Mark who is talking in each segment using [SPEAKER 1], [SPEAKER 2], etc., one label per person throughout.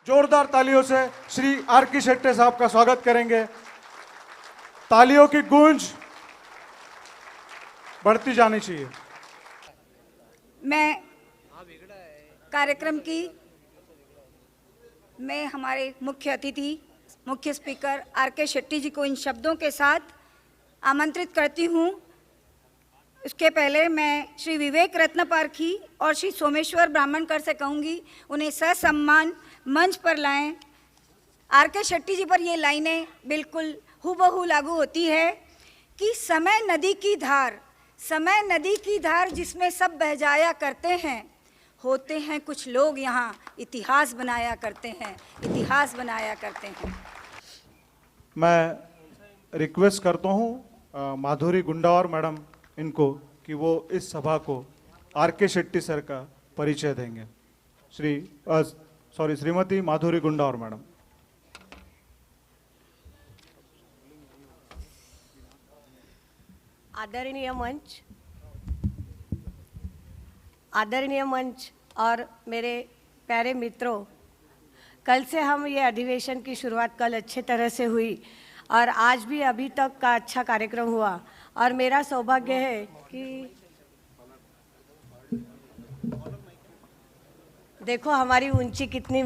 [SPEAKER 1] जोरदार तालियों से श्री आर के शेट्टी साहब का स्वागत करेंगे। तालियों की गूंज बढ़ती जानी चाहिए।
[SPEAKER 2] मैं हमारे मुख्य अतिथि मुख्य स्पीकर आर के शेट्टी जी को इन शब्दों के साथ आमंत्रित करती हूँ। उसके पहले मैं श्री विवेक रत्न पारखी और श्री सोमेश्वर ब्राह्मणकर से कहूँगी उन्हें ससम्मान मंच पर लाएं। आर के शेट्टी जी पर ये लाइनें बिल्कुल हूबहू लागू होती है कि समय नदी की धार जिसमें सब बह जाया करते हैं, होते हैं कुछ लोग यहाँ इतिहास बनाया करते हैं।
[SPEAKER 1] मैं रिक्वेस्ट करता हूँ माधुरी गुंडावर मैडम इनको कि वो इस सभा को आर के शेट्टी सर का परिचय देंगे। श्रीमती माधुरी गुंडावर मैडम।
[SPEAKER 3] आदरणीय मंच और मेरे प्यारे मित्रों, कल से हम ये अधिवेशन की शुरुआत कल अच्छे तरह से हुई और आज भी अभी तक का अच्छा कार्यक्रम हुआ और मेरा सौभाग्य है कि देखो हमारी ऊंची कितनी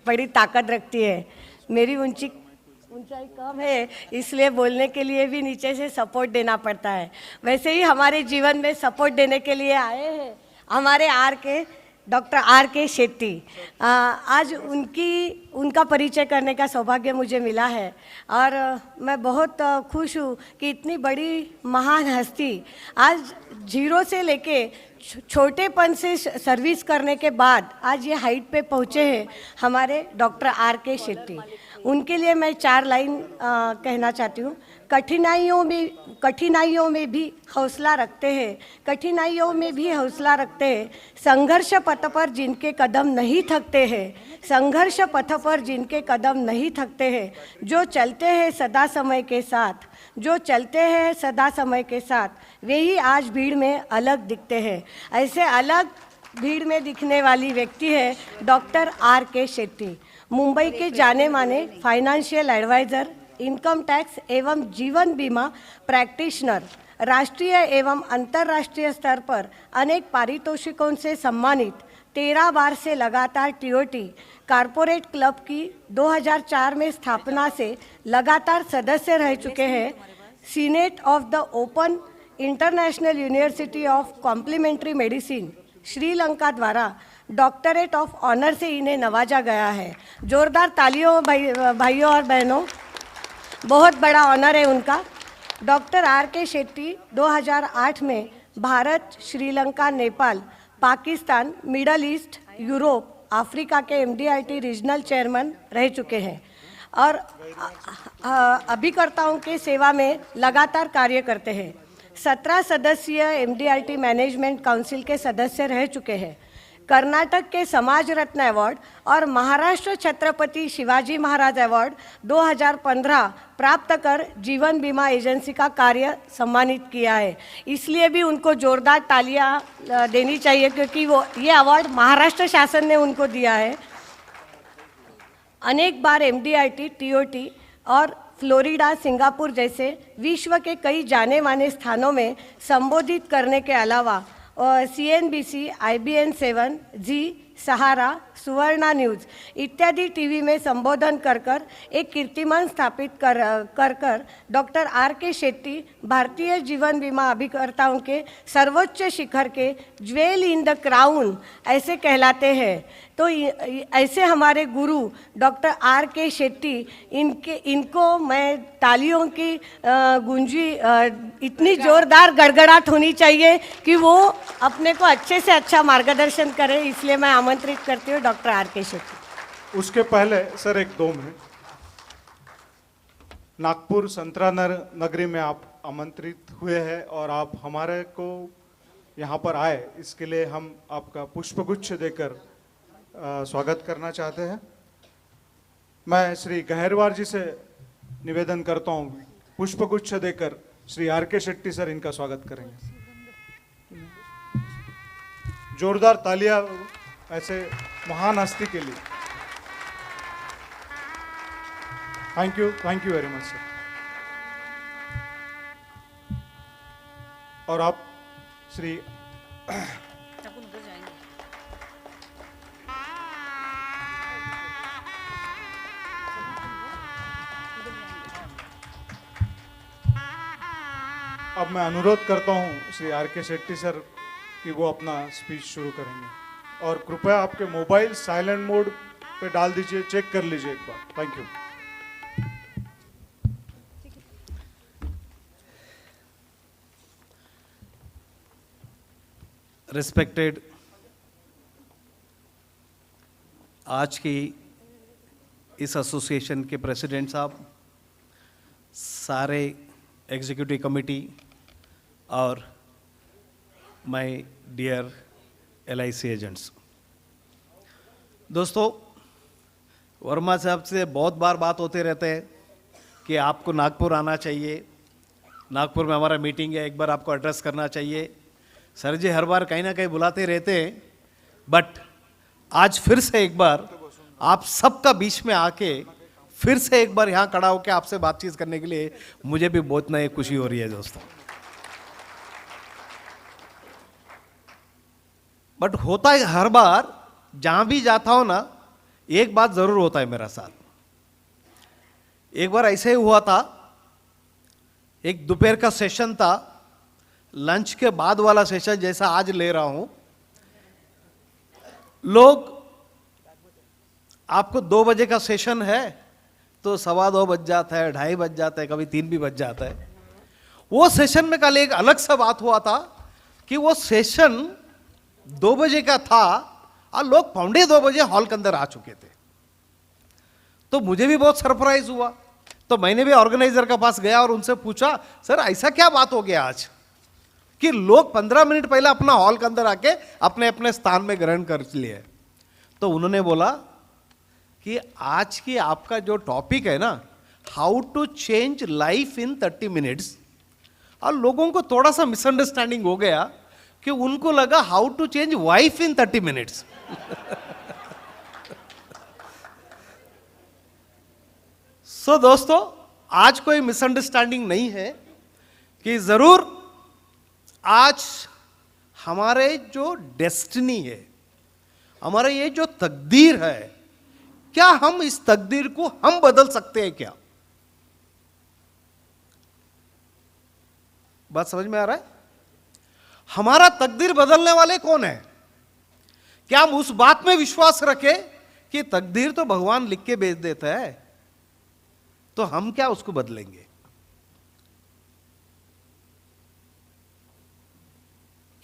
[SPEAKER 3] बड़ी ताकत रखती है। मेरी ऊंचाई कम है, इसलिए बोलने के लिए भी नीचे से सपोर्ट देना पड़ता है। वैसे ही हमारे जीवन में सपोर्ट देने के लिए आए हैं हमारे डॉक्टर आर के शेट्टी। आज उनका परिचय करने का सौभाग्य मुझे मिला है और मैं बहुत खुश हूँ कि इतनी बड़ी महान हस्ती आज जीरो से लेके छोटेपन से सर्विस करने के बाद आज ये हाइट पे पहुँचे हैं हमारे डॉक्टर आर के शेट्टी। उनके लिए मैं 4 लाइन कहना चाहती हूँ। कठिनाइयों में भी हौसला रखते हैं, संघर्ष पथ पर जिनके कदम नहीं थकते हैं, जो चलते हैं सदा समय के साथ, वे ही आज भीड़ में अलग दिखते हैं। ऐसे अलग भीड़ में दिखने वाली व्यक्ति है डॉक्टर आर के शेट्टी। मुंबई के जाने माने फाइनेंशियल एडवाइज़र, इनकम टैक्स एवं जीवन बीमा प्रैक्टिशनर, राष्ट्रीय एवं अंतर्राष्ट्रीय स्तर पर अनेक पारितोषिकों से सम्मानित, 13 बार से लगातार टीओटी कॉरपोरेट क्लब की 2004 में स्थापना से लगातार सदस्य रह चुके हैं। Senate of the open international university of complementary medicine Sri Lanka द्वारा डॉक्टरेट ऑफ ऑनर से इन्हें नवाजा गया है। जोरदार तालियों भाइयों और बहनों, बहुत बड़ा ऑनर है उनका। डॉक्टर आर के शेट्टी 2008 में Bharat, Sri Lanka, Nepal, Pakistan, middle east, Europe, Africa के MDRT रीजनल चेयरमैन रह चुके हैं और अभिकर्ताओं के सेवा में लगातार कार्य करते हैं। 17 सदस्यीय MDRT मैनेजमेंट काउंसिल के सदस्य रह चुके हैं। कर्नाटक के समाज रत्न अवार्ड और महाराष्ट्र छत्रपति शिवाजी महाराज अवार्ड 2015 प्राप्त कर जीवन बीमा एजेंसी का कार्य सम्मानित किया है। इसलिए भी उनको जोरदार तालियां देनी चाहिए क्योंकि ये अवार्ड महाराष्ट्र शासन ने उनको दिया है। अनेक बार MDRT, TOT और फ्लोरिडा, सिंगापुर जैसे विश्व के कई जाने माने स्थानों में संबोधित करने के अलावा CNBC, IBN 7, जी, सहारा, सुवर्णा न्यूज़ इत्यादि टीवी में संबोधन कर एक कीर्तिमान स्थापित कर डॉक्टर आर के शेट्टी भारतीय जीवन बीमा अभिकर्ताओं के सर्वोच्च शिखर के ज्वेल इन द क्राउन ऐसे कहलाते हैं। तो ऐसे हमारे गुरु डॉक्टर आर के शेट्टी, इनको मैं तालियों की गूंजी इतनी जोरदार गड़गड़ाहट होनी चाहिए कि वो अपने को अच्छे से अच्छा मार्गदर्शन करें। इसलिए मैं आमंत्रित करती हूँ डॉक्टर आर के शेट्टी।
[SPEAKER 1] उसके पहले सर 2 मिनट, नागपुर संतरा नगरी में आप आमंत्रित हुए हैं और आप हमारे को यहाँ पर आए, इसके लिए हम आपका पुष्पगुच्छ देकर स्वागत करना चाहते हैं। मैं श्री गहरवार जी से निवेदन करता हूँ पुष्पगुच्छ देकर श्री आर के शेट्टी सर इनका स्वागत करेंगे। जोरदार तालियां ऐसे महान हस्ती के लिए। Thank you very much sir. और आप श्री अब मैं अनुरोध करता हूं श्री आर के शेट्टी सर कि वो अपना स्पीच शुरू करेंगे और कृपया आपके मोबाइल साइलेंट मोड पे डाल दीजिए, चेक कर लीजिए एक बार। Thank you.
[SPEAKER 4] रिस्पेक्टेड आज की इस एसोसिएशन के प्रेसिडेंट साहब, सारे एग्जीक्यूटिव कमेटी और माय डियर LIC एजेंट्स, दोस्तों वर्मा साहब से बहुत बार बात होते रहते हैं कि आपको नागपुर आना चाहिए, नागपुर में हमारा मीटिंग है, एक बार आपको एड्रेस करना चाहिए। सर जी हर बार कहीं ना कहीं बुलाते रहते हैं, बट आज फिर से एक बार आप सबका बीच में आके फिर से एक बार यहाँ खड़ा होकर आपसे बातचीत करने के लिए मुझे भी बहुत नई खुशी हो रही है दोस्तों। बट होता है हर बार जहां भी जाता हूं ना, एक बात जरूर होता है मेरा साथ। एक बार ऐसे ही हुआ था, एक दोपहर का सेशन था, लंच के बाद वाला सेशन जैसा आज ले रहा हूं। लोग आपको 2 बजे का सेशन है तो 2:15 बज जाता है, 2:30 बज जाता है, कभी 3 भी बज जाता है। वो सेशन में कल एक अलग सा बात हुआ था कि वो सेशन 2 बजे का था और लोग 2:45 बजे हॉल के अंदर आ चुके थे। तो मुझे भी बहुत सरप्राइज हुआ, तो मैंने भी ऑर्गेनाइजर के पास गया और उनसे पूछा, सर ऐसा क्या बात हो गया आज कि लोग 15 मिनट पहले अपना हॉल के अंदर आके अपने अपने स्थान में ग्रहण कर लिए। तो उन्होंने बोला कि आज की आपका जो टॉपिक है ना, how to change life in 30 minutes, और लोगों को थोड़ा सा मिसअंडरस्टैंडिंग हो गया कि उनको लगा how to change wife in 30 minutes. So दोस्तों आज कोई मिसअंडरस्टैंडिंग नहीं है कि जरूर आज हमारे जो डेस्टिनी है, हमारे ये जो तकदीर है, क्या हम इस तकदीर को हम बदल सकते हैं क्या? बात समझ में आ रहा है? हमारा तकदीर बदलने वाले कौन है? क्या हम उस बात में विश्वास रखें कि तकदीर तो भगवान लिख के भेज देता है, तो हम क्या उसको बदलेंगे?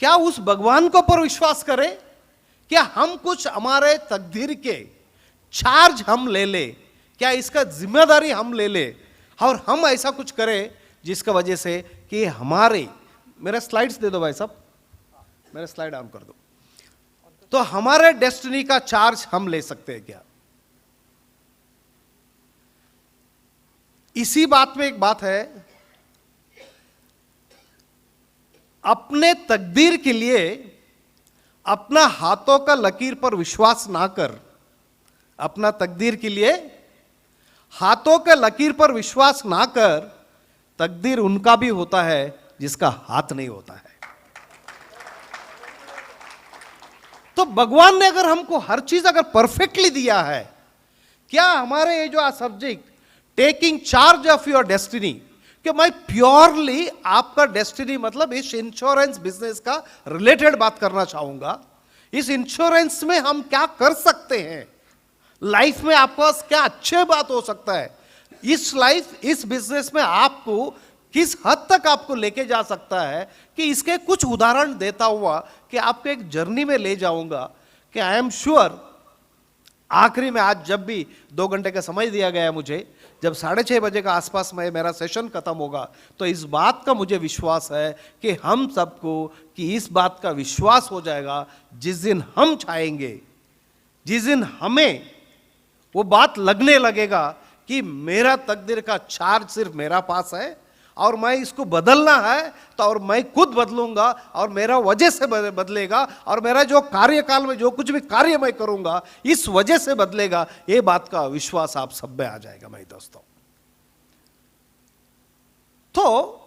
[SPEAKER 4] क्या उस भगवान को पर विश्वास करें? क्या हम कुछ हमारे तकदीर के चार्ज हम ले ले? क्या इसका जिम्मेदारी हम ले ले और हम ऐसा कुछ करें जिसका वजह से कि हमारे, मेरा स्लाइड्स दे दो भाई साहब, मेरा स्लाइड ऑन कर दो, तो हमारे डेस्टिनी का चार्ज हम ले सकते हैं क्या? इसी बात में एक बात है, अपने तकदीर के लिए अपना हाथों का लकीर पर विश्वास ना कर, अपना तकदीर के लिए हाथों के लकीर पर विश्वास ना कर। तकदीर उनका भी होता है जिसका हाथ नहीं होता है। तो भगवान ने अगर हमको हर चीज अगर परफेक्टली दिया है, क्या हमारे ये जो subject taking charge of your destiny, कि मैं प्योरली आपका डेस्टिनी मतलब इस इंश्योरेंस बिजनेस का रिलेटेड बात करना चाहूंगा। इस इंश्योरेंस में हम क्या कर सकते हैं, लाइफ में आपके पास क्या अच्छे बात हो सकता है, इस लाइफ इस बिजनेस में आपको किस हद तक आपको लेके जा सकता है, कि इसके कुछ उदाहरण देता हुआ कि आपको एक जर्नी में ले जाऊंगा कि आई एम श्योर आखिरी में आज जब भी 2 घंटे का समय दिया गया है मुझे, जब 6:30 बजे का आसपास में मेरा सेशन खत्म होगा, तो इस बात का मुझे विश्वास है कि हम सबको कि इस बात का विश्वास हो जाएगा जिस दिन हम चाहेंगे, जिस दिन हमें वो बात लगने लगेगा कि मेरा तकदीर का चार्ज सिर्फ मेरा पास है और मैं इसको बदलना है, तो और मैं खुद बदलूंगा और मेरा वजह से बदलेगा और मेरा जो कार्यकाल में जो कुछ भी कार्य मैं करूंगा इस वजह से बदलेगा। ये बात का विश्वास आप सब में आ जाएगा मेरे दोस्तों। तो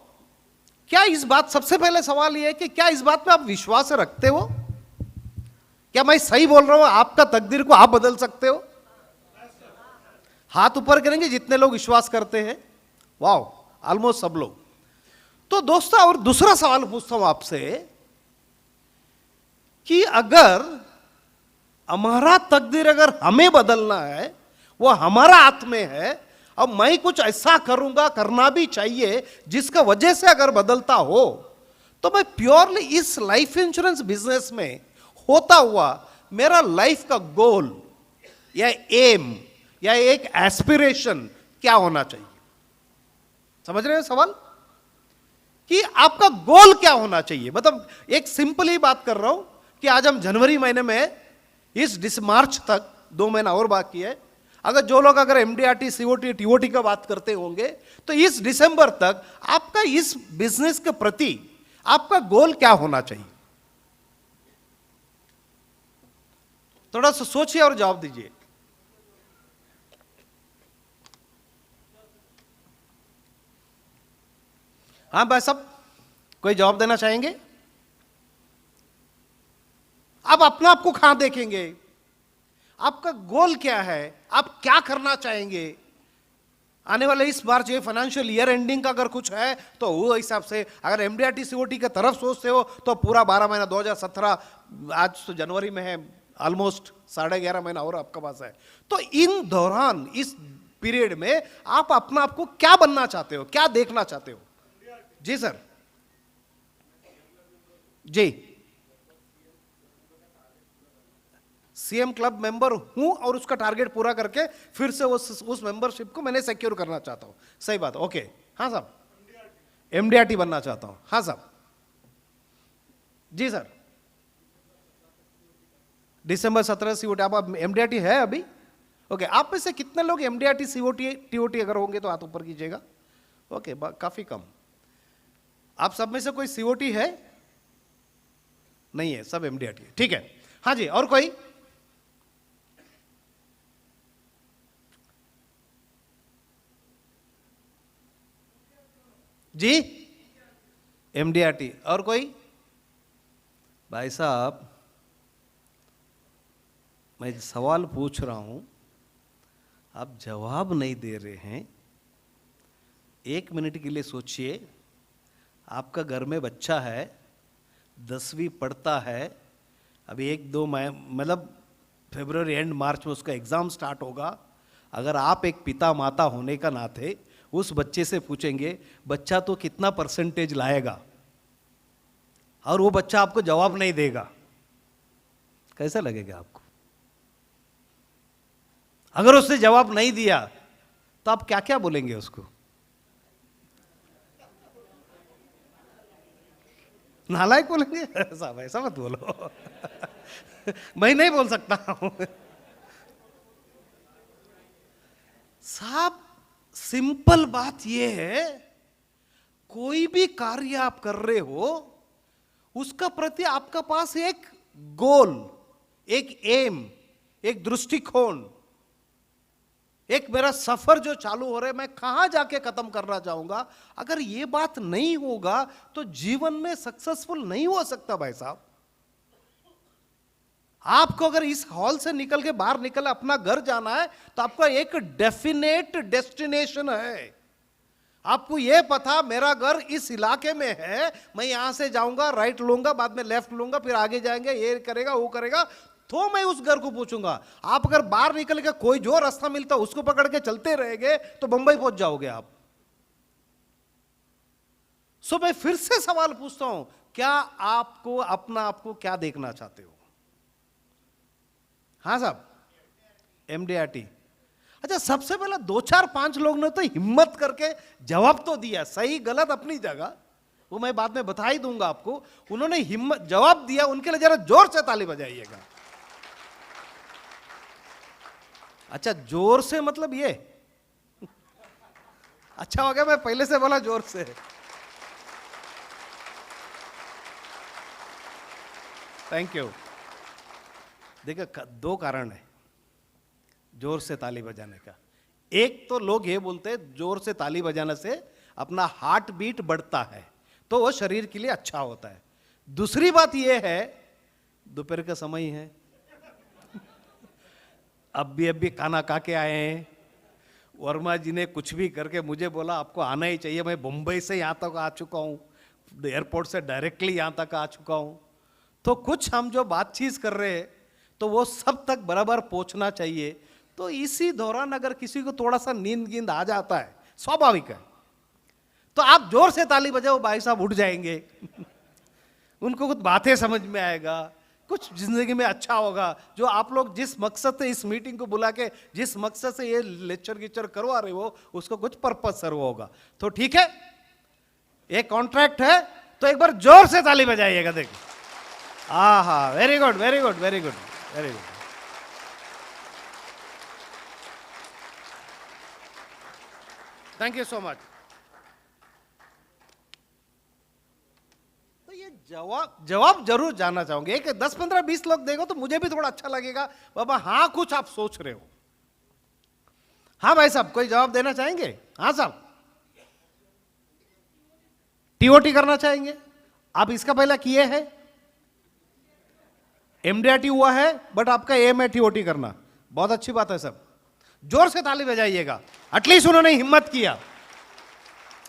[SPEAKER 4] क्या इस बात, सबसे पहले सवाल यह है कि क्या इस बात में आप विश्वास रखते हो? क्या मैं सही बोल रहा हूं? आपका तकदीर को आप बदल सकते हो? हाथ ऊपर करेंगे जितने लोग विश्वास करते हैं। वाह, ऑलमोस्ट सब लोग। तो दोस्तों, और दूसरा सवाल पूछता हूं आपसे कि अगर हमारा तकदीर अगर हमें बदलना है, वो हमारा हाथ में है, अब मैं कुछ ऐसा करूंगा, करना भी चाहिए जिसका वजह से अगर बदलता हो, तो मैं प्योरली इस लाइफ इंश्योरेंस बिजनेस में होता हुआ मेरा लाइफ का गोल या एम या एक एस्पिरेशन क्या होना चाहिए? समझ रहे हैं सवाल? कि आपका गोल क्या होना चाहिए? मतलब एक सिंपल ही बात कर रहा हूं कि आज हम जनवरी महीने में, इस मार्च तक 2 महीना और बाकी है। अगर जो लोग अगर एमडीआरटी, सीओटी, टीओटी का बात करते होंगे, तो इस दिसंबर तक आपका इस बिजनेस के प्रति आपका गोल क्या होना चाहिए? थोड़ा सा सोचिए और जवाब दीजिए। हाँ भाई साहब, कोई जवाब देना चाहेंगे? आप अपना आपको कहां देखेंगे? आपका गोल क्या है? आप क्या करना चाहेंगे? आने वाले इस बार जो फाइनेंशियल ईयर एंडिंग का अगर कुछ है तो वो हिसाब से, अगर एमडीआरटी सीओटी की तरफ सोचते हो तो पूरा 12 महीना 2017, आज तो जनवरी में है, ऑलमोस्ट 11.5 महीना और आपका पास है। तो इन दौरान, इस पीरियड में आप अपना आपको क्या बनना चाहते हो, क्या देखना चाहते हो? जी सर। जी, सीएम क्लब मेंबर हूं और उसका टारगेट पूरा करके फिर से उस मेंबरशिप को मैंने सिक्योर करना चाहता हूं। सही बात, ओके। हाँ साहब, एमडीआरटी बनना चाहता हूं। हाँ साहब। जी सर, दिसंबर 17 सीओटी। आप एमडीआरटी है अभी? ओके। आप में से कितने लोग एमडीआरटी, सीओटी, टीओटी अगर होंगे तो हाथ ऊपर कीजिएगा। ओके, काफी कम। आप सब में से कोई सीओटी है? नहीं है, सब एमडीआरटी है। ठीक है। हाँ जी, और कोई? जी, एमडीआरटी। और कोई? भाई साहब, मैं सवाल पूछ रहा हूं, आप जवाब नहीं दे रहे हैं। 1 मिनट के लिए सोचिए। आपका घर में बच्चा है, 10वीं पढ़ता है, अभी 1-2 मतलब फरवरी एंड मार्च में उसका एग्जाम स्टार्ट होगा। अगर आप एक पिता माता होने का नाते उस बच्चे से पूछेंगे, बच्चा तो कितना परसेंटेज लाएगा, और वो बच्चा आपको जवाब नहीं देगा, कैसा लगेगा आपको? अगर उसने जवाब नहीं दिया तो आप क्या क्या बोलेंगे उसको? नालायक बोलेंगे? साहब ऐसा मत बोलो। मैं नहीं बोल सकता हूं। साहब, सिंपल बात यह है, कोई भी कार्य आप कर रहे हो, उसका प्रति आपका पास एक गोल, एक एम, एक दृष्टिकोण, एक मेरा सफर जो चालू हो रहा है, मैं कहां जाके खत्म करना चाहूंगा। अगर ये बात नहीं होगा तो जीवन में सक्सेसफुल नहीं हो सकता भाई साहब। आपको अगर इस हॉल से निकल के बाहर निकल अपना घर जाना है तो आपका एक डेफिनेट डेस्टिनेशन है। आपको यह पता मेरा घर इस इलाके में है, मैं यहां से जाऊंगा, राइट लूंगा, बाद में लेफ्ट लूंगा, फिर आगे जाएंगे, ये करेगा वो करेगा, तो मैं उस घर को पूछूंगा। आप अगर बाहर निकल के कोई जो रास्ता मिलता उसको पकड़ के चलते रहेंगे तो बंबई पहुंच जाओगे आप। सो मैं फिर से सवाल पूछता हूं, क्या आपको अपना आपको क्या देखना चाहते हो? हाँ साहब, एमडीआरटी। अच्छा, सबसे पहले 2-4-5 लोग ने तो हिम्मत करके जवाब तो दिया, सही गलत अपनी जगह, वो मैं बाद में बता ही दूंगा आपको। उन्होंने हिम्मत जवाब दिया, उनके लिए जरा जोर से ताली बजाइएगा। अच्छा, जोर से मतलब ये अच्छा हो गया, मैं पहले से बोला जोर से। Thank you. देखिए, 2 कारण है जोर से ताली बजाने का। एक तो लोग ये बोलते हैं जोर से ताली बजाने से अपना हार्ट बीट बढ़ता है, तो वो शरीर के लिए अच्छा होता है। दूसरी बात ये है, दोपहर का समय है, अब भी खाना खा के आए हैं। वर्मा जी ने कुछ भी करके मुझे बोला आपको आना ही चाहिए। मैं मुंबई से यहाँ तक आ चुका हूँ, एयरपोर्ट से डायरेक्टली यहाँ तक आ चुका हूँ, तो कुछ हम जो बातचीत कर रहे हैं तो वो सब तक बराबर पहुँचना चाहिए। तो इसी दौरान अगर किसी को थोड़ा सा नींद आ जाता है, स्वाभाविक है, तो आप जोर से ताली बजाओ, भाई साहब उठ जाएंगे उनको कुछ बातें समझ में आएगा, कुछ जिंदगी में अच्छा होगा। जो आप लोग जिस मकसद से इस मीटिंग को बुला के जिस मकसद से ये लेक्चर गिक्चर करवा रहे हो, उसको कुछ पर्पज सर्व होगा। तो ठीक है, एक कॉन्ट्रैक्ट है, तो एक बार जोर से ताली बजाइएगा। देखिए, हाँ, very good very good very good very good. Thank you so much. तो ये जवाब जरूर जानना चाहूंगे। एक 10 15 20 लोग देखो तो मुझे भी थोड़ा अच्छा लगेगा, बाबा हाँ कुछ आप सोच रहे हो। हाँ भाई साहब, कोई जवाब देना चाहेंगे? हाँ साहब, टीओटी करना चाहेंगे? आप इसका पहले किए हैं? एमडीआरटी हुआ है, बट आपका एम है टीओटी करना। बहुत अच्छी बात है सब, जोर से ताली बजाइएगा। एटलीस्ट उन्होंने हिम्मत किया।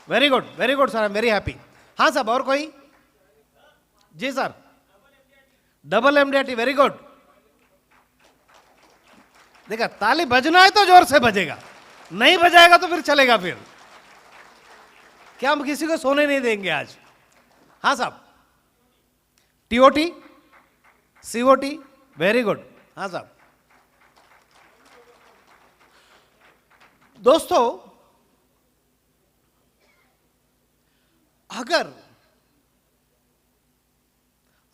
[SPEAKER 4] Very good sir, I am very happy. हाँ साहब, और कोई? जी sir, double MDRT, very good. देखा, ताली बजना है तो जोर से बजेगा, नहीं बजाएगा तो फिर चलेगा। फिर क्या हम किसी को सोने नहीं देंगे आज? हाँ साहब, टीओटी, सीओटी, वेरी गुड। हाँ साहब, दोस्तों अगर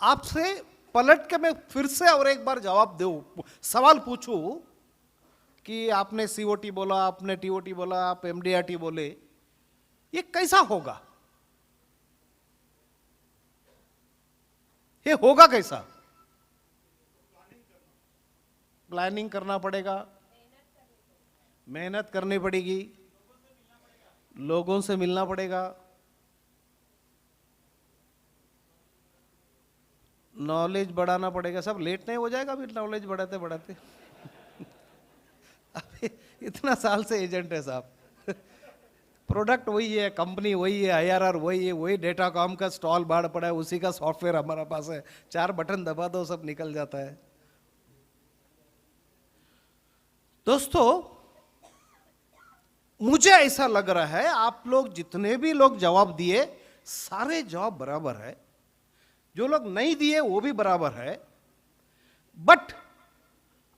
[SPEAKER 4] आपसे पलट के मैं फिर से और एक बार जवाब दूं, सवाल पूछूं कि आपने सीओटी बोला, आपने टीओटी बोला, आप एमडीआरटी बोले, ये कैसा होगा? ये होगा कैसा? प्लानिंग करना पड़ेगा, मेहनत करनी पड़ेगी, लोगों से मिलना पड़ेगा, नॉलेज बढ़ाना पड़ेगा। सब लेट नहीं हो जाएगा अभी नॉलेज बढ़ाते बढ़ाते अभी इतना साल से एजेंट है साहब, प्रोडक्ट वही है, कंपनी वही है, आईआरआर वही है, वही डेटाकॉम का स्टॉल बाढ़ पड़ा है, उसी का सॉफ्टवेयर हमारा पास है, 4 बटन दबा दो सब निकल जाता है। दोस्तों मुझे ऐसा लग रहा है आप लोग जितने भी लोग जवाब दिए सारे जवाब बराबर है, जो लोग नहीं दिए वो भी बराबर है। बट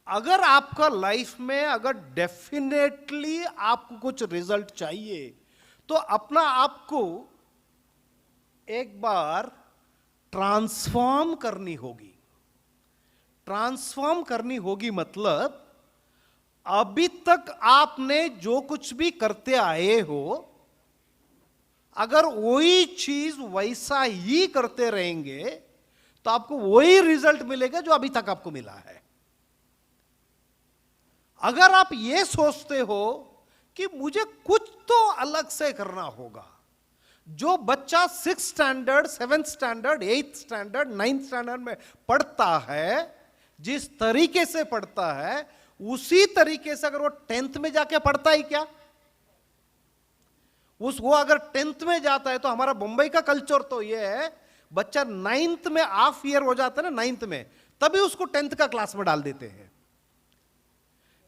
[SPEAKER 4] अगर आपका लाइफ में अगर डेफिनेटली आपको कुछ रिजल्ट चाहिए तो अपना आपको एक बार ट्रांसफॉर्म करनी होगी। ट्रांसफॉर्म करनी होगी मतलब अभी तक आपने जो कुछ भी करते आए हो, अगर वही चीज वैसा ही करते रहेंगे तो आपको वही रिजल्ट मिलेगा जो अभी तक आपको मिला है। अगर आप ये सोचते हो कि मुझे कुछ तो अलग से करना होगा, जो बच्चा 6th standard, 7th standard, 8th standard, 9th standard में पढ़ता है, जिस तरीके से पढ़ता है उसी तरीके से अगर वो 10th में जाके पढ़ता है क्या? वो अगर 10th में जाता है तो हमारा मुंबई का कल्चर तो ये है, बच्चा 9th में हाफ ईयर हो जाता है ना, 9th में, तभी उसको 10th का क्लास में डाल देते हैं।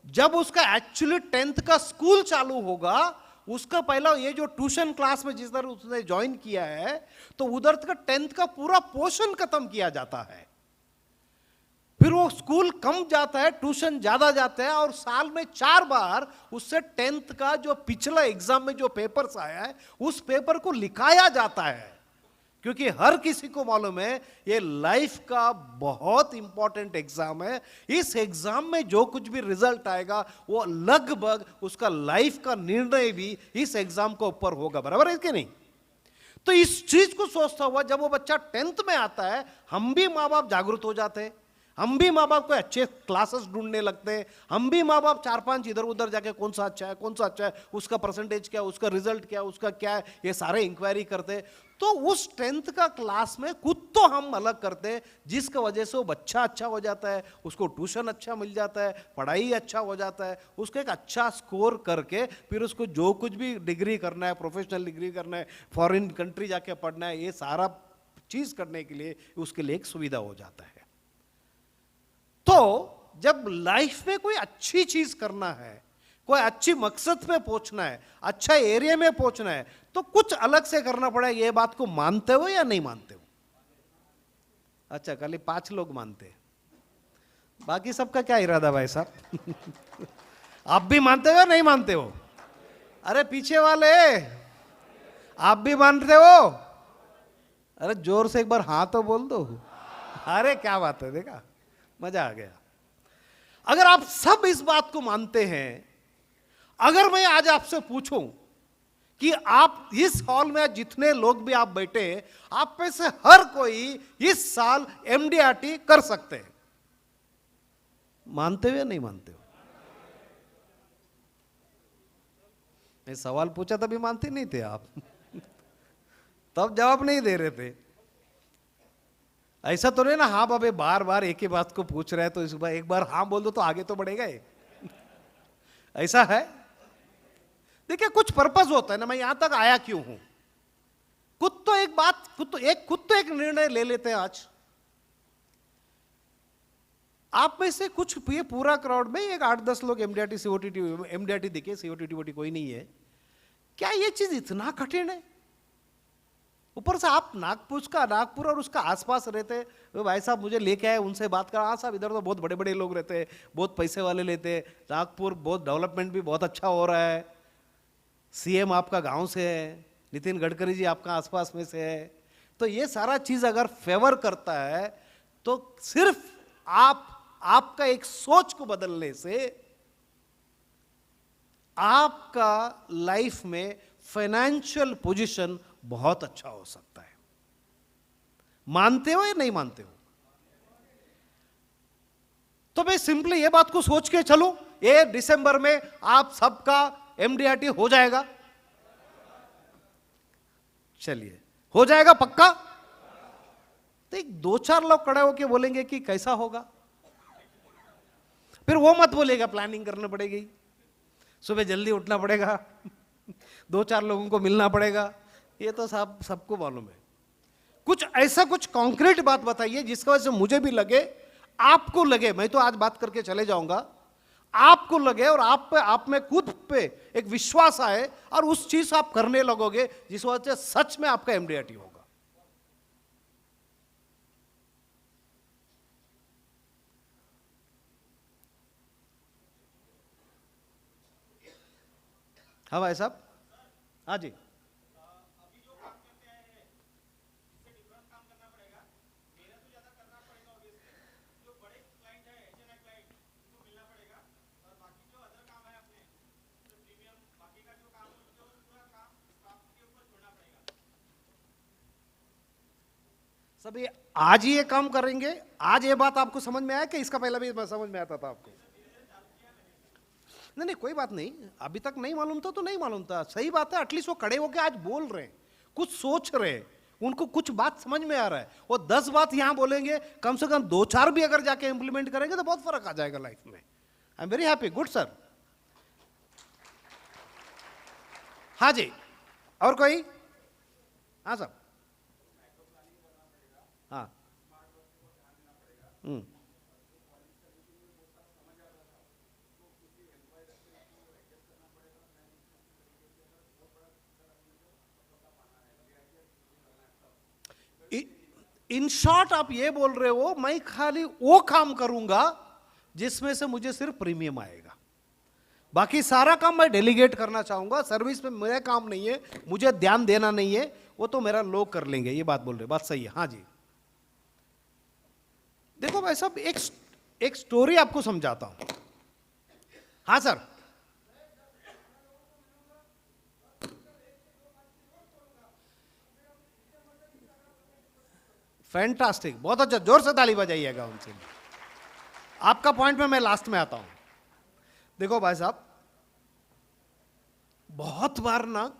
[SPEAKER 4] जब उसका एक्चुअली 10th का स्कूल चालू होगा, उसका पहला ये जो ट्यूशन क्लास में जिस तरह उसने ज्वाइन किया है, तो उधर का 10th का पूरा पोर्शन खत्म किया जाता है। फिर वो स्कूल कम जाता है, ट्यूशन ज्यादा जाता है, और साल में 4 बार उससे 10th का जो पिछला एग्जाम में जो पेपर्स आया है उस पेपर को लिखाया जाता है। क्योंकि हर किसी को मालूम है ये लाइफ का बहुत इंपॉर्टेंट एग्जाम है। इस एग्जाम में जो कुछ भी रिजल्ट आएगा वो लगभग उसका लाइफ का निर्णय भी इस एग्जाम के ऊपर होगा। बराबर है कि नहीं? तो इस चीज को सोचता हुआ जब वो बच्चा 10th में आता है, हम भी माँ बाप जागरूक हो जाते हैं। हम भी माँ बाप को अच्छे क्लासेस ढूंढने लगते हैं, हम भी माँ बाप 4-5 इधर उधर जाके कौन सा अच्छा है, कौन सा अच्छा है, उसका परसेंटेज क्या, उसका रिजल्ट क्या, उसका क्या है, ये सारे इंक्वायरी करते हैं। तो उस 10th का क्लास में खुद तो हम अलग करते हैं, जिसकी वजह से वो बच्चा अच्छा हो जाता है, उसको ट्यूशन अच्छा मिल जाता है, पढ़ाई अच्छा हो जाता है, उसको एक अच्छा स्कोर करके फिर उसको जो कुछ भी डिग्री करना है, प्रोफेशनल डिग्री करना है, फॉरेन कंट्री जाके पढ़ना है, ये सारा चीज करने के लिए उसके लिए एक सुविधा हो जाता है। तो जब लाइफ में कोई अच्छी चीज करना है, कोई अच्छी मकसद पे पहुंचना है, अच्छा एरिया में पहुंचना है, तो कुछ अलग से करना पड़ेगा। ये बात को मानते हो या नहीं मानते हो? अच्छा, खाली 5 लोग मानते हैं, बाकी सबका क्या इरादा भाई साहब? आप भी मानते हो या नहीं मानते हो? अरे पीछे वाले, आप भी मानते हो? अरे जोर से एक बार हाँ तो बोल दो। अरे क्या बात है, देखा, मजा आ गया। अगर आप सब इस बात को मानते हैं, अगर मैं आज आपसे पूछूं कि आप इस हॉल में जितने लोग भी आप बैठे हैं, आप में से हर कोई इस साल एमडीआरटी कर सकते हैं, मानते हो या नहीं मानते हो? मैं सवाल पूछा तभी मानते नहीं थे आप। तब जवाब नहीं दे रहे थे। ऐसा तो नहीं ना, हाँ बाबे बार बार एक ही बात को पूछ रहे हैं तो इस बार एक बार हाँ बोल दो तो आगे तो बढ़ेगा ही। ऐसा है? देखिए, कुछ पर्पस होता है ना, मैं यहां तक आया क्यों हूं। खुद तो एक निर्णय ले लेते हैं आज। आप में से कुछ, ये पूरा क्राउड में एक 8-10 लोग एमडीआरटी सीओटीटी, एमडीआरटी देखिए, सीओटीटी वोटी कोई नहीं है। क्या ये चीज इतना कठिन है? ऊपर से आप नागपुर और उसका आसपास रहते, तो भाई साहब मुझे लेके आए, उनसे बात करा, हाँ साहब इधर तो बहुत बड़े बड़े लोग रहते हैं, बहुत पैसे वाले लेते हैं, नागपुर बहुत डेवलपमेंट भी बहुत अच्छा हो रहा है, सीएम आपका गांव से है, नितिन गडकरी जी आपका आसपास में से है। तो ये सारा चीज अगर फेवर करता है तो सिर्फ आपका एक सोच को बदलने से आपका लाइफ में फाइनेंशियल पोजीशन बहुत अच्छा हो सकता है। मानते हो या नहीं मानते हो? तो मैं सिंपली ये बात को सोच के चलूं, ये दिसंबर में आप सबका एमडीआरटी हो जाएगा? चलिए, हो जाएगा पक्का? तो एक 2-4 लोग खड़े होके बोलेंगे कि कैसा होगा, फिर वो मत बोलेगा प्लानिंग करना पड़ेगी, सुबह जल्दी उठना पड़ेगा, 2-4 लोगों को मिलना पड़ेगा। ये तो साहब सबको मालूम है। कुछ कॉन्क्रीट बात बताइए जिसकी वजह से मुझे भी लगे, आपको लगे, मैं तो आज बात करके चले जाऊंगा, आपको लगे और आप में खुद पे एक विश्वास आए और उस चीज आप करने लगोगे जिस वजह से सच में आपका एमडीआरटी होगा। हाँ भाई साहब, हाँ जी। सब ये आज ही ये काम करेंगे? आज ये बात आपको समझ में आया कि इसका पहले भी समझ में आता था आपको? नहीं कोई बात नहीं, अभी तक नहीं मालूम था तो नहीं मालूम था, सही बात है। एटलीस्ट वो खड़े होकर आज बोल रहे हैं, कुछ सोच रहे हैं, उनको कुछ बात समझ में आ रहा है। वो 10 बात यहां बोलेंगे, कम से कम 2-4 भी अगर जाके इंप्लीमेंट करेंगे तो बहुत फर्क आ जाएगा लाइफ में। आई am very happy. Good sir. हाँ जी, और कोई? हाँ साहब। हाँ। इन शॉर्ट आप ये बोल रहे हो, मैं खाली वो काम करूंगा जिसमें से मुझे सिर्फ प्रीमियम आएगा, बाकी सारा काम मैं डेलीगेट करना चाहूंगा। सर्विस में मेरा काम नहीं है, मुझे ध्यान देना नहीं है, वो तो मेरा लोग कर लेंगे। ये बात बोल रहे, बात सही है। हाँ जी। देखो भाई साहब, एक स्टोरी आपको समझाता हूं। हाँ सर। फैंटास्टिक, बहुत अच्छा, जोर से ताली बजाइएगा उनसे। आपका पॉइंट में मैं लास्ट में आता हूं। देखो भाई साहब, बहुत बार ना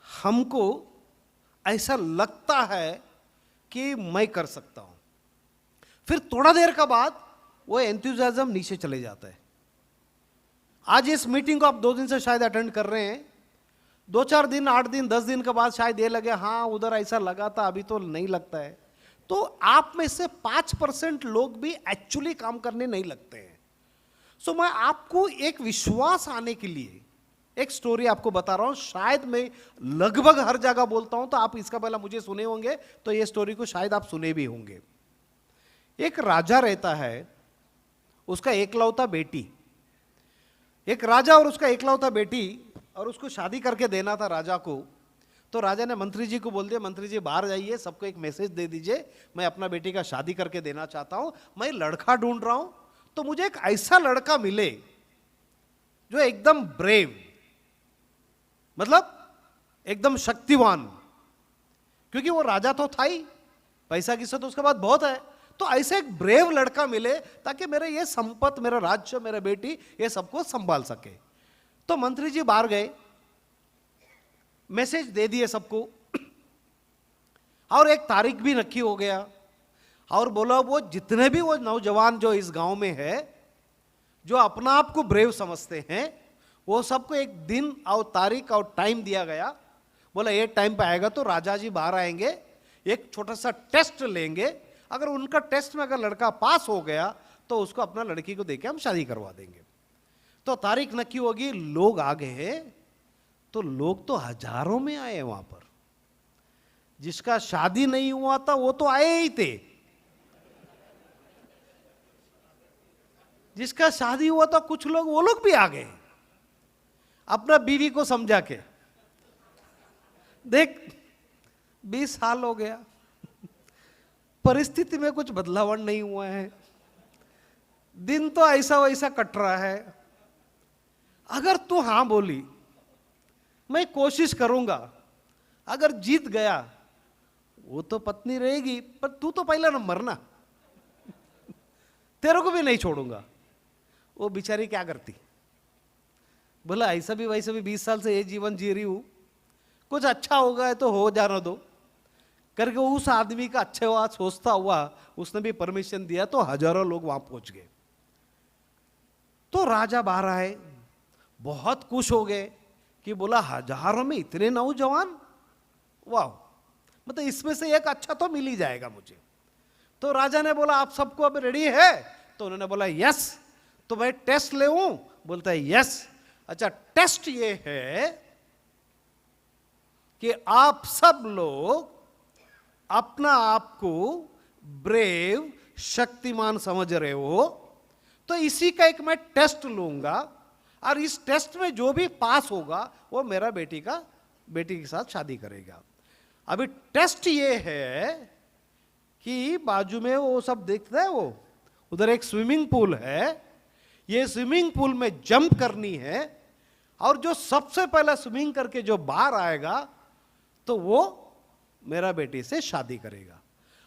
[SPEAKER 4] हमको ऐसा लगता है कि मैं कर सकता हूं, फिर थोड़ा देर का बाद वो एंथुसियाज्म नीचे चले जाता है। आज इस मीटिंग को आप 2 दिन से शायद अटेंड कर रहे हैं, 2-4 दिन, 8 दिन, 10 दिन के बाद शायद ये लगे हाँ उधर ऐसा लगा था, अभी तो नहीं लगता है। तो आप में से 5% लोग भी एक्चुअली काम करने नहीं लगते हैं। सो मैं आपको एक विश्वास आने के लिए एक स्टोरी आपको बता रहा हूं। शायद मैं लगभग हर जगह बोलता हूं, तो आप इसका पहला मुझे सुने होंगे, तो ये स्टोरी को शायद आप सुने भी होंगे। एक राजा रहता है, उसका एकलौता बेटी, एक राजा और उसका एकलौता बेटी, और उसको शादी करके देना था राजा को। तो राजा ने मंत्री जी को बोल दिया, मंत्री जी बाहर जाइए, सबको एक मैसेज दे दीजिए, मैं अपना बेटी का शादी करके देना चाहता हूं, मैं लड़का ढूंढ रहा हूं, तो मुझे एक ऐसा लड़का मिले जो एकदम ब्रेव, मतलब एकदम शक्तिवान, क्योंकि वो राजा तो था ही, पैसा किससे तो उसके बाद बहुत है, तो ऐसे एक ब्रेव लड़का मिले ताकि मेरे ये संपत्ति, मेरा राज्य, मेरा बेटी, ये सबको संभाल सके। तो मंत्री जी बाहर गए, मैसेज दे दिए सबको, और एक तारीख भी नक्की हो गया, और बोला वो जितने भी वो नौजवान जो इस गांव में है, जो अपना आप को ब्रेव समझते हैं, वो सबको एक दिन और तारीख और टाइम दिया गया। बोला ये टाइम पे आएगा तो राजा जी बाहर आएंगे, एक छोटा सा टेस्ट लेंगे, अगर उनका टेस्ट में अगर लड़का पास हो गया तो उसको अपना लड़की को देके हम शादी करवा देंगे। तो तारीख नक्की होगी, लोग आ गए, तो लोग तो हजारों में आए वहां पर। जिसका शादी नहीं हुआ था वो तो आए ही थे, जिसका शादी हुआ था कुछ लोग, वो लोग भी आ गए अपना बीवी को समझा के। देख 20 साल हो गया, परिस्थिति में कुछ बदलाव नहीं हुआ है, दिन तो ऐसा वैसा कट रहा है। अगर तू हां बोली, मैं कोशिश करूंगा, अगर जीत गया वो तो पत्नी रहेगी, पर तू तो पहला नंबर ना, तेरे को भी नहीं छोड़ूंगा। वो बेचारी क्या करती, बोला ऐसा भी वैसा भी 20 साल से ये जीवन जी रही हूं, कुछ अच्छा होगा तो हो जाना दो करके उस आदमी का अच्छे हुआ सोचता हुआ उसने भी परमिशन दिया, तो हजारों लोग वहां पहुंच गए। तो राजा बाहर आए, बहुत खुश हो गए कि बोला हजारों में इतने नौजवान, वाह, मतलब इसमें से एक अच्छा तो मिल ही जाएगा मुझे। तो राजा ने बोला आप सबको अब रेडी है? तो उन्होंने बोला यस। तो मैं टेस्ट ले हूं? बोलता है यस। अच्छा, टेस्ट ये है कि आप सब लोग अपना आप को ब्रेव, शक्तिमान समझ रहे हो, तो इसी का एक मैं टेस्ट लूंगा, और इस टेस्ट में जो भी पास होगा वो मेरा बेटी के साथ शादी करेगा। अभी टेस्ट ये है कि बाजू में वो सब देखता है, वो उधर एक स्विमिंग पूल है, ये स्विमिंग पूल में जंप करनी है, और जो सबसे पहला स्विमिंग करके जो बाहर आएगा तो वो मेरा बेटी से शादी करेगा।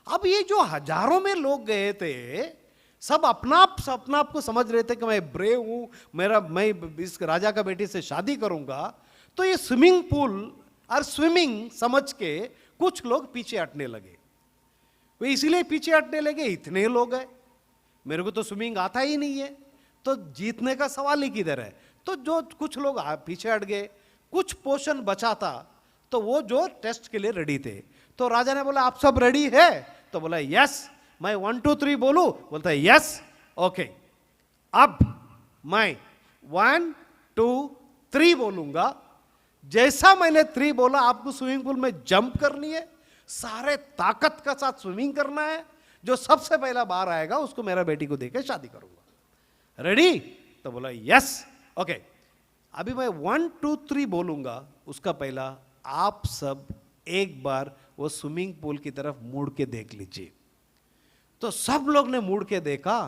[SPEAKER 4] अब ये जो हजारों में लोग गए थे, सब अपना आप को समझ रहे थे कि मैं ब्रेव हूं, मैं इस राजा का बेटी से शादी करूंगा। तो ये स्विमिंग पूल और स्विमिंग समझ के कुछ लोग पीछे हटने लगे। वे इसीलिए पीछे हटने लगे, इतने लोग हैं, मेरे को तो स्विमिंग आता ही नहीं है, तो जीतने का सवाल ही किधर है। तो जो कुछ लोग पीछे हट गए, कुछ पोर्शन बचा था, तो वो जो टेस्ट के लिए रेडी थे। तो राजा ने बोला आप सब रेडी है? तो बोला यस। मैं 1 2 3 बोलूं? बोलता है यस। ओके, अब मैं 1 2 3 बोलूंगा, जैसा मैंने 3 बोला आपको स्विमिंग पूल में जंप करनी है, सारे ताकत का साथ स्विमिंग करना है, जो सबसे पहला बाहर आएगा उसको मेरा बेटी को देकर शादी करूंगा। रेडी? तो बोला यस। ओके, अभी मैं 1 2 3 बोलूंगा, उसका पहला आप सब एक बार वो स्विमिंग पूल की तरफ मुड़ के देख लीजिए। तो सब लोग ने मुड़ के देखा,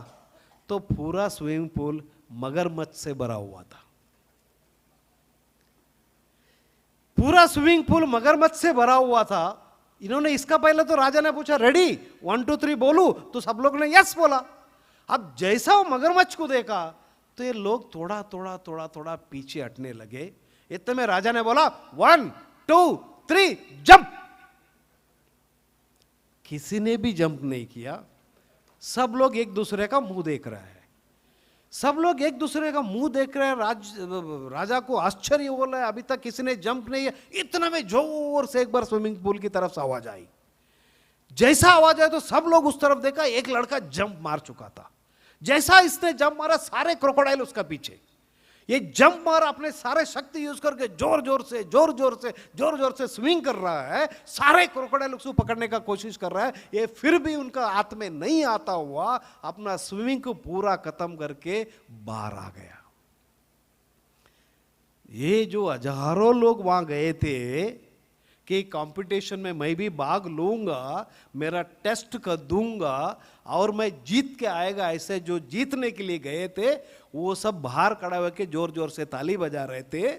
[SPEAKER 4] तो पूरा स्विमिंग पूल मगरमच्छ से भरा हुआ था। पूरा स्विमिंग पूल मगरमच्छ से भरा हुआ था। इन्होंने इसका पहले तो राजा ने पूछा रेडी 1 2 3 बोलूं? तो सब लोग ने यस बोला। अब जैसा वो मगरमच्छ को देखा तो ये लोग थोड़ा थोड़ा थोड़ा थोड़ा पीछे हटने लगे। इतने में राजा ने बोला 1 2 3 जंप। किसी ने भी जंप नहीं किया। सब लोग एक दूसरे का मुंह देख रहे हैं। सब लोग एक दूसरे का मुंह देख रहे हैं। राजा को आश्चर्य हो रहा है, अभी तक किसी ने जंप नहीं है। इतना में जोर से एक बार स्विमिंग पूल की तरफ से आवाज आई। जैसा आवाज आया तो सब लोग उस तरफ देखा, एक लड़का जंप मार चुका था। जैसा इसने जंप मारा, सारे क्रोकोडाइल उसका पीछे। ये जंप मारा, अपने सारे शक्ति यूज करके जोर जोर से स्विंग कर रहा है। सारे क्रोकोडाइल उसको पकड़ने का कोशिश कर रहा है। ये फिर भी उनका हाथ में नहीं आता हुआ अपना स्विमिंग को पूरा खत्म करके बाहर आ गया। ये जो हजारों लोग वहां गए थे कि कंपटीशन में मैं भी भाग लूंगा, मेरा टेस्ट कर दूंगा और मैं जीत के आएगा, ऐसे जो जीतने के लिए गए थे वो सब बाहर खड़ा होकर जोर जोर से ताली बजा रहे थे।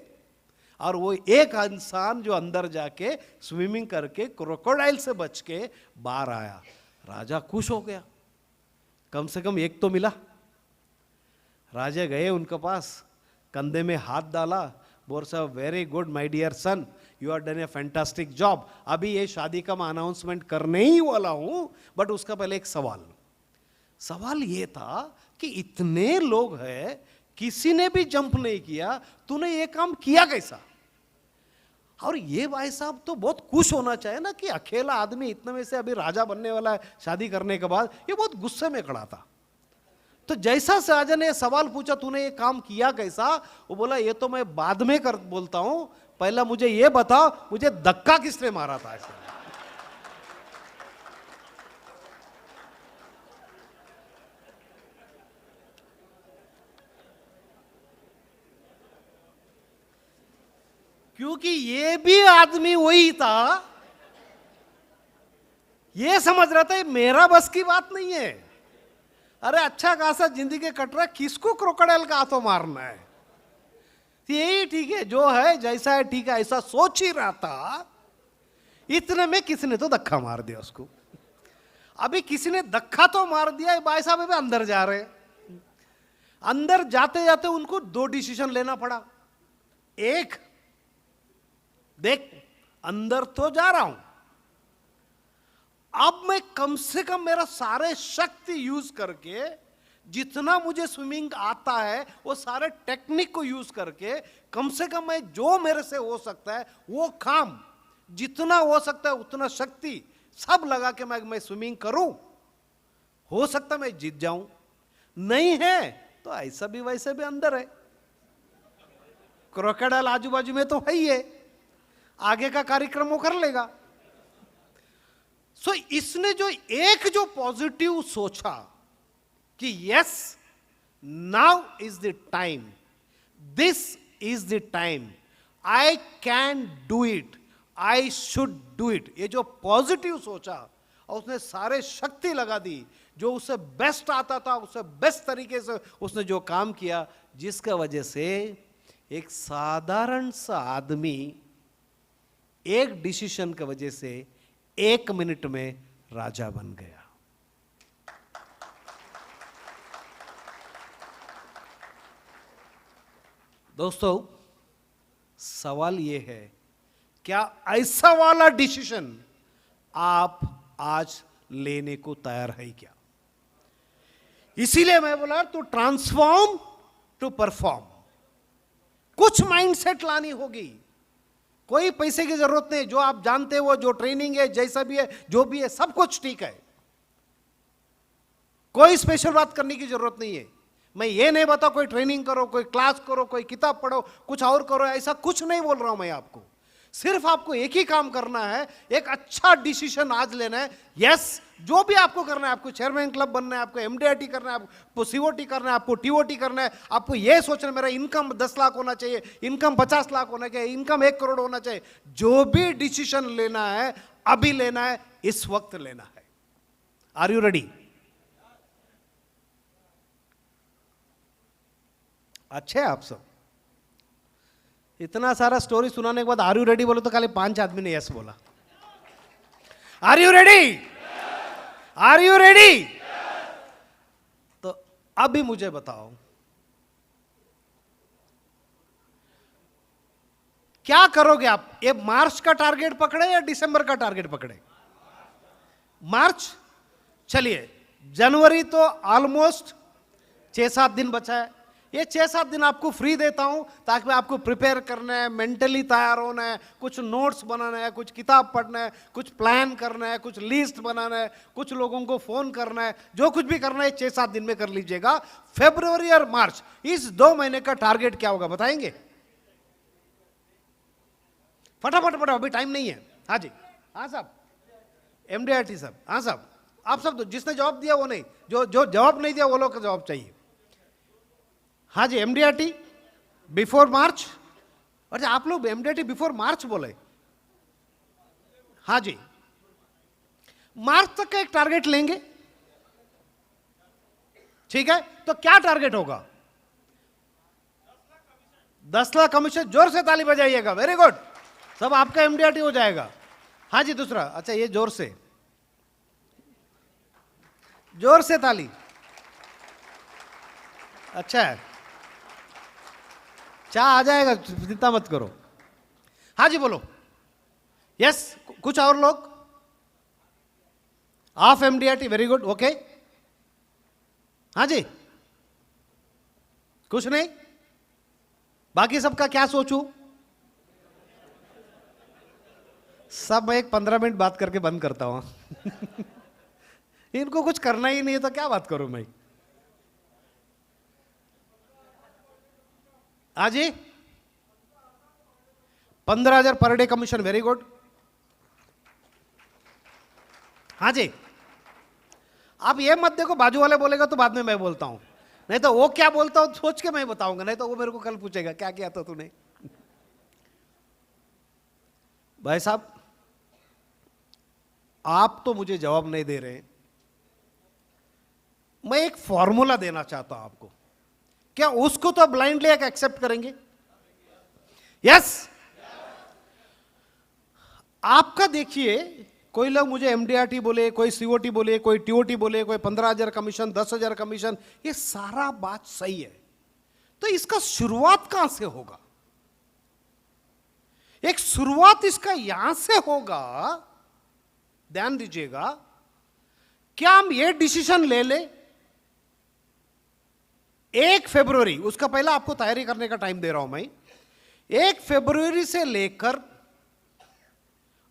[SPEAKER 4] और वो एक इंसान जो अंदर जाके स्विमिंग करके क्रोकोडाइल से बच के बाहर आया। राजा खुश हो गया, कम से कम एक तो मिला। राजा गए उनके पास, कंधे में हाथ डाला, बोल साहब very good my dear son, you are done a fantastic job. अभी ये शादी का मैं अनाउंसमेंट करने ही वाला हूं, बट उसका पहले एक सवाल ये था कि इतने लोग हैं, किसी ने भी जंप नहीं किया, तूने ये काम किया कैसा? और ये भाई साहब तो बहुत खुश होना चाहिए ना कि अकेला आदमी इतने में से अभी राजा बनने वाला है शादी करने के बाद। ये बहुत गुस्से में खड़ा था। तो जैसा से राजा ने सवाल पूछा तूने ये काम किया कैसा, वो बोला ये तो मैं बाद में कर बोलता हूं, पहला मुझे ये बता मुझे धक्का किसने मारा था ऐसे। क्योंकि ये भी आदमी वही था, ये समझ रहा था ये मेरा बस की बात नहीं है। अरे अच्छा खासा जिंदगी कट रहा है, किसको क्रोकोडाइल का हाथों मारना है? यही ठीक है, जो है जैसा है ठीक है, ऐसा सोच ही रहा था। इतने में किसी ने तो धक्का मार दिया उसको। अभी किसी ने धक्का तो मार दिया, भाई साहब अभी अंदर जा रहे हैं। अंदर जाते जाते उनको 2 डिसीजन लेना पड़ा। एक, देख अंदर तो जा रहा हूं, अब मैं कम से कम मेरा सारे शक्ति यूज करके, जितना मुझे स्विमिंग आता है वो सारे टेक्निक को यूज करके कम से कम मैं जो मेरे से हो सकता है वो काम, जितना हो सकता है उतना शक्ति सब लगा के मैं स्विमिंग करूं। हो सकता मैं जीत जाऊं, नहीं है तो ऐसा भी वैसे भी अंदर है। क्रोकोडाइल आजू बाजू में तो है ही है, आगे का कार्यक्रम वो कर लेगा। सो इसने जो पॉजिटिव सोचा कि yes now is the time, this is the time, I can do it, I should do it, ये जो पॉजिटिव सोचा और उसने सारे शक्ति लगा दी, जो उससे बेस्ट आता था उससे बेस्ट तरीके से उसने जो काम किया, जिसका वजह से एक साधारण सा आदमी एक डिसीजन की वजह से 1 मिनट में राजा बन गया। दोस्तों सवाल यह है, क्या ऐसा वाला डिसीजन आप आज लेने को तैयार है क्या? इसीलिए मैं बोला टू ट्रांसफॉर्म टू परफॉर्म। कुछ माइंडसेट लानी होगी। कोई पैसे की जरूरत नहीं, जो आप जानते हो, जो ट्रेनिंग है, जैसा भी है, जो भी है, सब कुछ ठीक है। कोई स्पेशल बात करने की जरूरत नहीं है। मैं ये नहीं बता कोई ट्रेनिंग करो, कोई क्लास करो, कोई किताब पढ़ो, कुछ और करो, ऐसा कुछ नहीं बोल रहा हूं मैं आपको। सिर्फ आपको एक ही काम करना है, एक अच्छा डिसीजन आज लेना है। यस, जो भी आपको करना है, आपको चेयरमैन क्लब बनना है, आपको एमडीआईटी करना है, आपको सीओटी करना है, आपको टीओटी करना है, आपको यह सोचना है मेरा इनकम 10 लाख होना चाहिए, इनकम 50 लाख होना चाहिए, इनकम 1 करोड़ होना चाहिए। जो भी डिसीजन लेना है अभी लेना है, इस वक्त लेना है। Are you ready? अच्छे आप सब। इतना सारा स्टोरी सुनाने के बाद आर यू रेडी बोलो तो खाली 5 आदमी ने यस बोला। Are you ready? Are you ready? तो अभी मुझे बताओ, क्या करोगे आप? ये मार्च का टारगेट पकड़े या दिसंबर का टारगेट पकड़े? मार्च। चलिए, जनवरी तो ऑलमोस्ट 6-7 दिन बचा है। ये 6-7 दिन आपको फ्री देता हूं ताकि आपको प्रिपेयर करना है, मेंटली तैयार होना है, कुछ नोट्स बनाना है, कुछ किताब पढ़ना है, कुछ प्लान करना है, कुछ लिस्ट बनाना है, कुछ लोगों को फोन करना है, जो कुछ भी करना है 6-7 दिन में कर लीजिएगा। फरवरी और मार्च, इस 2 महीने का टारगेट क्या होगा बताएंगे? फटाफट फटाफट, अभी टाइम नहीं है। हाँ जी, हाँ साहब, MDRT साहब, हाँ साहब, आप सब जिसने जवाब दिया वो नहीं, जो जवाब नहीं दिया वो लोग का जवाब चाहिए। हाँ जी, MDRT बिफोर मार्च। अच्छा, आप लोग MDRT बिफोर मार्च बोले? हाँ जी, मार्च तक का एक टारगेट लेंगे, ठीक है? तो क्या टारगेट होगा? 10 लाख कमीशन। जोर से ताली बजाइएगा, वेरी गुड, सब आपका MDRT हो जाएगा। हाँ जी, दूसरा। अच्छा, ये जोर से ताली। अच्छा है, चाह आ जाएगा, चिंता मत करो। हाँ जी, बोलो। यस, कुछ और लोग? Of MDRT, very good, okay. हाँ जी, कुछ नहीं? बाकी सबका क्या सोचूं? सब मैं एक 15 मिनट बात करके बंद करता हूं। इनको कुछ करना ही नहीं है तो क्या बात करूं मैं? हाँ जी, 15,000 per day commission, very good. हाँ जी, आप ये मत देखो बाजू वाले बोलेगा तो बाद में मैं बोलता हूं, नहीं तो वो क्या बोलता हूं सोच के मैं बताऊंगा, नहीं तो वो मेरे को कल पूछेगा क्या किया था तूने। भाई साहब, आप तो मुझे जवाब नहीं दे रहे, मैं एक फॉर्मूला देना चाहता हूं आपको, क्या उसको तो ब्लाइंडली एक्सेप्ट करेंगे? यस। आपका देखिए, कोई लोग मुझे MDRT बोले, कोई COT बोले, कोई TOT बोले, कोई 15,000 कमीशन, 10,000 कमीशन, ये सारा बात सही है। तो इसका शुरुआत कहां से होगा? एक शुरुआत इसका यहां से होगा, ध्यान दीजिएगा। क्या हम ये डिसीजन ले ले 1 फरवरी, उसका पहला आपको तैयारी करने का टाइम दे रहा हूं मैं, 1 फरवरी से लेकर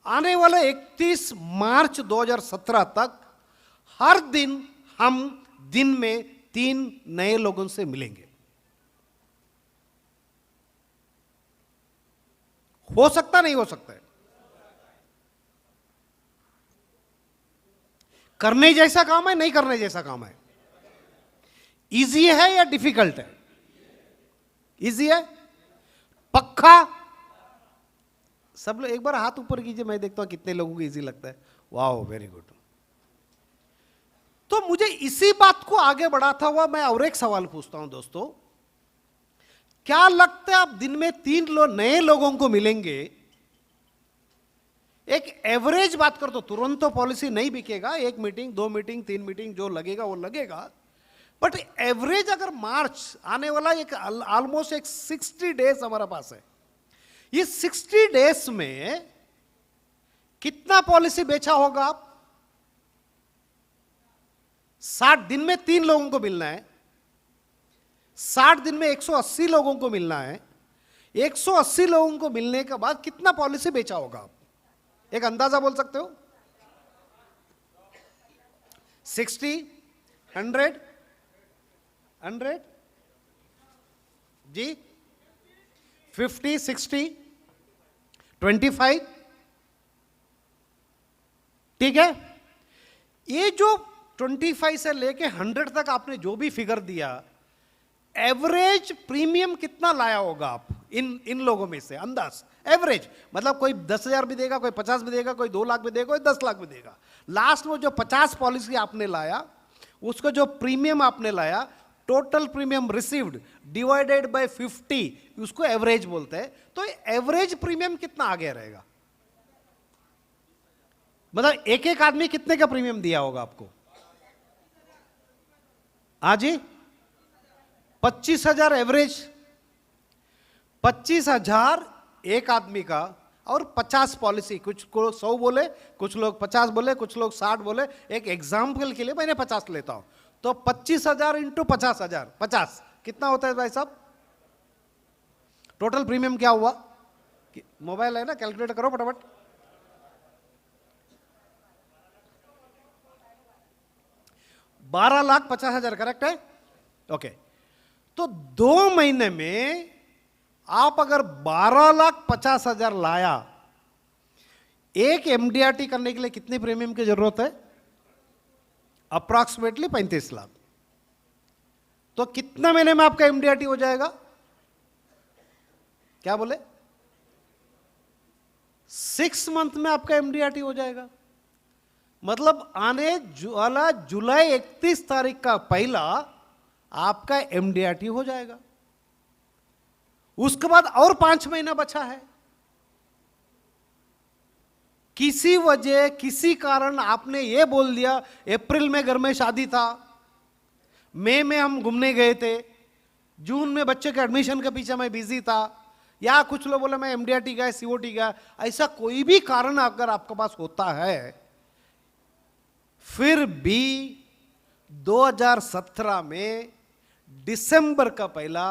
[SPEAKER 4] आने वाले 31 मार्च 2017 तक हर दिन हम दिन में 3 नए लोगों से मिलेंगे। हो सकता नहीं हो सकता है? करने जैसा काम है, नहीं करने जैसा काम है? इजी है या डिफिकल्ट है? इजी है, पक्का? सब लोग एक बार हाथ ऊपर कीजिए, मैं देखता हूं कितने लोगों को इजी लगता है। Wow, very good. तो मुझे इसी बात को आगे बढ़ाता हुआ मैं और एक सवाल पूछता हूं दोस्तों, क्या लगता है आप दिन में 3 नए लोगों को मिलेंगे? एक एवरेज बात कर, तो तुरंत तो पॉलिसी नहीं बिकेगा, 1 मीटिंग, 2 मीटिंग, 3 मीटिंग, जो लगेगा वो लगेगा, बट एवरेज अगर मार्च आने वाला एक ऑलमोस्ट एक 60 डेज हमारा पास है, ये 60 डेज में कितना पॉलिसी बेचा होगा आप? 60 दिन में 3 लोगों को मिलना है, 60 दिन में 180 लोगों को मिलना है, 180 लोगों को मिलने के बाद कितना पॉलिसी बेचा होगा आप? एक अंदाजा बोल सकते हो? 60, 100 जी, 50, 60, 25, ठीक है? ये जो 25 से लेके 100 तक आपने जो भी फिगर दिया, एवरेज प्रीमियम कितना लाया होगा आप इन लोगों में से? अंदाज एवरेज, मतलब कोई 10,000 भी देगा, कोई 50 भी देगा, कोई 2 लाख भी देगा, कोई 10 लाख भी देगा। लास्ट में जो 50 पॉलिसी आपने लाया, उसको जो प्रीमियम आपने लाया, total premium received divided by 50, उसको एवरेज बोलते हैं। तो एवरेज प्रीमियम कितना आ गया रहेगा? मतलब एक एक आदमी कितने का प्रीमियम दिया होगा आपको? हाँ जी, 25,000 एवरेज, 25,000 एक आदमी का, और 50 पॉलिसी, कुछ को 100 बोले, कुछ लोग 50 बोले, कुछ लोग 60 बोले, एक एग्जाम्पल के लिए मैंने 50 लेता हूं, तो 25,000 इंटू 50,000, 50 कितना होता है भाई साहब? टोटल प्रीमियम क्या हुआ? मोबाइल है ना, कैलकुलेट करो फटाफट। 12,50,000, करेक्ट है? ओके, तो 2 महीने में आप अगर 12,50,000 लाया, एक एमडीआरटी करने के लिए कितनी प्रीमियम की जरूरत है? अप्रॉक्सीमेटली 35 लाख। तो कितने महीने में आपका एमडीआरटी हो जाएगा? क्या बोले? 6 मंथ में आपका एमडीआरटी हो जाएगा। मतलब आने वाला जुलाई 31 तारीख का पहला आपका एमडीआरटी हो जाएगा। उसके बाद और 5 महीना बचा है। किसी वजह, किसी कारण आपने ये बोल दिया, अप्रैल में घर में शादी था, मई में हम घूमने गए थे, जून में बच्चे के एडमिशन के पीछे मैं बिजी था, या कुछ लोग बोले मैं एमडीआरटी गया, सीओटी गया, ऐसा कोई भी कारण अगर आपके पास होता है, फिर भी 2017 में दिसंबर का पहला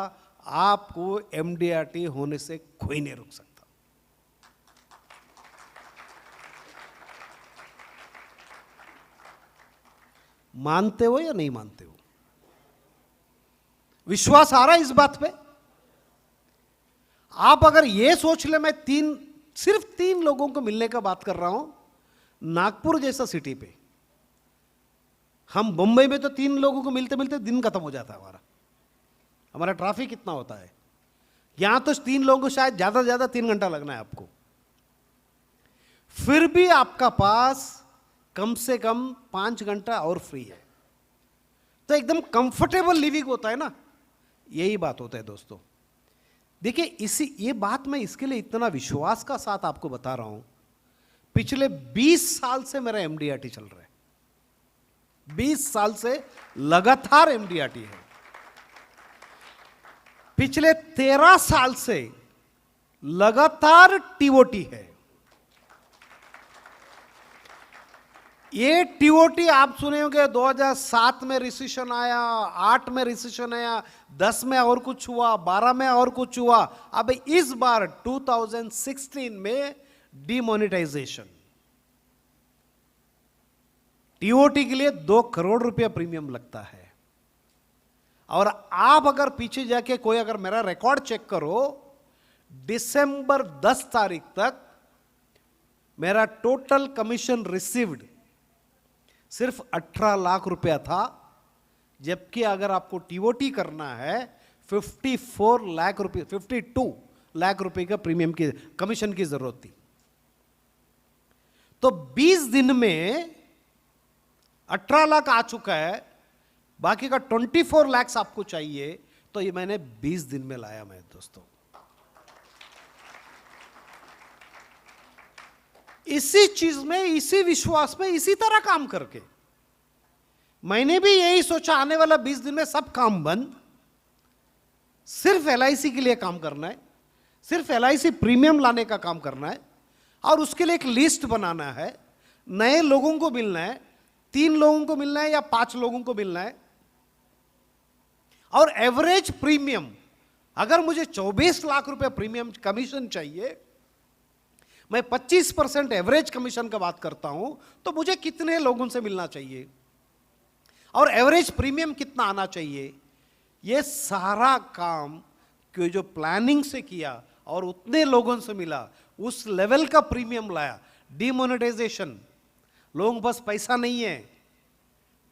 [SPEAKER 4] आपको एमडीआरटी होने से कोई नहीं रोक सकता। मानते हो या नहीं मानते हो? विश्वास आ रहा है इस बात पे? आप अगर ये सोच ले, मैं सिर्फ 3 लोगों को मिलने का बात कर रहा हूं, नागपुर जैसा सिटी पे, हम मुंबई में तो 3 लोगों को मिलते मिलते दिन खत्म हो जाता है हमारा ट्रैफिक कितना होता है। यहां तो 3 लोगों को शायद ज्यादा से ज्यादा 3 घंटा लगना है आपको, फिर भी आपका पास कम से कम 5 घंटा और फ्री है। तो एकदम कंफर्टेबल लिविंग होता है ना, यही बात होता है दोस्तों। देखिए, ये बात मैं इसके लिए इतना विश्वास का साथ आपको बता रहा हूं, पिछले 20 साल से मेरा एमडीआरटी चल रहा है। 20 साल से लगातार एमडीआरटी है। पिछले 13 साल से लगातार टीओटी है। ये टीओटी आप सुने होंगे, 2007 में रिसेशन आया, 8 में रिसेशन आया, 10 में और कुछ हुआ, 12 में और कुछ हुआ, अब इस बार 2016 में डिमोनेटाइजेशन। टीओटी के लिए 2 करोड़ रुपया प्रीमियम लगता है। और आप अगर पीछे जाके कोई अगर मेरा रिकॉर्ड चेक करो, दिसंबर 10 तारीख तक मेरा टोटल कमीशन रिसीव्ड सिर्फ 18 लाख रुपया था, जबकि अगर आपको टीओटी करना है 52 लाख रुपए का प्रीमियम की कमीशन की जरूरत थी। तो 20 दिन में 18 लाख आ चुका है, बाकी का 24 लाख आपको चाहिए, तो ये मैंने 20 दिन में लाया। मैं दोस्तों इसी चीज में, इसी विश्वास में, इसी तरह काम करके मैंने भी यही सोचा, आने वाला 20 दिन में सब काम बंद, सिर्फ एलआईसी के लिए काम करना है, सिर्फ एलआईसी प्रीमियम लाने का काम करना है, और उसके लिए एक लिस्ट बनाना है, नए लोगों को मिलना है, 3 लोगों को मिलना है या 5 लोगों को मिलना है, और एवरेज प्रीमियम, अगर मुझे 24 लाख रुपए प्रीमियम कमीशन चाहिए, मैं 25% एवरेज कमीशन का बात करता हूं, तो मुझे कितने लोगों से मिलना चाहिए और एवरेज प्रीमियम कितना आना चाहिए, यह सारा काम कि जो प्लानिंग से किया और उतने लोगों से मिला, उस लेवल का प्रीमियम लाया। डिमोनेटाइजेशन, लोगों के पास पैसा नहीं है,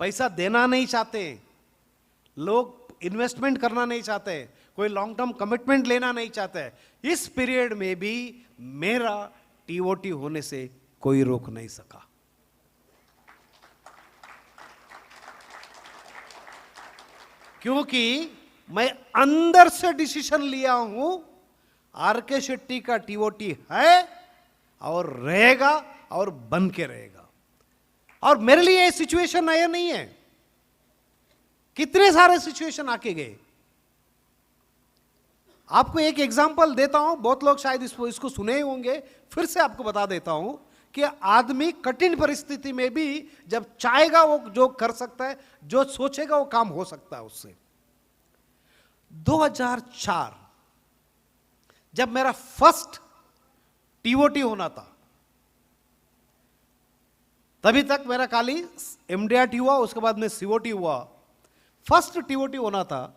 [SPEAKER 4] पैसा देना नहीं चाहते, लोग इन्वेस्टमेंट करना नहीं चाहते, कोई लॉन्ग टर्म कमिटमेंट लेना नहीं चाहते, इस पीरियड में भी मेरा टीओटी होने से कोई रोक नहीं सका। क्योंकि मैं अंदर से डिसीजन लिया हूं, आरके शेट्टी का टीओटी है और रहेगा और बन के रहेगा। और मेरे लिए ये सिचुएशन नया नहीं है, कितने सारे सिचुएशन आके गए, आपको एक एग्जांपल देता हूं, बहुत लोग शायद इसको सुने ही होंगे, फिर से आपको बता देता हूं कि आदमी कठिन परिस्थिति में भी जब चाहेगा वो जो कर सकता है, जो सोचेगा वो काम हो सकता है उससे। 2004 जब मेरा फर्स्ट टीओटी होना था, तभी तक मेरा खाली एमडीआरटी हुआ, उसके बाद में सीओटी हुआ। फर्स्ट टीओटी होना था,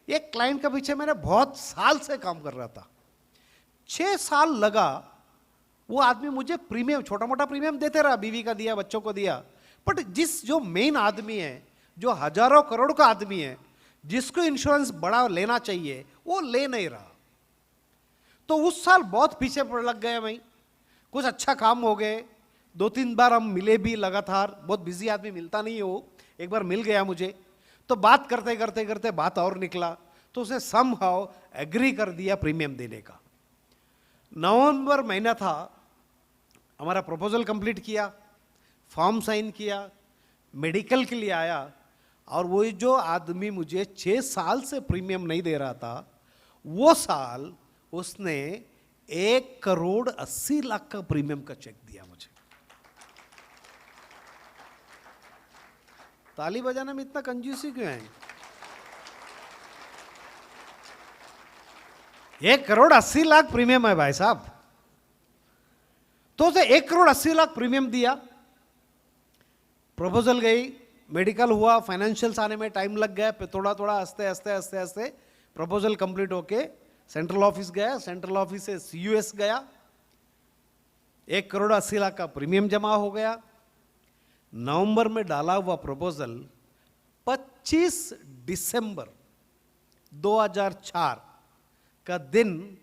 [SPEAKER 4] एक क्लाइंट के पीछे मैंने बहुत साल से काम कर रहा था। 6 साल लगा, वो आदमी मुझे प्रीमियम, छोटा मोटा प्रीमियम देते रहा, बीवी का दिया, बच्चों को दिया, बट जो मेन आदमी है, जो हजारों करोड़ का आदमी है, जिसको इंश्योरेंस बड़ा लेना चाहिए, वो ले नहीं रहा। तो उस साल बहुत पीछे लग गया मैं, कुछ अच्छा काम हो गए, 2-3 बार हम मिले भी लगातार, बहुत बिजी आदमी मिलता नहीं हो, एक बार मिल गया मुझे, तो बात करते करते करते बात और निकला, तो उसे समहाउ एग्री कर दिया प्रीमियम देने का। नवंबर महीना था, हमारा प्रपोजल कंप्लीट किया, फॉर्म साइन किया, मेडिकल के लिए आया, और वो जो आदमी मुझे 6 साल से प्रीमियम नहीं दे रहा था, वो साल उसने 1,80,00,000 का प्रीमियम का चेक दिया मुझे। ताली बजाने में इतना कंजूसी क्यों है? 1,80,00,000 प्रीमियम है भाई साहब। तो उसे 1,80,00,000 प्रीमियम दिया, प्रपोजल गई, मेडिकल हुआ, फाइनेंशियल्स आने में टाइम लग गया, फिर थोड़ा थोड़ा हंसते हंसते हंसते हंसते प्रपोजल कंप्लीट होके सेंट्रल ऑफिस गया, सेंट्रल ऑफिस से सीयूएस गया, 1,80,00,000 का प्रीमियम जमा हो गया। नवंबर में डाला हुआ प्रपोजल 25 दिसंबर 2004 का दिन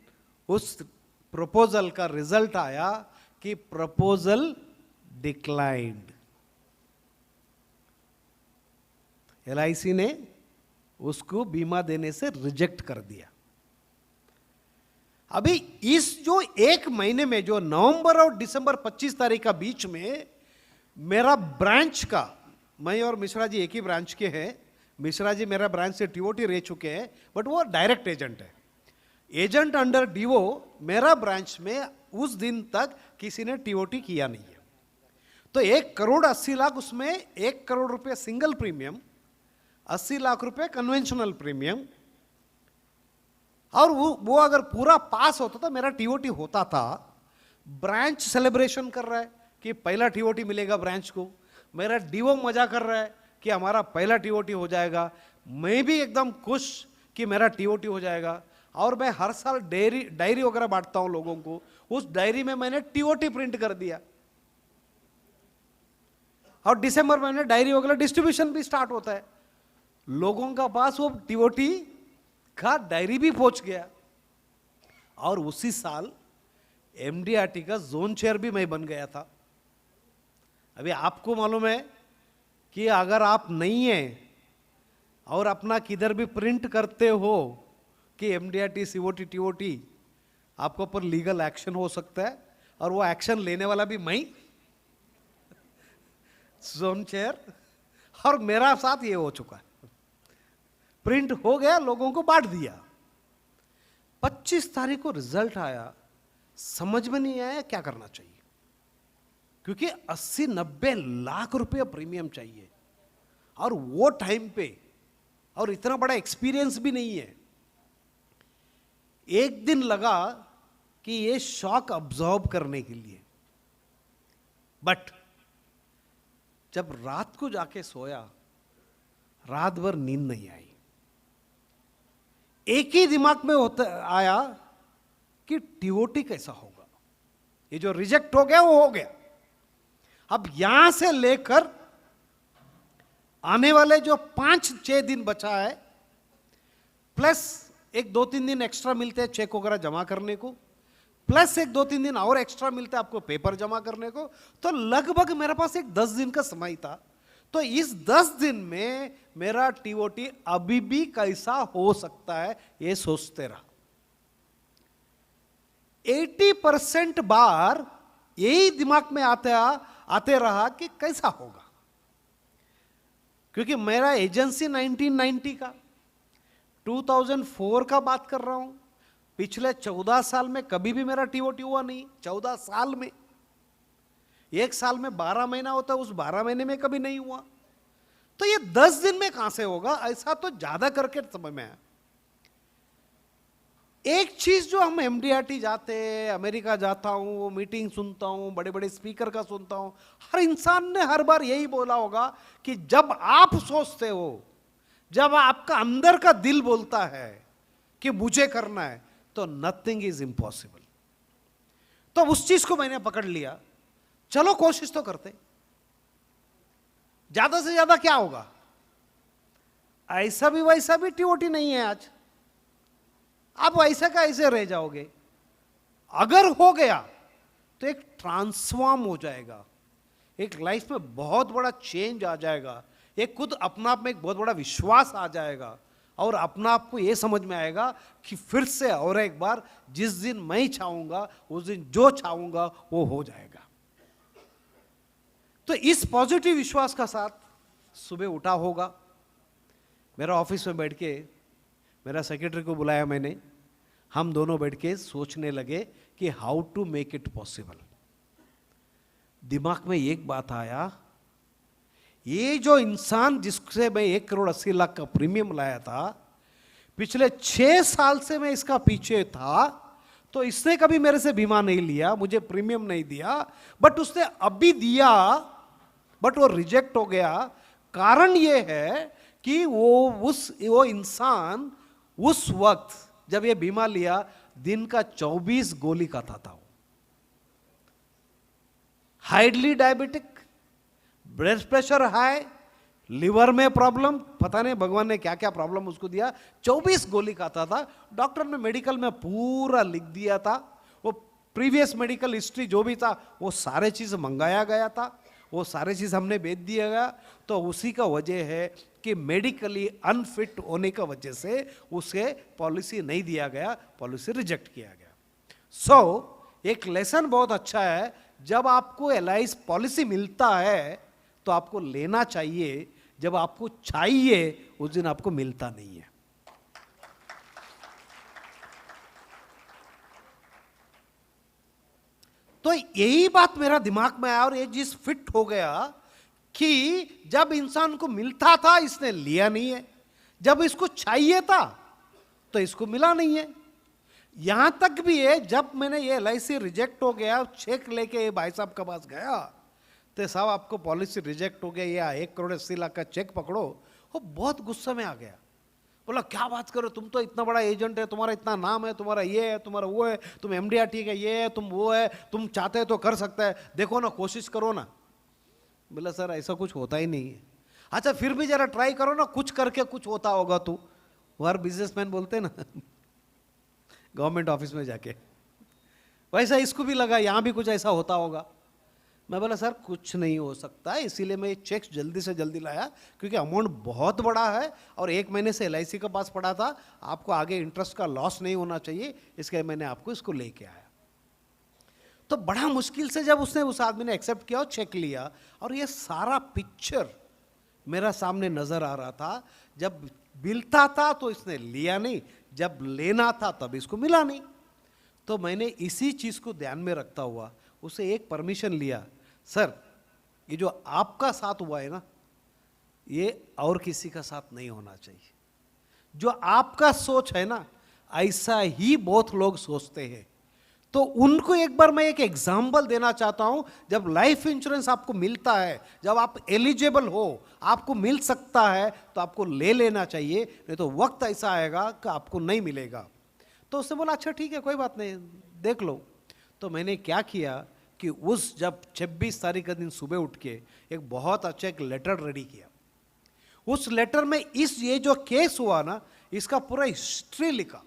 [SPEAKER 4] उस प्रपोजल का रिजल्ट आया कि प्रपोजल डिक्लाइंड। एलआईसी ने उसको बीमा देने से रिजेक्ट कर दिया। अभी इस जो एक महीने में, जो नवंबर और दिसंबर 25 तारीख का बीच में, मेरा ब्रांच का, मैं और मिश्रा जी एक ही ब्रांच के हैं, मिश्रा जी मेरा ब्रांच से टीओटी रह चुके हैं, बट वो डायरेक्ट एजेंट है, एजेंट अंडर डीओ मेरा ब्रांच में उस दिन तक किसी ने टीओटी किया नहीं है। तो 1,80,00,000 उसमें 1 करोड़ रुपए सिंगल प्रीमियम, 80 लाख रुपए कन्वेंशनल प्रीमियम, और वो अगर पूरा पास होता तो मेरा टीओटी होता था। ब्रांच सेलिब्रेशन कर रहा है कि पहला टीओटी मिलेगा ब्रांच को, मेरा डीओ मजा कर रहा है कि हमारा पहला टीओटी हो जाएगा, मैं भी एकदम खुश कि मेरा टीओटी हो जाएगा। और मैं हर साल डायरी वगैरह बांटता हूं लोगों को, उस डायरी में मैंने टीओटी प्रिंट कर दिया, और दिसंबर में डायरी वगैरह डिस्ट्रीब्यूशन भी स्टार्ट होता है, लोगों का पास वो टीओटी का डायरी भी पहुंच गया। और उसी साल एमडीआरटी का जोन चेयर भी मैं बन गया था। अभी आपको मालूम है कि अगर आप नहीं हैं और अपना किधर भी प्रिंट करते हो कि एमडीआरटी सीओटी टीओटी, आपको ऊपर लीगल एक्शन हो सकता है, और वो एक्शन लेने वाला भी मैं, जोन चेयर, और मेरा साथ ये हो चुका है। प्रिंट हो गया, लोगों को बांट दिया। 25 तारीख को रिजल्ट आया, समझ में नहीं आया क्या करना चाहिए, क्योंकि 80-90 लाख रुपए प्रीमियम चाहिए, और वो टाइम पे, और इतना बड़ा एक्सपीरियंस भी नहीं है। एक दिन लगा कि ये शॉक अब्सॉर्ब करने के लिए, बट जब रात को जाके सोया, रात भर नींद नहीं आई। एक ही दिमाग में आया कि टीओटी कैसा होगा, ये जो रिजेक्ट हो गया वो हो गया, अब यहां से लेकर आने वाले जो 5-6 दिन बचा है, प्लस 1-2-3 दिन एक्स्ट्रा मिलते हैं चेक वगैरह जमा करने को, प्लस 1-2-3 दिन और एक्स्ट्रा मिलते हैं आपको पेपर जमा करने को, तो लगभग मेरे पास एक 10 दिन का समय था। तो इस 10 दिन में मेरा टीओटी अभी भी कैसा हो सकता है ये सोचते रहा। 80% बार यही दिमाग में आते रहा कि कैसा होगा, क्योंकि मेरा एजेंसी 1990 का, 2004 का बात कर रहा हूं, पिछले 14 साल में कभी भी मेरा टीओटी हुआ नहीं। 14 साल में, एक साल में 12 महीना होता है, उस 12 महीने में कभी नहीं हुआ। तो ये 10 दिन में कहां से होगा? ऐसा तो ज्यादा करके समझ में आया। एक चीज जो हम एमडीआरटी जाते, अमेरिका जाता हूं, वो मीटिंग सुनता हूं, बड़े बड़े स्पीकर का सुनता हूं, हर इंसान ने हर बार यही बोला होगा कि जब आप सोचते हो, जब आपका अंदर का दिल बोलता है कि मुझे करना है, तो नथिंग इज इम्पॉसिबल। तो उस चीज को मैंने पकड़ लिया, चलो कोशिश तो करते, ज्यादा से ज्यादा क्या होगा? ऐसा भी वैसा भी टीओटी नहीं है आज, आप ऐसा का ऐसे रह जाओगे। अगर हो गया तो एक ट्रांसफॉर्म हो जाएगा, एक लाइफ में बहुत बड़ा चेंज आ जाएगा, एक खुद अपना आप में एक बहुत बड़ा विश्वास आ जाएगा, और अपना आप को यह समझ में आएगा कि फिर से और एक बार जिस दिन मैं चाहूंगा उस दिन जो चाहूंगा वो हो जाएगा। तो इस पॉजिटिव विश्वास का साथ सुबह उठा होगा, मेरा ऑफिस में बैठ के मेरा सेक्रेटरी को बुलाया मैंने, हम दोनों बैठ के सोचने लगे कि how to make it possible. दिमाग में एक बात आया, ये जो इंसान जिससे मैं 1,80,00,000 का प्रीमियम लाया था, पिछले 6 साल से मैं इसका पीछे था, तो इसने कभी मेरे से बीमा नहीं लिया, मुझे प्रीमियम नहीं दिया, बट उसने अभी दिया, बट वो रिजेक्ट हो गया। कारण ये है कि वो इंसान उस वक्त जब ये बीमा लिया, दिन का 24 गोली खाता था। Highly diabetic, blood pressure high, liver में प्रॉब्लम, पता नहीं भगवान ने क्या क्या प्रॉब्लम उसको दिया, 24 गोली खाता था। डॉक्टर ने मेडिकल में पूरा लिख दिया था, वो प्रीवियस मेडिकल हिस्ट्री जो भी था वो सारे चीज मंगाया गया था, वो सारे चीज हमने भेज दिया गया। तो उसी का वजह है कि मेडिकली अनफिट होने का वजह से उसे पॉलिसी नहीं दिया गया, पॉलिसी रिजेक्ट किया गया। एक लेसन बहुत अच्छा है, जब आपको एलआईसी पॉलिसी मिलता है तो आपको लेना चाहिए, जब आपको चाहिए उस दिन आपको मिलता नहीं है। तो यही बात मेरा दिमाग में आया और ये चीज फिट हो गया कि जब इंसान को मिलता था इसने लिया नहीं है, जब इसको चाहिए था तो इसको मिला नहीं है। यहां तक भी है, जब मैंने ये एलआईसी रिजेक्ट हो गया, चेक लेके भाई साहब के पास गया, तो साहब आपको पॉलिसी रिजेक्ट हो गया, या 1,80,00,000 का चेक पकड़ो। वो बहुत गुस्से में आ गया, बोला क्या बात करो, तुम तो इतना बड़ा एजेंट है, तुम्हारा इतना नाम है, तुम्हारा ये है, तुम्हारा वो है, तुम एमडीआरटी का ये है, तुम वो है, तुम चाहते हो तो कर सकता है, देखो ना, कोशिश करो ना। बोला सर ऐसा कुछ होता ही नहीं है। अच्छा फिर भी जरा ट्राई करो ना, कुछ करके कुछ होता होगा। तो वो हर बिजनेसमैन बोलते ना गवर्नमेंट ऑफिस में जाके, वैसा इसको भी लगा यहां भी कुछ ऐसा होता होगा। मैं बोला सर कुछ नहीं हो सकता, इसीलिए मैं ये चेक जल्दी से जल्दी लाया, क्योंकि अमाउंट बहुत बड़ा है और 1 महीने से एलआईसी के पास पड़ा था, आपको आगे इंटरेस्ट का लॉस नहीं होना चाहिए, इसके मैंने आपको इसको लेके आया। तो बड़ा मुश्किल से जब उसने, उस आदमी ने एक्सेप्ट किया और चेक लिया, और ये सारा पिक्चर मेरा सामने नजर आ रहा था। जब मिलता था तो इसने लिया नहीं, जब लेना था तब इसको मिला नहीं। तो मैंने इसी चीज को ध्यान में रखता हुआ उसे एक परमिशन लिया, सर ये जो आपका साथ हुआ है ना, ये और किसी का साथ नहीं होना चाहिए। जो आपका सोच है ना, ऐसा ही बहुत लोग सोचते हैं। तो उनको एक बार मैं एक एग्जाम्पल देना चाहता हूं, जब लाइफ इंश्योरेंस आपको मिलता है, जब आप एलिजिबल हो, आपको मिल सकता है, तो आपको ले लेना चाहिए, नहीं तो वक्त ऐसा आएगा कि आपको नहीं मिलेगा। तो उसने बोला अच्छा ठीक है कोई बात नहीं, देख लो। तो मैंने क्या किया कि उस जब 26 तारीख का दिन सुबह उठ के एक बहुत अच्छा एक लेटर रेडी किया। उस लेटर में ये जो केस हुआ ना, इसका पूरा हिस्ट्री लिखा,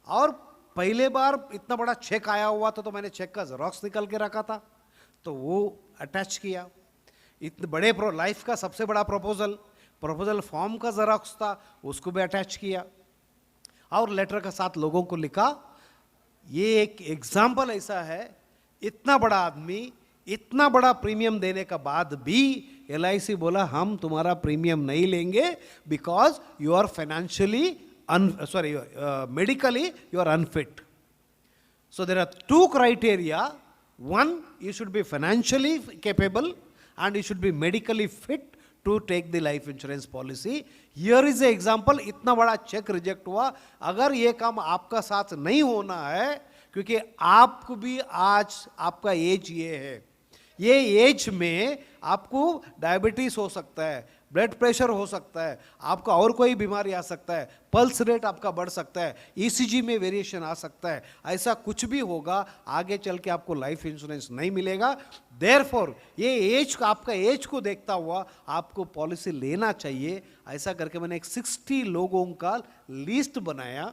[SPEAKER 4] और पहले बार इतना बड़ा चेक आया हुआ था तो मैंने चेक का जेरॉक्स निकल के रखा था, तो वो अटैच किया। इतने बड़े लाइफ का सबसे बड़ा प्रपोजल फॉर्म का जेरॉक्स था, उसको भी अटैच किया, और लेटर के साथ लोगों को लिखा। ये एक एग्जाम्पल ऐसा है, इतना बड़ा आदमी इतना बड़ा प्रीमियम देने का बाद भी एलआईसी बोला हम तुम्हारा प्रीमियम नहीं लेंगे, because you are financially medically you are unfit. So there are two criteria. One, you should be financially capable and you should be medically fit to take the life insurance policy. Here is an example. इतना बड़ा check reject हुआ. अगर ये काम आपका साथ नहीं होना है, क्योंकि आपको भी आज आपका एज ये है, ये एज में आपको डायबिटीज हो सकता है, ब्लड प्रेशर हो सकता है, आपका और कोई बीमारी आ सकता है, पल्स रेट आपका बढ़ सकता है, ईसीजी में वेरिएशन आ सकता है, ऐसा कुछ भी होगा, आगे चल के आपको लाइफ इंश्योरेंस नहीं मिलेगा. देयरफॉर ये एज, आपका एज को देखता हुआ आपको पॉलिसी लेना चाहिए. ऐसा करके मैंने एक 60 लोगों का लिस्ट बनाया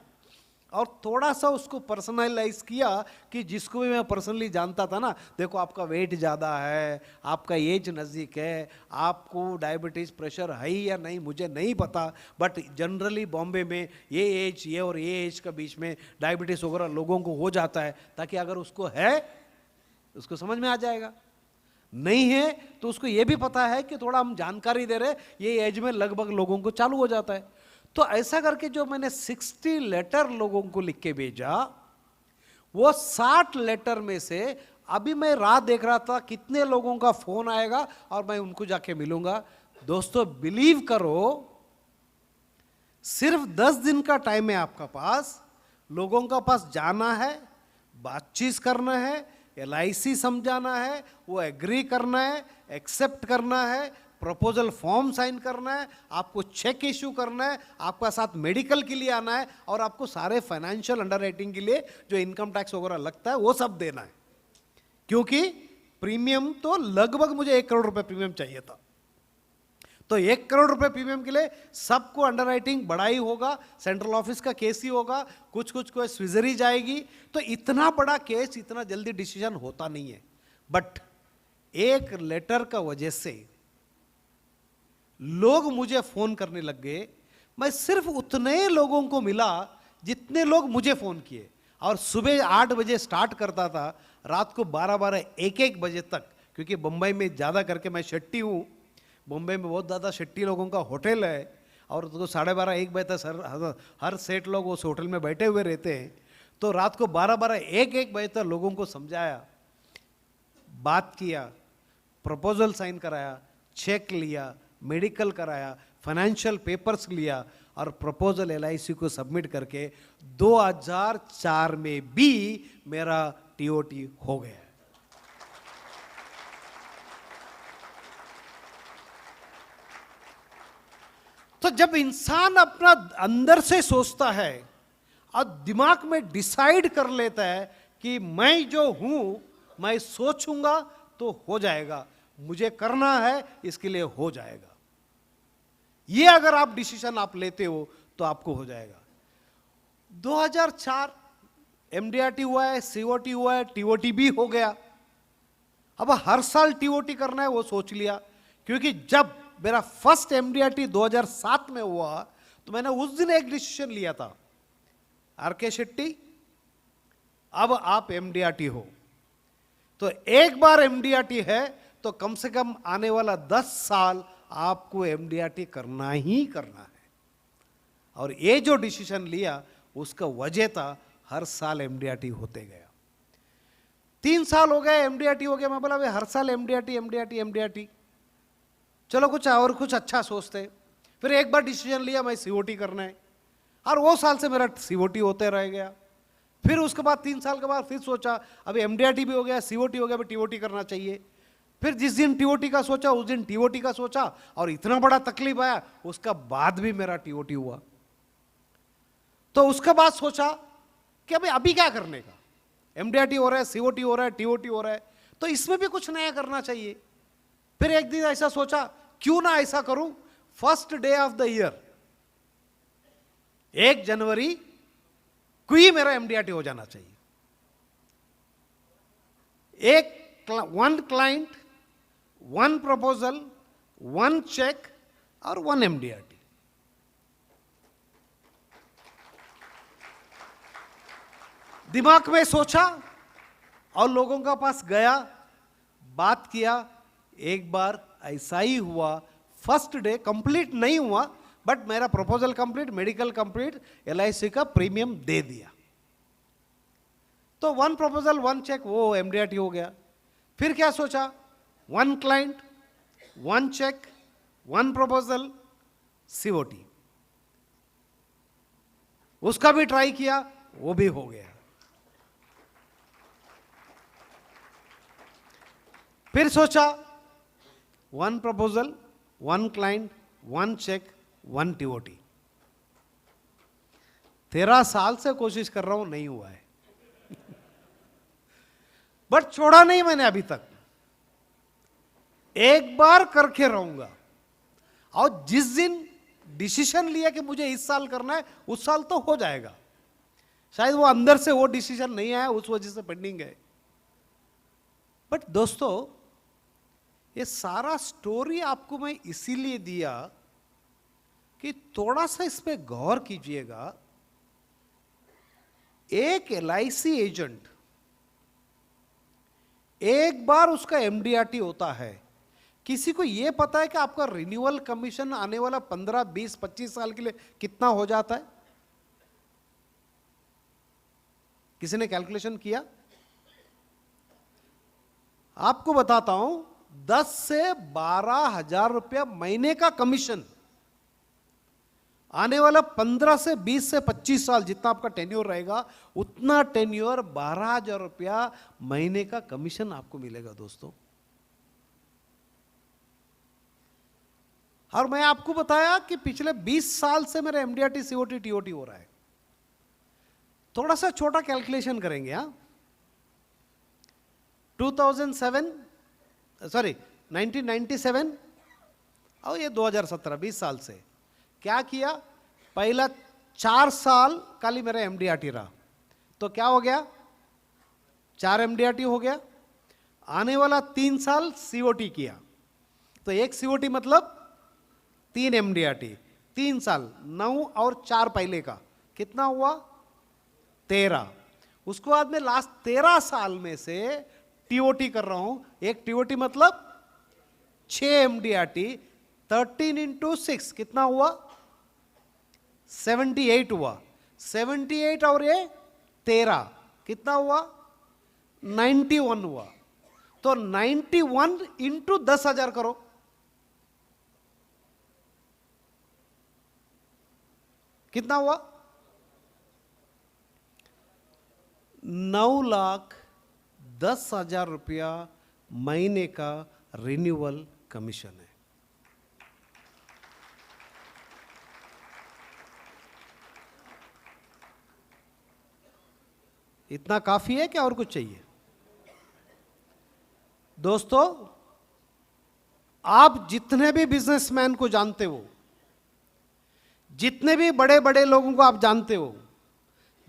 [SPEAKER 4] और थोड़ा सा उसको पर्सनलाइज किया कि जिसको भी मैं पर्सनली जानता था ना, देखो आपका वेट ज़्यादा है, आपका एज नज़दीक है, आपको डायबिटीज़ प्रेशर है या नहीं मुझे नहीं पता, बट जनरली बॉम्बे में ये एज, ये और ये एज के बीच में डायबिटीज़ वगैरह लोगों को हो जाता है, ताकि अगर उसको है उसको समझ में आ जाएगा, नहीं है तो उसको ये भी पता है कि थोड़ा हम जानकारी दे रहे, ये एज में लगभग लोगों को चालू हो जाता है. तो ऐसा करके जो मैंने 60 लेटर लोगों को लिख के भेजा, वो 60 लेटर में से अभी मैं राह देख रहा था कितने लोगों का फोन आएगा और मैं उनको जाके मिलूंगा. दोस्तों बिलीव करो, सिर्फ 10 दिन का टाइम है आपका पास, लोगों का पास जाना है, बातचीत करना है, LIC समझाना है, वो एग्री करना है, एक्सेप्ट करना है, प्रपोजल फॉर्म साइन करना है, आपको चेक इश्यू करना है, आपका साथ मेडिकल के लिए आना है और आपको सारे फाइनेंशियल अंडरराइटिंग के लिए जो इनकम टैक्स वगैरह लगता है वो सब देना है. क्योंकि प्रीमियम तो लगभग मुझे 1 करोड़ रुपए प्रीमियम चाहिए था. तो 1 करोड़ रुपए प्रीमियम के लिए सबको अंडरराइटिंग बड़ा ही होगा, सेंट्रल ऑफिस का केस ही होगा, कुछ को स्विजरी जाएगी. तो इतना बड़ा केस इतना जल्दी डिसीजन होता नहीं है. बट एक लेटर का वजह से लोग मुझे फोन करने लग गए. मैं सिर्फ उतने लोगों को मिला जितने लोग मुझे फोन किए, और सुबह 8 बजे स्टार्ट करता था, रात को 12-12 1-1 बजे तक, क्योंकि बम्बई में ज़्यादा करके मैं शेट्टी हूँ, बम्बई में बहुत ज़्यादा शेट्टी लोगों का होटल है, और तो 12:30-1 बजे तक हर सेठ लोग उस होटल में बैठे हुए रहते हैं. तो रात को 12-12 1-1 बजे तक लोगों को समझाया, बात किया, प्रपोजल साइन कराया, चेक लिया, मेडिकल कराया, फाइनेंशियल पेपर्स लिया और प्रपोजल LIC को सबमिट करके 2004 में भी मेरा TOT हो गया. तो जब इंसान अपना अंदर से सोचता है और दिमाग में डिसाइड कर लेता है कि मैं जो हूं मैं सोचूंगा तो हो जाएगा, मुझे करना है इसके लिए हो जाएगा, ये अगर आप डिसीजन आप लेते हो तो आपको हो जाएगा. 2004 MDRT हुआ है, COT हुआ है, TOT भी हो गया. अब हर साल TOT करना है वो सोच लिया, क्योंकि जब मेरा फर्स्ट MDRT 2007 में हुआ तो मैंने उस दिन एक डिसीजन लिया था, RK शेट्टी अब आप MDRT हो. तो एक बार MDRT है तो कम से कम आने वाला 10 साल आपको MDRT करना ही करना है. और ये जो डिसीजन लिया उसका वजह था हर साल MDRT होते गया. 3 साल हो गए MDRT हो गया, मैं बोला हर साल MDRT, चलो कुछ अच्छा सोचते. फिर एक बार डिसीजन लिया मैं COT करना है, और वो साल से मेरा COT होते रह गया. फिर उसके बाद 3 साल के बाद फिर सोचा अभी MDRT भी हो गया, COT हो गया, अभी TOT करना चाहिए. फिर जिस दिन TOT का सोचा उस दिन TOT का सोचा, और इतना बड़ा तकलीफ आया, उसका बाद भी मेरा TOT हुआ. तो उसके बाद सोचा कि अभी क्या करने का, MDRT हो रहा है, COT हो रहा है, TOT हो रहा है, तो इसमें भी कुछ नया करना चाहिए. फिर एक दिन ऐसा सोचा क्यों ना ऐसा करूं, first day of the year 1 जनवरी को ही मेरा MDRT हो जाना चाहिए. वन क्लाइंट, 1 प्रपोजल, 1 चेक और 1 MDRT. दिमाग में सोचा और लोगों का पास गया, बात किया. एक बार ऐसा ही हुआ, फर्स्ट डे कंप्लीट नहीं हुआ, बट मेरा proposal complete, medical complete, LIC का प्रीमियम दे दिया। तो 1 प्रपोजल 1 चेक, वो MDRT हो गया। फिर क्या सोचा, 1 क्लाइंट 1 चेक 1 प्रपोजल COT, उसका भी ट्राई किया, वो भी हो गया। फिर सोचा 1 प्रपोजल 1 क्लाइंट 1 चेक 1 TOT। 13 साल से कोशिश कर रहा हूं, नहीं हुआ है। बट छोड़ा नहीं मैंने अभी तक, एक बार करके रहूंगा। और जिस दिन डिसीजन लिया कि मुझे इस साल करना है, उस साल तो हो जाएगा। शायद वो अंदर से वो डिसीजन नहीं आया, उस वजह से पेंडिंग है। बट दोस्तों, ये सारा स्टोरी आपको मैं इसीलिए दिया कि थोड़ा सा इस पे गौर कीजिएगा। एक LIC एजेंट एक बार उसका MDRT होता है, किसी को यह पता है कि आपका रिन्यूअल कमीशन आने वाला 15, 20, 25 साल के लिए कितना हो जाता है? किसी ने कैलकुलेशन किया? आपको बताता हूं, 10 से 12 हजार रुपया महीने का कमीशन आने वाला 15 से 20 से 25 साल, जितना आपका टेन्योर रहेगा, उतना टेन्योर 12,000 रुपया महीने का कमीशन आपको मिलेगा दोस्तों। और मैं आपको बताया कि पिछले 20 साल से मेरा MDRT COT TOT हो रहा है। थोड़ा सा छोटा कैलकुलेशन करेंगे। 1997 और ये 2017, 20 साल से क्या किया? पहला 4 साल खाली मेरा MDRT रहा, तो क्या हो गया? 4 MDRT हो गया। आने वाला 3 साल COT किया, तो एक COT मतलब 3 MDRT, 3 साल, 9 और 4 पहले का कितना हुआ? 13। उसके बाद में लास्ट 13 साल में से TOT कर रहा हूं। एक TOT मतलब 6 MDRT, 13 into 6 कितना हुआ? 78 हुआ। 78 और ये 13 कितना हुआ? 91 हुआ। तो 91 into 10,000 करो, कितना हुआ? 9,10,000 रुपया महीने का रिन्यूअल कमीशन है। इतना काफी है क्या और कुछ चाहिए? दोस्तों, आप जितने भी बिजनेसमैन को जानते हो, जितने भी बड़े बड़े लोगों को आप जानते हो,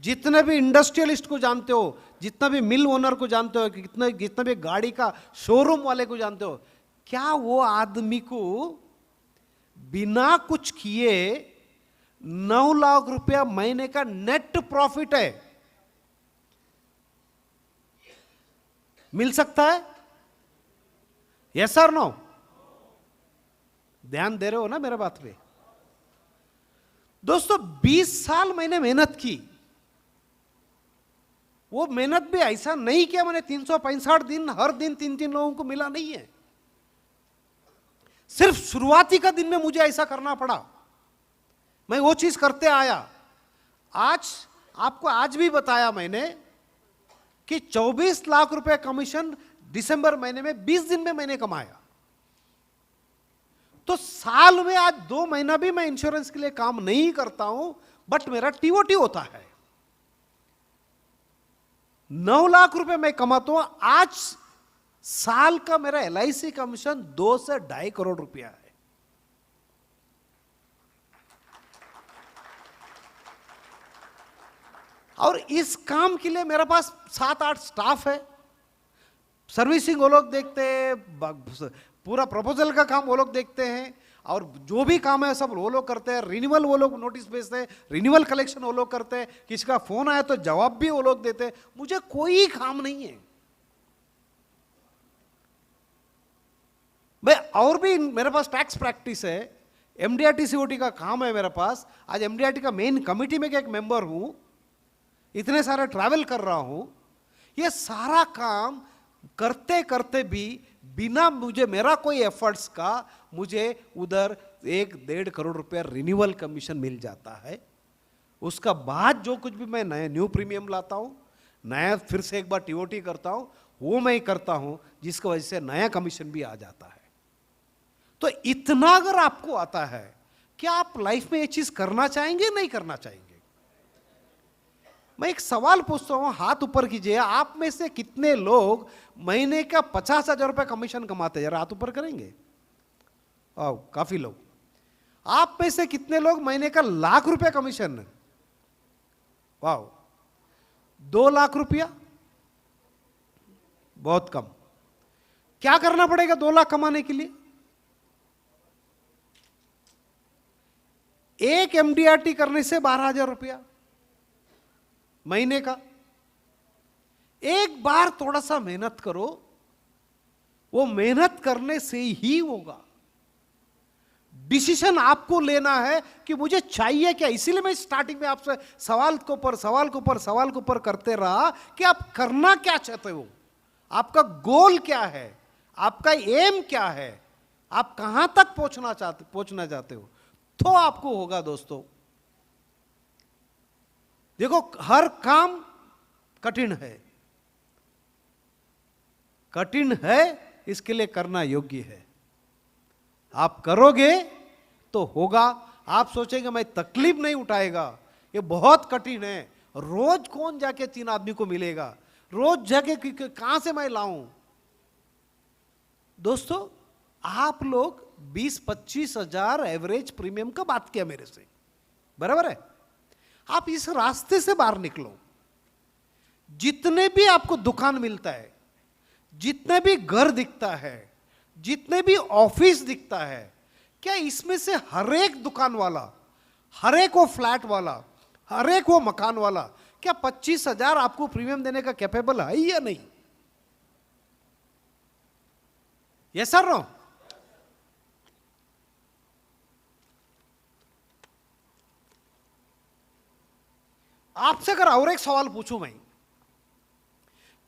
[SPEAKER 4] जितने भी इंडस्ट्रियलिस्ट को जानते हो, जितना भी मिल ओनर को जानते हो, जितना भी गाड़ी का शोरूम वाले को जानते हो, क्या वो आदमी को बिना कुछ किए 9 लाख रुपया महीने का नेट प्रॉफिट है मिल सकता है? यस और नो? ध्यान दे रहे हो ना मेरे बात पे? दोस्तों, 20 साल मैंने मेहनत की। वो मेहनत भी ऐसा नहीं किया मैंने 365 दिन हर दिन 3-3 लोगों को मिला नहीं है। सिर्फ शुरुआती का दिन में मुझे ऐसा करना पड़ा, मैं वो चीज करते आया। आज आपको आज भी बताया मैंने कि 24 लाख रुपए कमीशन दिसंबर महीने में 20 दिन में मैंने कमाया। तो साल में आज 2 महीना भी मैं इंश्योरेंस के लिए काम नहीं करता हूं, बट मेरा TOT होता है। 9 लाख रुपए मैं कमाता हूं। आज साल का मेरा LIC कमीशन 2 से 2.5 करोड़ रुपया है। और इस काम के लिए मेरे पास 7-8 स्टाफ है। सर्विसिंग वो लोग देखते हैं, पूरा प्रपोजल का काम वो लोग देखते हैं, और जो भी काम है सब वो लोग करते हैं। रिन्यूअल वो लोग नोटिस भेजते हैं, रिन्यूअल कलेक्शन वो लोग करते हैं, किसी का फोन आया तो जवाब भी वो लोग देते हैं। मुझे कोई काम नहीं है। मैं और भी मेरे पास टैक्स प्रैक्टिस है एमडीआरटी सीओटी का काम है मेरे पास, आज एमडीआरटी का मेन कमिटी में एक मेंबर हूं, इतने सारे ट्रैवल कर रहा हूं, ये सारा काम करते करते भी बिना मुझे मेरा कोई एफर्ट्स का मुझे उधर 1-1.5 करोड़ रुपया रिन्यूअल कमीशन मिल जाता है। उसका बाद जो कुछ भी मैं नया न्यू प्रीमियम लाता हूं, नया फिर से एक बार टीओटी करता हूं, वो मैं करता हूं, जिसकी वजह से नया कमीशन भी आ जाता है। तो इतना अगर आपको आता है, क्या आप लाइफ में ये चीज करना चाहेंगे, नहीं करना चाहेंगे? मैं एक सवाल पूछता हूं, हाथ ऊपर कीजिए, आप में से कितने लोग महीने का 50,000 रुपए कमीशन कमाते हैं? जरा हाथ ऊपर करेंगे। आओ, काफी लोग। आप में से कितने लोग महीने का ₹1,00,000 कमीशन? वाह, 2 लाख रुपया, बहुत कम। क्या करना पड़ेगा 2 लाख कमाने के लिए? एक एमडीआरटी करने से 12,000 रुपया महीने का। एक बार थोड़ा सा मेहनत करो, वो मेहनत करने से ही होगा। डिसीजन आपको लेना है कि मुझे चाहिए क्या। इसीलिए मैं स्टार्टिंग में आपसे सवाल के ऊपर करते रहा कि आप करना क्या चाहते हो, आपका गोल क्या है, आपका एम क्या है, आप कहां तक पहुंचना चाहते हो, तो आपको होगा। दोस्तों देखो, हर काम कठिन है, इसके लिए करना योग्य है। आप करोगे तो होगा। आप सोचेंगे मैं तकलीफ नहीं उठाएगा, ये बहुत कठिन है, रोज कौन जाके 3 आदमी को मिलेगा, रोज जाके कहां से मैं लाऊं। दोस्तों, आप लोग 20-25 हजार एवरेज प्रीमियम का बात किया मेरे से, बराबर है? आप इस रास्ते से बाहर निकलो। जितने भी आपको दुकान मिलता है, जितने भी घर दिखता है, जितने भी ऑफिस दिखता है, क्या इसमें से हर एक दुकान वाला, हर एक वो फ्लैट वाला, हर एक वो मकान वाला, क्या 25,000 आपको प्रीमियम देने का कैपेबल है या नहीं? Yes sir, no? आपसे अगर और एक सवाल पूछूं मैं,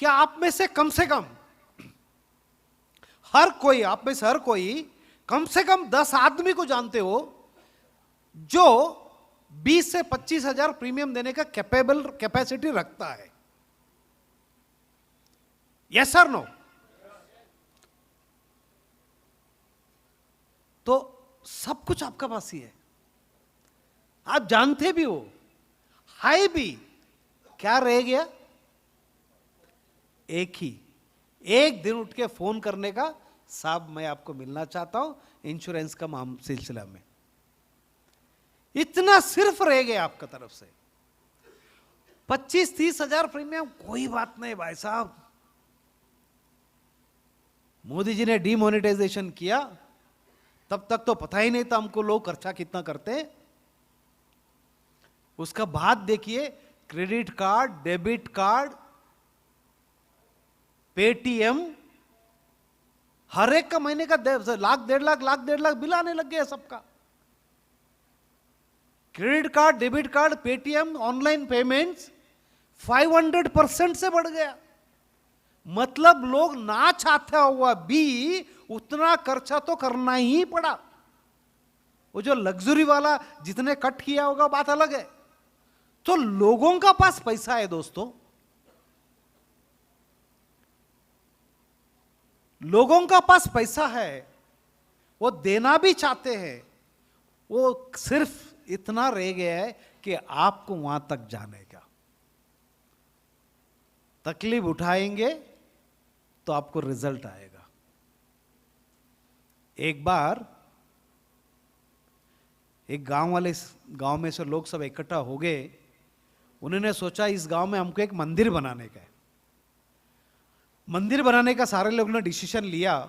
[SPEAKER 4] क्या आप में से कम हर कोई कम से कम 10 आदमी को जानते हो जो 20 से 25,000 प्रीमियम देने का कैपेसिटी रखता है? Yes sir, no? तो सब कुछ आपका पास ही है, आप जानते भी हो, हाई भी। क्या रह गया? एक दिन उठ के फोन करने का, साहब मैं आपको मिलना चाहता हूं इंश्योरेंस का सिलसिला में। इतना सिर्फ रह गया आपका तरफ से। 25-30 हजार प्रीमियम कोई बात नहीं भाई साहब। मोदी जी ने डीमोनेटाइजेशन किया, तब तक तो पता ही नहीं था हमको लोग खर्चा कितना करते हैं। उसका बाद देखिए, credit card, debit card, Paytm, हर एक का महीने का लाख डेढ़ लाख बिल आने लग गया सबका। Credit card, debit card, Paytm, online payments 500% से बढ़ गया। मतलब लोग ना चाहते हुआ भी उतना खर्चा तो करना ही पड़ा। वो जो लग्जरी वाला जितने कट किया होगा बात अलग है। तो लोगों का पास पैसा है दोस्तों, लोगों का पास पैसा है, वो देना भी चाहते हैं, वो सिर्फ इतना रह गया है कि आपको वहां तक जाने का। तकलीफ उठाएंगे तो आपको रिजल्ट आएगा। एक बार एक गांव में से लोग सब इकट्ठा हो गए। उन्होंने सोचा इस गांव में हमको एक मंदिर बनाने का है। मंदिर बनाने का सारे लोगों ने डिसीजन लिया,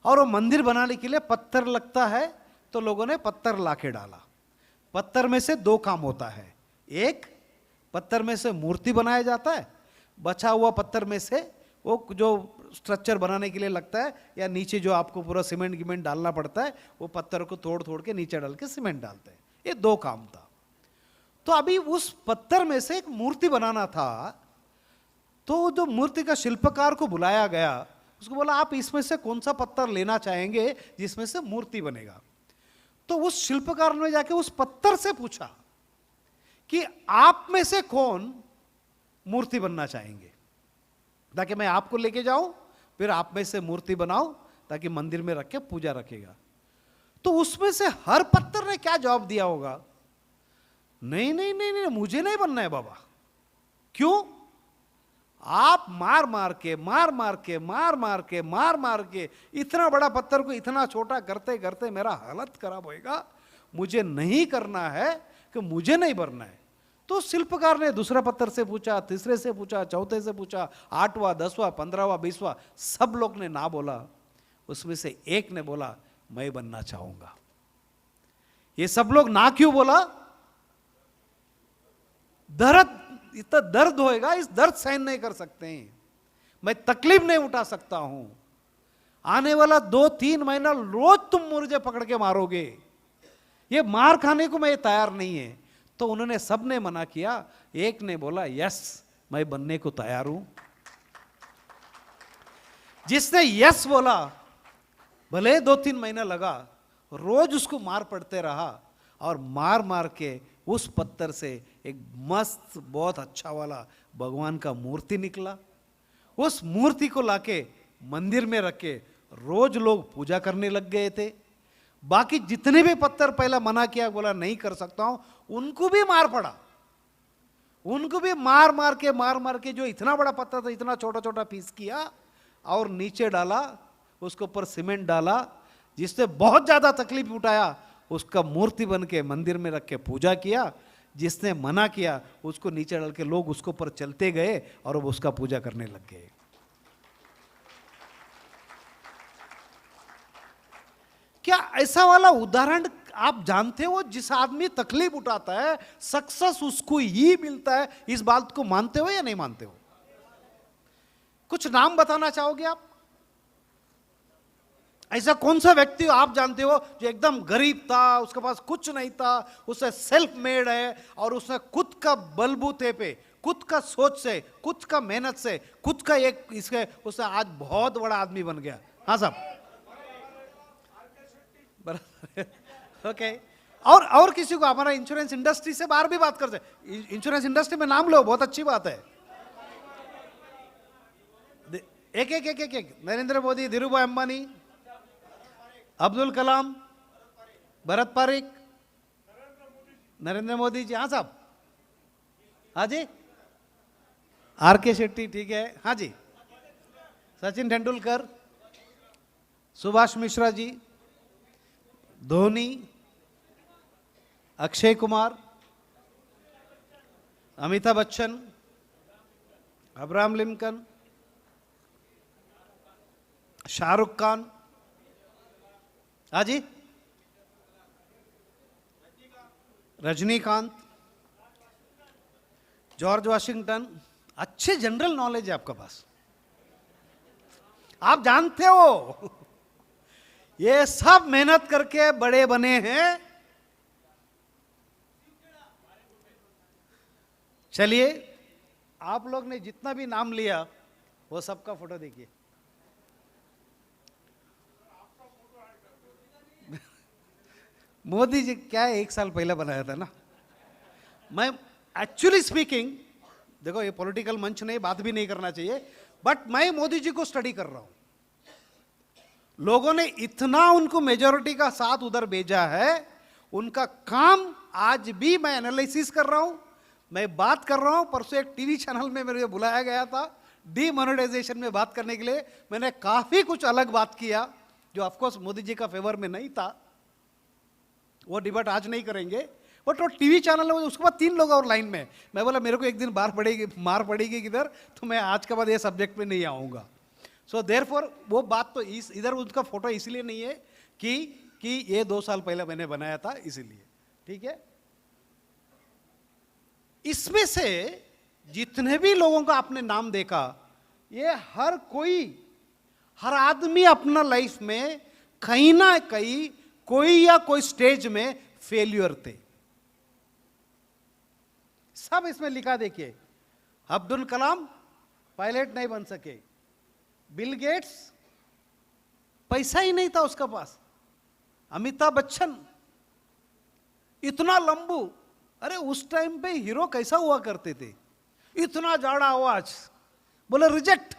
[SPEAKER 4] और वो मंदिर बनाने के लिए पत्थर लगता है, तो लोगों ने पत्थर लाके डाला। पत्थर में से 2 काम होता है, एक पत्थर में से मूर्ति बनाया जाता है, बचा हुआ पत्थर में से वो जो स्ट्रक्चर बनाने के लिए लगता है, या नीचे जो आपको पूरा सीमेंट गिमेंट डालना पड़ता है, वो पत्थर को तोड़ तोड़ के नीचे डाल के सीमेंट डालते हैं। ये 2 काम था। तो अभी उस पत्थर में से एक मूर्ति बनाना था, तो जो मूर्ति का शिल्पकार को बुलाया गया, उसको बोला आप इसमें से कौन सा पत्थर लेना चाहेंगे जिसमें से मूर्ति बनेगा। तो उस शिल्पकार ने जाके उस पत्थर से पूछा कि आप में से कौन मूर्ति बनना चाहेंगे, ताकि मैं आपको लेके जाऊं, फिर आप में से मूर्ति बनाओ, ताकि मंदिर में रख के पूजा रखेगा। तो उसमें से हर पत्थर ने क्या जवाब दिया होगा, नहीं नहीं नहीं नहीं, मुझे नहीं बनना है बाबा। क्यों? आप मार मार के इतना बड़ा पत्थर को इतना छोटा करते करते मेरा हालत खराब होएगा, मुझे नहीं करना है, कि मुझे नहीं बनना है। तो शिल्पकार ने दूसरा पत्थर से पूछा, तीसरे से पूछा, चौथे से पूछा, 8वां 10वां 15वां 20वां, सब लोग ने ना बोला। उसमें से एक ने बोला मैं बनना चाहूंगा। ये सब लोग ना क्यों बोला? इतना दर्द होएगा, इस दर्द सहन नहीं कर सकते हैं, मैं तकलीफ नहीं उठा सकता हूं, आने वाला 2-3 महीना रोज तुम मुझे पकड़ के मारोगे, ये मार खाने को मैं तैयार नहीं है। तो उन्होंने सबने मना किया। एक ने बोला यस, मैं बनने को तैयार हूं। जिसने यस बोला, भले 2-3 महीना लगा, रोज उसको मार पड़ते रहा, और मार मार के उस पत्थर से एक मस्त बहुत अच्छा वाला भगवान का मूर्ति निकला। उस मूर्ति को लाके मंदिर में रख के रोज लोग पूजा करने लग गए थे। बाकी जितने भी पत्थर पहला मना किया, बोला नहीं कर सकता हूं, उनको भी मार पड़ा। उनको भी मार मार के जो इतना बड़ा पत्थर था, इतना छोटा छोटा पीस किया और नीचे डाला, उसके ऊपर सीमेंट डाला, जिससे बहुत ज्यादा तकलीफ उठाया। उसका मूर्ति बन के मंदिर में रख के पूजा किया। जिसने मना किया उसको नीचे डाल के लोग उसके ऊपर चलते गए और वो उसका पूजा करने लग गए। क्या ऐसा वाला उदाहरण आप जानते हो? जिस आदमी तकलीफ उठाता है, सक्सेस उसको ही मिलता है। इस बात को मानते हो या नहीं मानते हो? कुछ नाम बताना चाहोगे आप? ऐसा कौन सा व्यक्ति आप जानते हो जो एकदम गरीब था, उसके पास कुछ नहीं था, उसे सेल्फ मेड है, और उसने खुद का बलबूते पे, खुद का सोच से, खुद का मेहनत से, खुद का एक इसके उसे आज बहुत बड़ा आदमी बन गया। हाँ साहब, ओके। और किसी को हमारा इंश्योरेंस इंडस्ट्री से बाहर भी बात कर सकते, इंश्योरेंस इंडस्ट्री में नाम लो, बहुत अच्छी बात है। एक नरेंद्र मोदी, धीरूभाई अंबानी, अब्दुल कलाम, भरत पारिक, नरेंद्र मोदी जी, हाँ साहब, हाँ जी, आर.के. शेट्टी, ठीक है, हाँ जी, सचिन तेंदुलकर, सुभाष मिश्रा जी, धोनी, अक्षय कुमार, अमिताभ बच्चन, अब्राहम लिंकन, शाहरुख खान, हाँ जी, रजनीकांत, जॉर्ज वाशिंगटन। अच्छे जनरल नॉलेज है आपका पास, आप जानते हो ये सब मेहनत करके बड़े बने हैं। चलिए, आप लोग ने जितना भी नाम लिया वो सबका फोटो देखिए। मोदी जी क्या है, 1 साल पहले बनाया था ना। मैं एक्चुअली स्पीकिंग, देखो ये पॉलिटिकल मंच नहीं, बात भी नहीं करना चाहिए, बट मैं मोदी जी को स्टडी कर रहा हूं। लोगों ने इतना उनको मेजॉरिटी का साथ उधर भेजा है, उनका काम आज भी मैं एनालिसिस कर रहा हूं, मैं बात कर रहा हूं। परसों एक टीवी चैनल में मेरे बुलाया गया था डीमोनेटाइजेशन में बात करने के लिए। मैंने काफी कुछ अलग बात किया जो ऑफकोर्स मोदी जी का फेवर में नहीं था, वो डिबेट आज नहीं करेंगे। बट वो टीवी चैनल है, उसके बाद 3 लोग और लाइन में। मैं बोला मेरे को एक दिन मार पड़ेगी किधर, तो मैं आज के बाद ये सब्जेक्ट में नहीं आऊँगा। सो देयरफॉर वो बात तो इधर उनका फोटो इसलिए नहीं है कि ये 2 साल पहले मैंने बनाया था, इसीलिए, ठीक है। इसमें से जितने भी लोगों का आपने नाम देखा, ये हर कोई, हर आदमी अपना लाइफ में कहीं ना कहीं कोई या कोई स्टेज में फेल्यूर थे। सब इसमें लिखा देखिए। अब्दुल कलाम पायलट नहीं बन सके, बिल गेट्स पैसा ही नहीं था उसका पास, अमिताभ बच्चन इतना लंबू, अरे उस टाइम पे हीरो कैसा हुआ करते थे, इतना जाड़ा आवाज, बोले रिजेक्ट।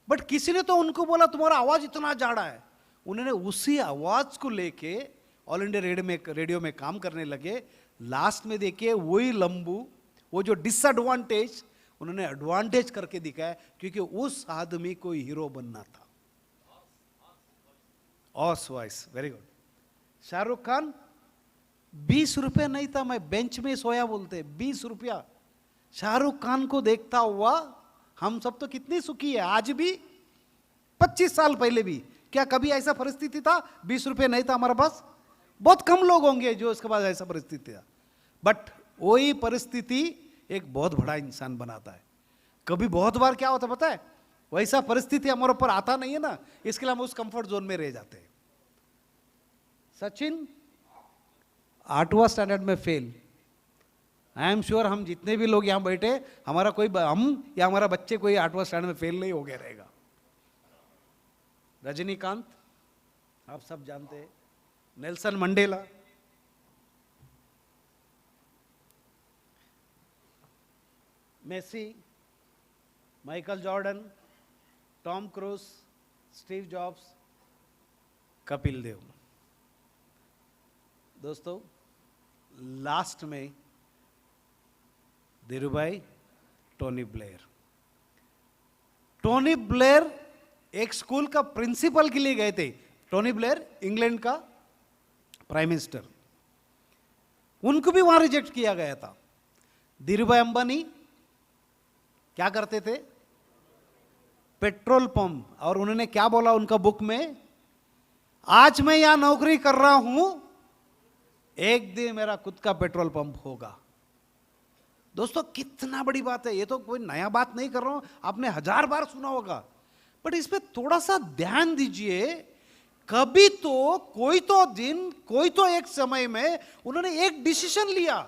[SPEAKER 4] बट किसी ने तो उनको बोला तुम्हारा आवाज इतना जाड़ा है, उन्होंने उसी आवाज को लेके ऑल इंडिया रेडियो में काम करने लगे। लास्ट में देखिए वही लंबू, वो जो डिसएडवांटेज उन्होंने एडवांटेज करके दिखाया, क्योंकि उस आदमी को हीरो बनना था। ऑस voice, very good. Shahrukh Khan 20 रुपए नहीं था, मैं बेंच में सोया बोलते, 20 रुपया शाहरुख खान को देखता हुआ हम सब तो कितनी सुखी है आज भी, 25 साल पहले भी। क्या कभी ऐसा परिस्थिति था 20 रुपए नहीं था हमारे पास? बहुत कम लोग होंगे जो उसके बाद ऐसा परिस्थिति था। बट वही परिस्थिति एक बहुत बड़ा इंसान बनाता है। कभी बहुत बार क्या होता पता है, वैसा परिस्थिति हमारे ऊपर आता नहीं है ना, इसके लिए हम उस कंफर्ट जोन में रह जाते हैं। सचिन 8वां स्टैंडर्ड में फेल। आई एम श्योर हम जितने भी लोग यहां बैठे, हमारा कोई, हम या हमारा बच्चे कोई 8वां स्टैंडर्ड में फेल नहीं हो गया रहेगा। रजनीकांत आप सब जानते हैं, Nelson Mandela, Messi, Michael Jordan, Tom Cruise, Steve Jobs, Kapil Dev. दोस्तों लास्ट में Dhirubhai Tony Blair. Tony Blair एक स्कूल का प्रिंसिपल के लिए गए थे। टोनी ब्लेयर इंग्लैंड का प्राइम मिनिस्टर, उनको भी वहां रिजेक्ट किया गया था। धीरूभाई अंबानी क्या करते थे? Petrol pump. और उन्होंने क्या बोला उनका बुक में, आज मैं यहां नौकरी कर रहा हूं, एक दिन मेरा खुद का पेट्रोल पंप होगा। दोस्तों कितना बड़ी बात है, ये तो कोई नया बात नहीं कर रहा हूं, आपने 1000 बार सुना होगा। बट इस पे थोड़ा सा ध्यान दीजिए। कभी तो कोई तो दिन, कोई तो एक समय में उन्होंने एक डिसीजन लिया,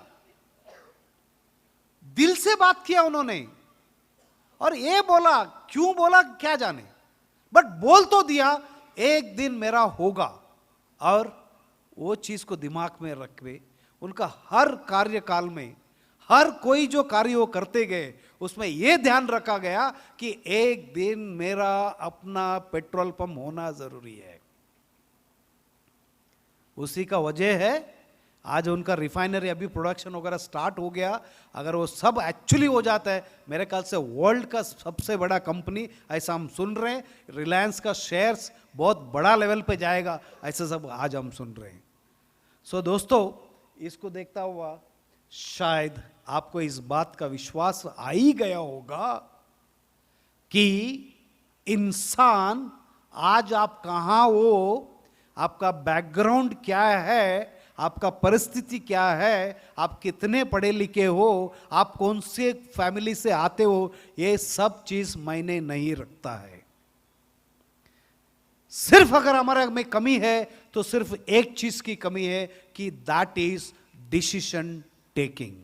[SPEAKER 4] दिल से बात किया उन्होंने, और ये बोला, क्यों बोला क्या जाने, बट बोल तो दिया एक दिन मेरा होगा। और वो चीज को दिमाग में रखे उनका हर कार्यकाल में, हर कोई जो कार्य वो करते गए उसमें यह ध्यान रखा गया कि एक दिन मेरा अपना पेट्रोल पंप होना जरूरी है। उसी का वजह है आज उनका रिफाइनरी अभी प्रोडक्शन वगैरह स्टार्ट हो गया। अगर वो सब एक्चुअली हो जाता है, मेरे ख्याल से वर्ल्ड का सबसे बड़ा कंपनी, ऐसा हम सुन रहे हैं, रिलायंस का शेयर्स बहुत बड़ा लेवल पे जाएगा, ऐसा सब आज हम सुन रहे हैं। सो दोस्तों इसको देखता हुआ शायद आपको इस बात का विश्वास आ ही गया होगा कि इंसान आज आप कहां हो, आपका बैकग्राउंड क्या है, आपका परिस्थिति क्या है, आप कितने पढ़े लिखे हो, आप कौन से फैमिली से आते हो, ये सब चीज मायने नहीं रखता है। सिर्फ अगर हमारे में कमी है तो सिर्फ एक चीज की कमी है कि दैट इज डिसीजन टेकिंग।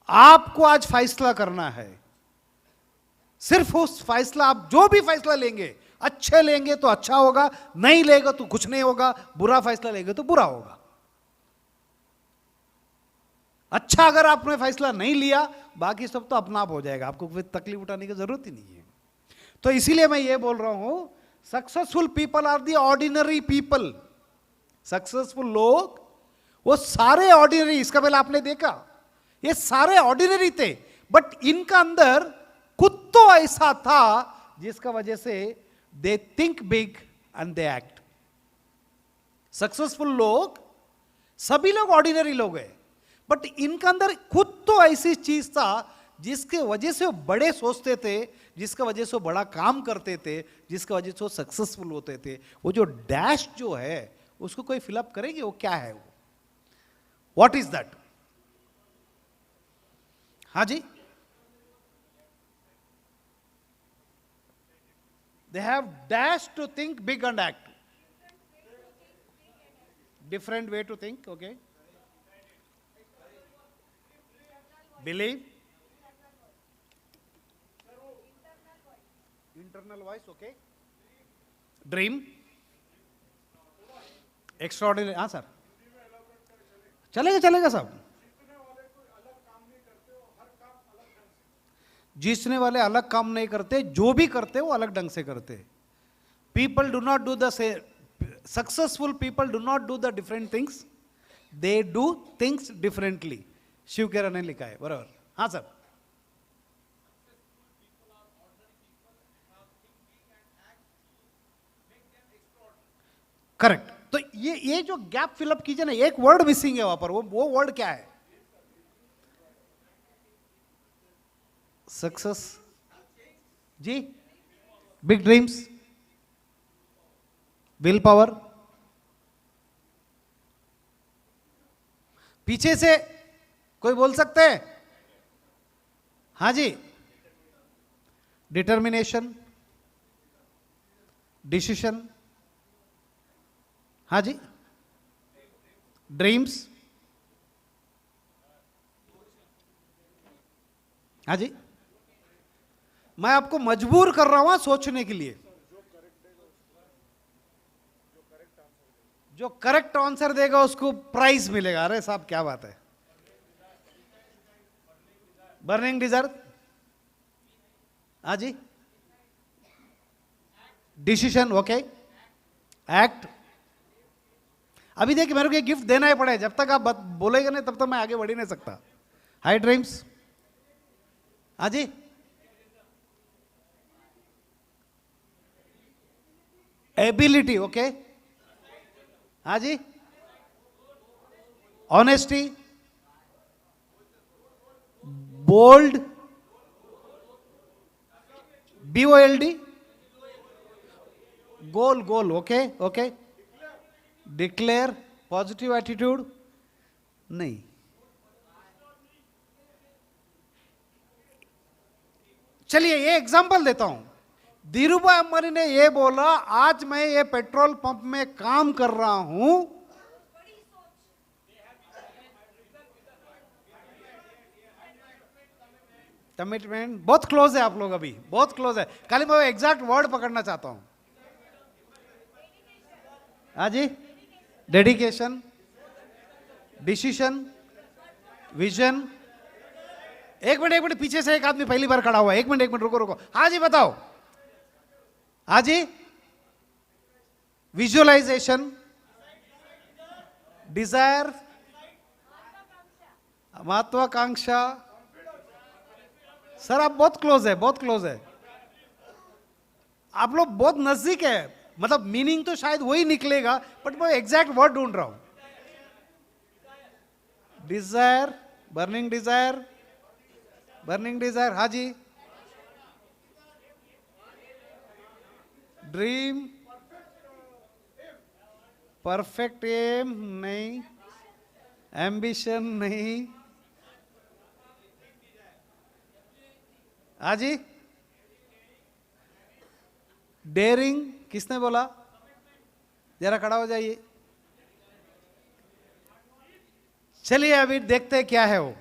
[SPEAKER 4] आपको आज फैसला करना है, सिर्फ उस फैसला, आप जो भी फैसला लेंगे, अच्छे लेंगे तो अच्छा होगा, नहीं लेगा तो कुछ नहीं होगा, बुरा फैसला लेंगे तो बुरा होगा। अच्छा अगर आपने फैसला नहीं लिया, बाकी सब तो अपना आप हो जाएगा, आपको कोई तकलीफ उठाने की जरूरत ही नहीं है। तो इसीलिए मैं ये बोल रहा हूं, successful people are the ordinary people. Successful लोग वो सारे ऑर्डिनरी, इसका पहले आपने देखा, ये सारे ऑर्डिनरी थे, बट इनका अंदर खुद तो ऐसा था जिसका वजह से they think big and they act. Successful लोग, सभी लोग ऑर्डिनरी लोग हैं, बट इनका अंदर खुद तो ऐसी चीज था जिसके वजह से वो बड़े सोचते थे, जिसका वजह से वो बड़ा काम करते थे, जिसका वजह से वो सक्सेसफुल होते थे। वो जो डैश जो है उसको कोई फिलअप करेंगे, वो क्या है, वो व्हाट इज दैट? हाँ जी, They have dash to think big and act. Different way to think, okay? Believe. Internal voice, okay? Dream. Extraordinary. हाँ सर, चलेगा चलेगा सब. जीतने वाले अलग काम नहीं करते, जो भी करते वो अलग ढंग से करते. People do not do the same. Successful people do not do the different things. They do things differently. Shiv केरा ने लिखा है, बराबर. हाँ सर. करेक्ट. तो ये जो गैप फिलअप कीजिए ना, एक वर्ड मिसिंग है वहां पर. वो वर्ड क्या है? सक्सेस जी, बिग ड्रीम्स, विल पावर. पीछे से कोई बोल सकते हैं? हाँ जी. Determination, decision. हाँ जी. ड्रीम्स. हाँ जी. मैं आपको मजबूर कर रहा हूं सोचने के लिए. जो करेक्ट आंसर देगा उसको प्राइज मिलेगा. अरे साहब क्या बात है. Burning desire. हाँ जी. Decision, okay. एक्ट. अभी देखिए, मेरे को एक गिफ्ट देना ही पड़े. जब तक आप बोलेंगे नहीं तब तक मैं आगे बढ़ ही नहीं सकता. High dreams. हाँ जी. Ability, okay. हाँ जी. Honesty. Bold. BOLD. Goal goal, okay okay. Declare. Positive attitude. नहीं. चलिए ये एग्जांपल देता हूं. धीरूभाई अंबानी ने ये बोला, आज मैं ये पेट्रोल पंप में काम कर रहा हूं. कमिटमेंट. बहुत क्लोज है आप लोग, अभी बहुत क्लोज है. खाली मैं एग्जैक्ट वर्ड पकड़ना चाहता हूं. हाँ जी. Dedication, decision, vision. एक मिनट पीछे से एक आदमी पहली बार खड़ा हुआ है. एक मिनट रुको. हाँ जी बताओ. हाँ जी. विजुअलाइजेशन, डिजायर, महत्वाकांक्षा. सर आप बहुत क्लोज है, बहुत क्लोज है. आप लोग बहुत नजदीक है. मतलब मीनिंग तो शायद वही निकलेगा, बट मैं एग्जैक्ट वर्ड ढूंढ रहा हूं. Desire, burning desire, burning desire. हाँ जी. ड्रीम, परफेक्ट एम नहीं, एम्बिशन नहीं. हाँ जी. डेयरिंग. किसने बोला? जरा खड़ा हो जाइए. चलिए अभी देखते हैं क्या है वो.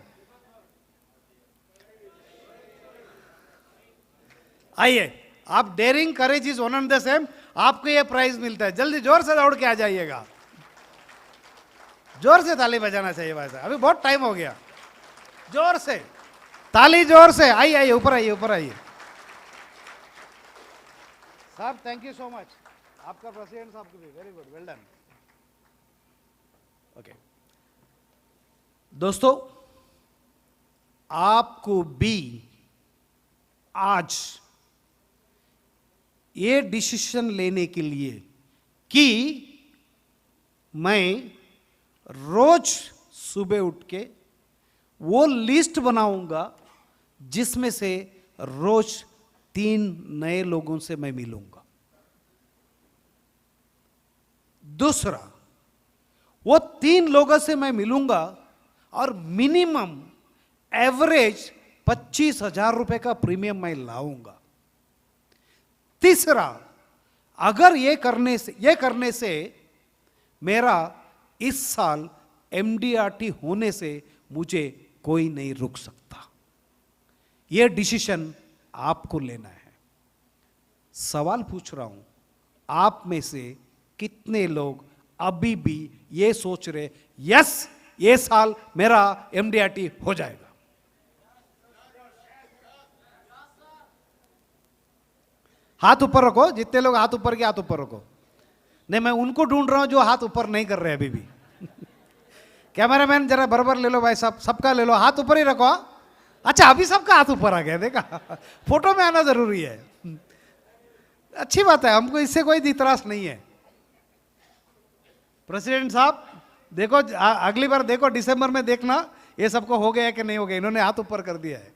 [SPEAKER 4] आइए. आप daring, courage is one and the same. आपको ये प्राइज मिलता है. जल्दी जोर से दौड़ के आ जाइएगा. जोर से ताली बजाना चाहिए भाई साहब. अभी बहुत टाइम हो गया. जोर से ताली, जोर से. आइए ऊपर आइए, ऊपर आइए. साहब थैंक यू सो मच. आपका प्रेसिडेंट साहब को भी very good, well done. Okay दोस्तों, आपको भी आज ये डिसीजन लेने के लिए कि मैं रोज सुबह उठ के वो लिस्ट बनाऊंगा जिसमें से रोज 3 नए लोगों से मैं मिलूंगा. दूसरा, वो 3 लोगों से मैं मिलूंगा और मिनिमम एवरेज 25,000 रुपए का प्रीमियम मैं लाऊंगा. तीसरा, अगर ये करने से मेरा इस साल एमडीआरटी होने से मुझे कोई नहीं रोक सकता। यह डिसीजन आपको लेना है। सवाल पूछ रहा हूं, आप में से कितने लोग अभी भी ये सोच रहे यस ये साल मेरा एमडीआरटी हो जाएगा? हाथ ऊपर रखो, जितने लोग हाथ ऊपर के हाथ ऊपर रखो। नहीं, मैं उनको ढूंढ रहा हूं जो हाथ ऊपर नहीं कर रहे अभी भी। कैमरामैन जरा बराबर ले लो भाई साहब, सबका ले लो, हाथ ऊपर ही रखो। अच्छा, अभी सबका हाथ ऊपर आ गया, देखा? फोटो में आना जरूरी है। अच्छी बात है, हमको इससे कोई इतराज नहीं है। प्रेसिडेंट साहब देखो, अगली बार देखो, दिसंबर में देखना ये सबको हो गया है कि नहीं हो गया। इन्होंने हाथ ऊपर कर दिया है।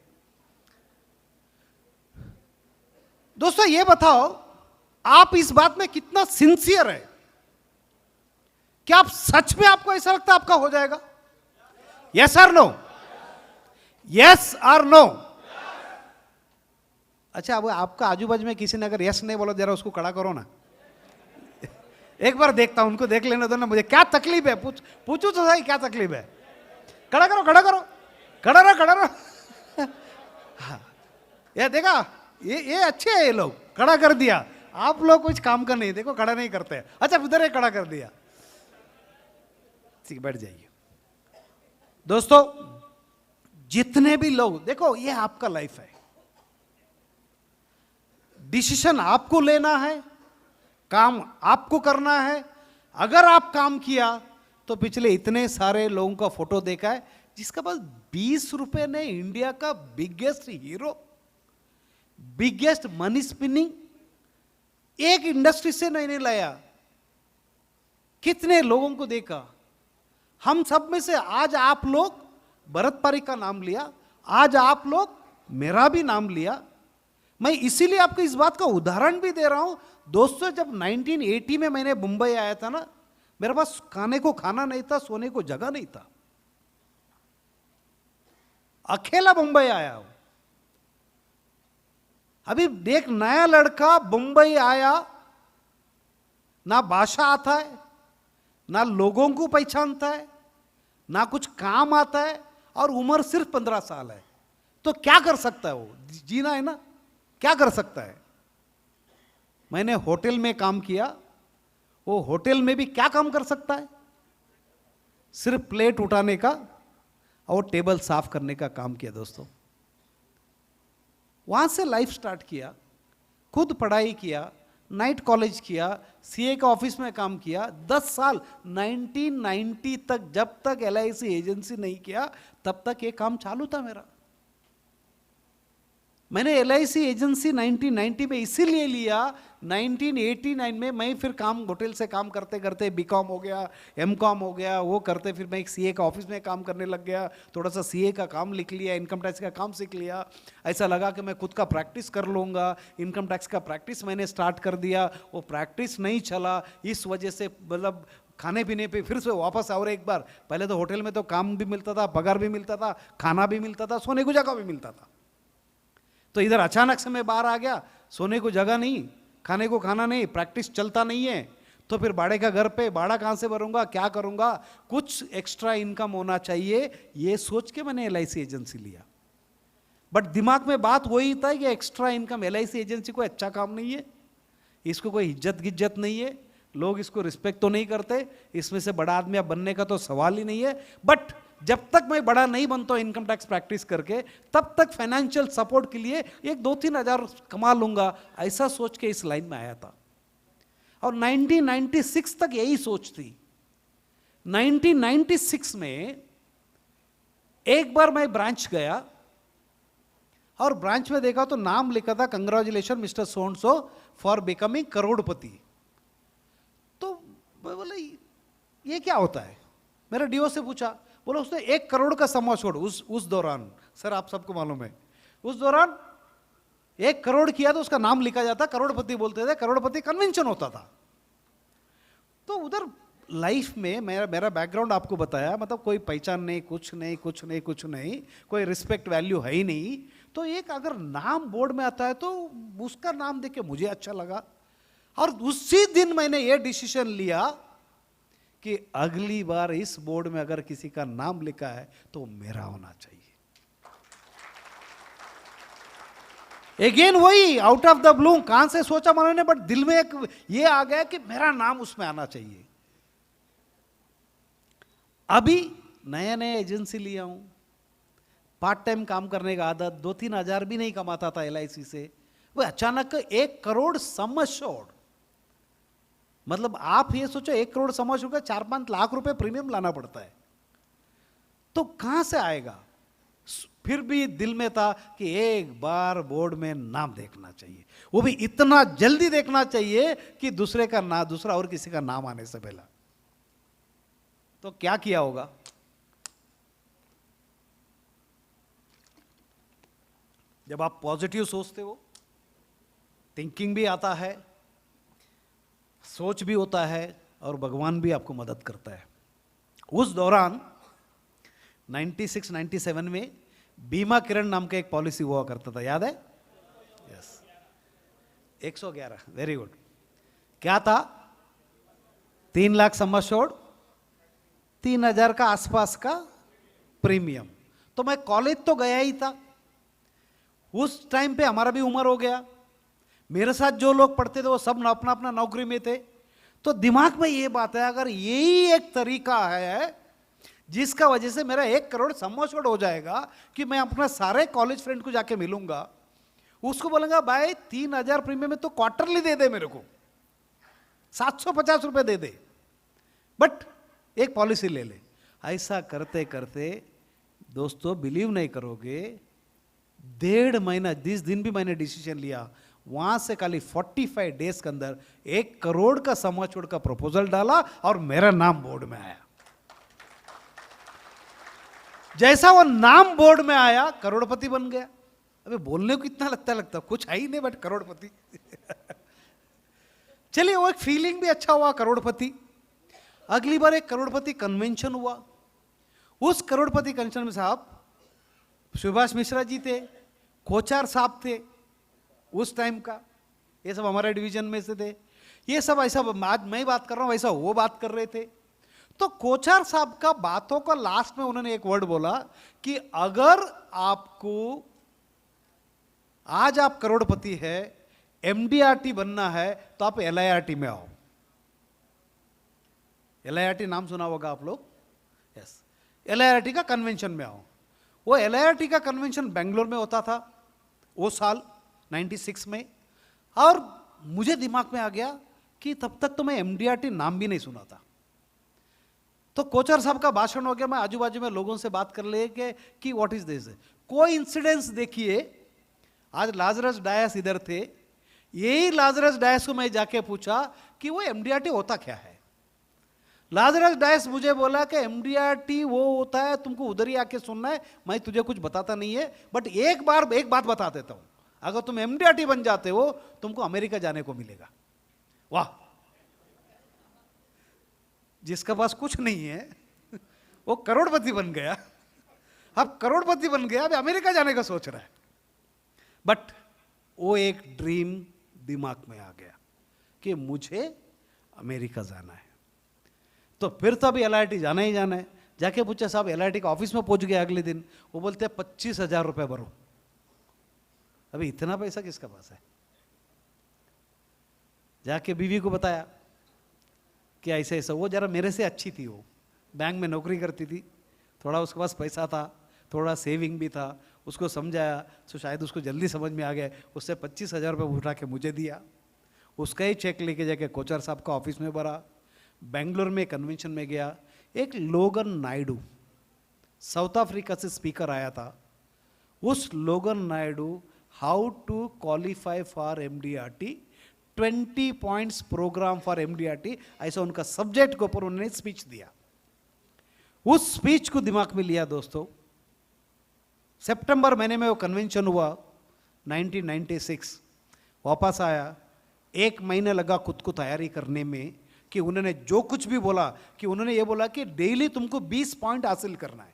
[SPEAKER 4] दोस्तों ये बताओ, आप इस बात में कितना सिंसियर है? क्या आप सच में, आपको ऐसा लगता है आपका हो जाएगा? यस और नो? यस और नो? अच्छा, अब आपका आजू बाजू में किसी ने अगर यस नहीं बोला, जरा उसको खड़ा करो ना। एक बार देखता हूं, उनको देख लेने दो ना, मुझे क्या तकलीफ है, पूछू तो सही, क्या तकलीफ है? खड़ा करो, खड़ा करो, खड़ा रहो, खड़ा रहो। हाँ, ये देखा, ये अच्छे है, ये लोग खड़ा कर दिया। आप लोग कुछ काम का नहीं, देखो खड़ा नहीं करते। अच्छा, उधर ही खड़ा कर दिया। ठीक, बैठ जाइए। दोस्तों, जितने भी लोग, देखो ये आपका लाइफ है, डिसीजन आपको लेना है, काम आपको करना है। अगर आप काम किया तो पिछले इतने सारे लोगों का फोटो देखा है जिसका बस 20 रुपए ने इंडिया का biggest hero, biggest money spinning एक इंडस्ट्री से नहीं लाया। कितने लोगों को देखा। हम सब में से आज आप लोग भरत पारिक का नाम लिया, आज आप लोग मेरा भी नाम लिया। मैं इसीलिए आपको इस बात का उदाहरण भी दे रहा हूं। दोस्तों, जब 1980 में मैंने मुंबई आया था ना, मेरे पास खाने को खाना नहीं था, सोने को जगह नहीं था, अकेला मुंबई आया हूं। अभी एक नया लड़का मुंबई आया, ना भाषा आता है, ना लोगों को पहचानता है, ना कुछ काम आता है, और उम्र सिर्फ 15 साल है। तो क्या कर सकता है वो? जीना है ना, क्या कर सकता है? मैंने होटल में काम किया। वो होटल में भी क्या काम कर सकता है? सिर्फ प्लेट उठाने का और टेबल साफ करने का काम किया। दोस्तों, वहां से लाइफ स्टार्ट किया, खुद पढ़ाई किया, नाइट कॉलेज किया, सीए का ऑफिस में काम किया 10 साल। 1990 तक, जब तक एलआईसी एजेंसी नहीं किया तब तक ये काम चालू था मेरा। मैंने एलआईसी एजेंसी 1990 में इसीलिए लिया। 1989 में मैं फिर काम होटल से काम करते करते बीकॉम हो गया, एमकॉम हो गया, वो करते फिर मैं एक सीए का ऑफिस में काम करने लग गया। थोड़ा सा सीए का काम लिख लिया, इनकम टैक्स का काम सीख लिया। ऐसा लगा कि मैं खुद का प्रैक्टिस कर लूँगा। इनकम टैक्स का प्रैक्टिस मैंने स्टार्ट कर दिया। वो प्रैक्टिस नहीं चला, इस वजह से मतलब खाने पीने पे फिर से वापस और एक बार। पहले तो होटल में तो काम भी मिलता था, पगार भी मिलता था, खाना भी मिलता था, सोने को जगह भी मिलता था। तो इधर अचानक से मैं बाहर आ गया, सोने को जगह नहीं, खाने को खाना नहीं, प्रैक्टिस चलता नहीं है। तो फिर भाड़े का घर पे भाड़ा कहाँ से भरूंगा, क्या करूंगा, कुछ एक्स्ट्रा इनकम होना चाहिए, ये सोच के मैंने एलआईसी एजेंसी लिया। बट दिमाग में बात वही था कि एक्स्ट्रा इनकम, एलआईसी एजेंसी कोई अच्छा काम नहीं है, इसको कोई इज्जत गिज्जत नहीं है, लोग इसको रिस्पेक्ट तो नहीं करते, इसमें से बड़ा आदमी बनने का तो सवाल ही नहीं है। बट जब तक मैं बड़ा नहीं बनता इनकम टैक्स प्रैक्टिस करके, तब तक फाइनेंशियल सपोर्ट के लिए 1-2-3 हज़ार कमा लूंगा, ऐसा सोच के इस लाइन में आया था। और 1996 तक यही सोच थी। 1996 में एक बार मैं ब्रांच गया और ब्रांच में देखा तो नाम लिखा था, congratulation mister so and so for becoming करोड़पति। तो मैं बोला ये क्या होता है? मेरा डीओ से पूछा, बोला उसने 1 करोड़ का समा छोड़ उस दौरान, सर आप सबको मालूम है, उस दौरान 1 करोड़ किया तो उसका नाम लिखा जाता, करोड़पति बोलते थे, करोड़पति कन्वेंशन होता था। तो उधर लाइफ में मेरा बैकग्राउंड आपको बताया, मतलब कोई पहचान नहीं, कुछ नहीं, कोई रिस्पेक्ट वैल्यू है ही नहीं। तो एक अगर नाम बोर्ड में आता है तो उसका नाम देख के मुझे अच्छा लगा, और उसी दिन मैंने ये डिसीजन लिया कि अगली बार इस बोर्ड में अगर किसी का नाम लिखा है तो मेरा होना चाहिए। अगेन वही आउट ऑफ द ब्लू, कहां से सोचा मैंने, बट दिल में एक ये आ गया कि मेरा नाम उसमें आना चाहिए। अभी नया नया एजेंसी लिया हूं, पार्ट टाइम काम करने का आदत, 2-3 हजार भी नहीं कमाता था LIC से, वो अचानक 1 करोड़ सम एश्योर्ड, मतलब आप ये सोचो 1 करोड़ सम एश्योर्ड का 4-5 लाख रुपए प्रीमियम लाना पड़ता है, तो कहां से आएगा। फिर भी दिल में था कि एक बार बोर्ड में नाम देखना चाहिए, वो भी इतना जल्दी देखना चाहिए कि दूसरा और किसी का नाम आने से पहला। तो क्या किया होगा, जब आप पॉजिटिव सोचते हो, थिंकिंग भी आता है, सोच भी होता है, और भगवान भी आपको मदद करता है। उस दौरान 96-97 में बीमा किरण नाम का एक पॉलिसी हुआ करता था, याद है? Yes, 111, very good. क्या था? 3 लाख सम एश्योर्ड, 3,000 का आसपास का प्रीमियम। तो मैं कॉलेज तो गया ही था, उस टाइम पे हमारा भी उम्र हो गया, मेरे साथ जो लोग पढ़ते थे वो सब अपना अपना नौकरी में थे, तो दिमाग में ये बात है अगर यही एक तरीका है जिसका वजह से मेरा 1 करोड़ सम एश्योर्ड हो जाएगा कि मैं अपना सारे कॉलेज फ्रेंड को जाके मिलूंगा, उसको बोलूंगा भाई 3,000 प्रीमियम में तो क्वार्टरली दे दे, मेरे को 750 रुपए दे दे, बट एक पॉलिसी ले ले। ऐसा करते करते दोस्तों बिलीव नहीं करोगे, 1.5 महीना, जिस दिन भी मैंने डिसीजन लिया, वहां से खाली 45 डेज के अंदर 1 करोड़ का सम एश्योर्ड का प्रपोजल डाला और मेरा नाम बोर्ड में आया। जैसा वो नाम बोर्ड में आया, करोड़पति बन गया। अबे बोलने को कितना लगता कुछ है ही नहीं, बट करोड़पति। चलिए, वो एक फीलिंग भी अच्छा हुआ, करोड़पति। अगली बार एक करोड़पति कन्वेंशन हुआ, उस करोड़पति कन्वेंशन में साहब सुभाष मिश्रा जी थे, कोचार साहब थे उस टाइम का, ये सब हमारे डिवीजन में से थे, ये सब ऐसा आज मैं बात कर रहा हूं वैसा वो बात कर रहे थे। तो कोचार साहब का बातों का लास्ट में उन्होंने एक वर्ड बोला कि अगर आपको आज आप करोड़पति है, MDRT बनना है, तो आप LIRT में आओ। LIRT नाम सुना होगा आप लोग, यस, LIRT का कन्वेंशन में आओ। वो LIRT का कन्वेंशन बेंगलोर में होता था वो साल 96 में, और मुझे दिमाग में आ गया कि तब तक तो मैं MDRT नाम भी नहीं सुना था। तो कोचर साहब का भाषण हो गया, मैं आजू बाजू में लोगों से बात कर ले कि व्हाट इज दिस। कोई इंसिडेंस देखिए, आज लाजरस डायस इधर थे, यही लाजरस डायस को मैं जाके पूछा कि वो MDRT होता क्या है। लाजरस डायस मुझे बोला कि MDRT वो होता है, तुमको उधर ही आके सुनना है, मैं तुझे कुछ बताता नहीं है, बट एक बात बता देता हूं, अगर तुम MDRT बन जाते हो तुमको अमेरिका जाने को मिलेगा। वाह, जिसका पास कुछ नहीं है वो करोड़पति बन गया, अब करोड़पति बन गया, अब अमेरिका जाने का सोच रहा है। बट वो एक ड्रीम दिमाग में आ गया कि मुझे अमेरिका जाना है। तो फिर तो अभी LIRT जाना ही जाना है। जाके पूछा, साहब LIRT का ऑफिस में पहुंच गया अगले दिन, वो बोलते हैं 25,000 रुपए भरो। अभी इतना पैसा किसका पास है। जाके बीवी को बताया कि ऐसे ऐसा, वो जरा मेरे से अच्छी थी, वो बैंक में नौकरी करती थी, थोड़ा उसके पास पैसा था, थोड़ा सेविंग भी था, उसको समझाया तो शायद उसको जल्दी समझ में आ गया, उससे 25,000 रुपये उठा के मुझे दिया, उसका ही चेक लेके जाके कोचर साहब का ऑफिस में भरा। बेंगलोर में कन्वेंशन में गया, एक लोगन नायडू साउथ अफ्रीका से स्पीकर आया था। उस Logan Naidoo how to qualify for MDRT, 20 points program for MDRT, ऐसा उनका सब्जेक्ट के ऊपर उन्होंने स्पीच दिया। उस स्पीच को दिमाग में लिया दोस्तों, सितंबर महीने में वो कन्वेंशन हुआ 1996, वापस आया, 1 महीना लगा खुद को तैयारी करने में कि उन्होंने जो कुछ भी बोला, कि उन्होंने ये बोला कि डेली तुमको 20 पॉइंट हासिल करना है,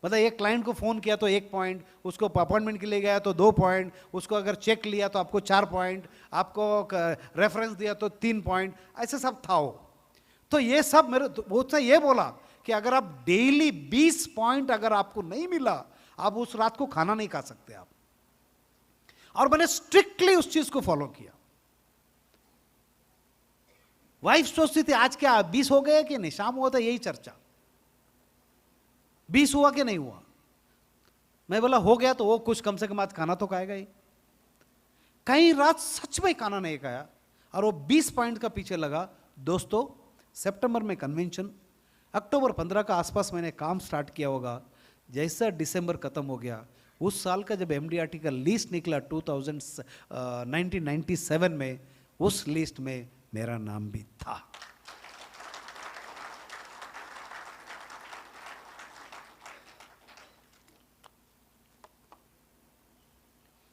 [SPEAKER 4] मतलब एक क्लाइंट को फोन किया तो 1 पॉइंट, उसको अपॉइंटमेंट के लिए गया तो 2 पॉइंट, उसको अगर चेक लिया तो आपको 4 पॉइंट, आपको रेफरेंस दिया तो 3 पॉइंट, ऐसे सब था वो। तो ये सब मेरे उसने ये बोला कि अगर आप डेली 20 पॉइंट अगर आपको नहीं मिला, आप उस रात को खाना नहीं खा सकते आप। और मैंने स्ट्रिक्टली उस चीज को फॉलो किया। वाइफ सोचती थी आज क्या 20 हो गए कि नहीं, शाम हुआ था यही चर्चा, 20 हुआ कि नहीं हुआ। मैं बोला हो गया तो वो कुछ कम से कम आज खाना तो खाएगा ही। कई रात सच में खाना नहीं खाया और वो 20 पॉइंट का पीछे लगा। दोस्तों, सितंबर में कन्वेंशन, अक्टूबर 15 का आसपास मैंने काम स्टार्ट किया होगा। जैसा दिसंबर खत्म हो गया, उस साल का जब एमडीआरटी का लिस्ट निकला 1997 में, उस लिस्ट में मेरा नाम भी था।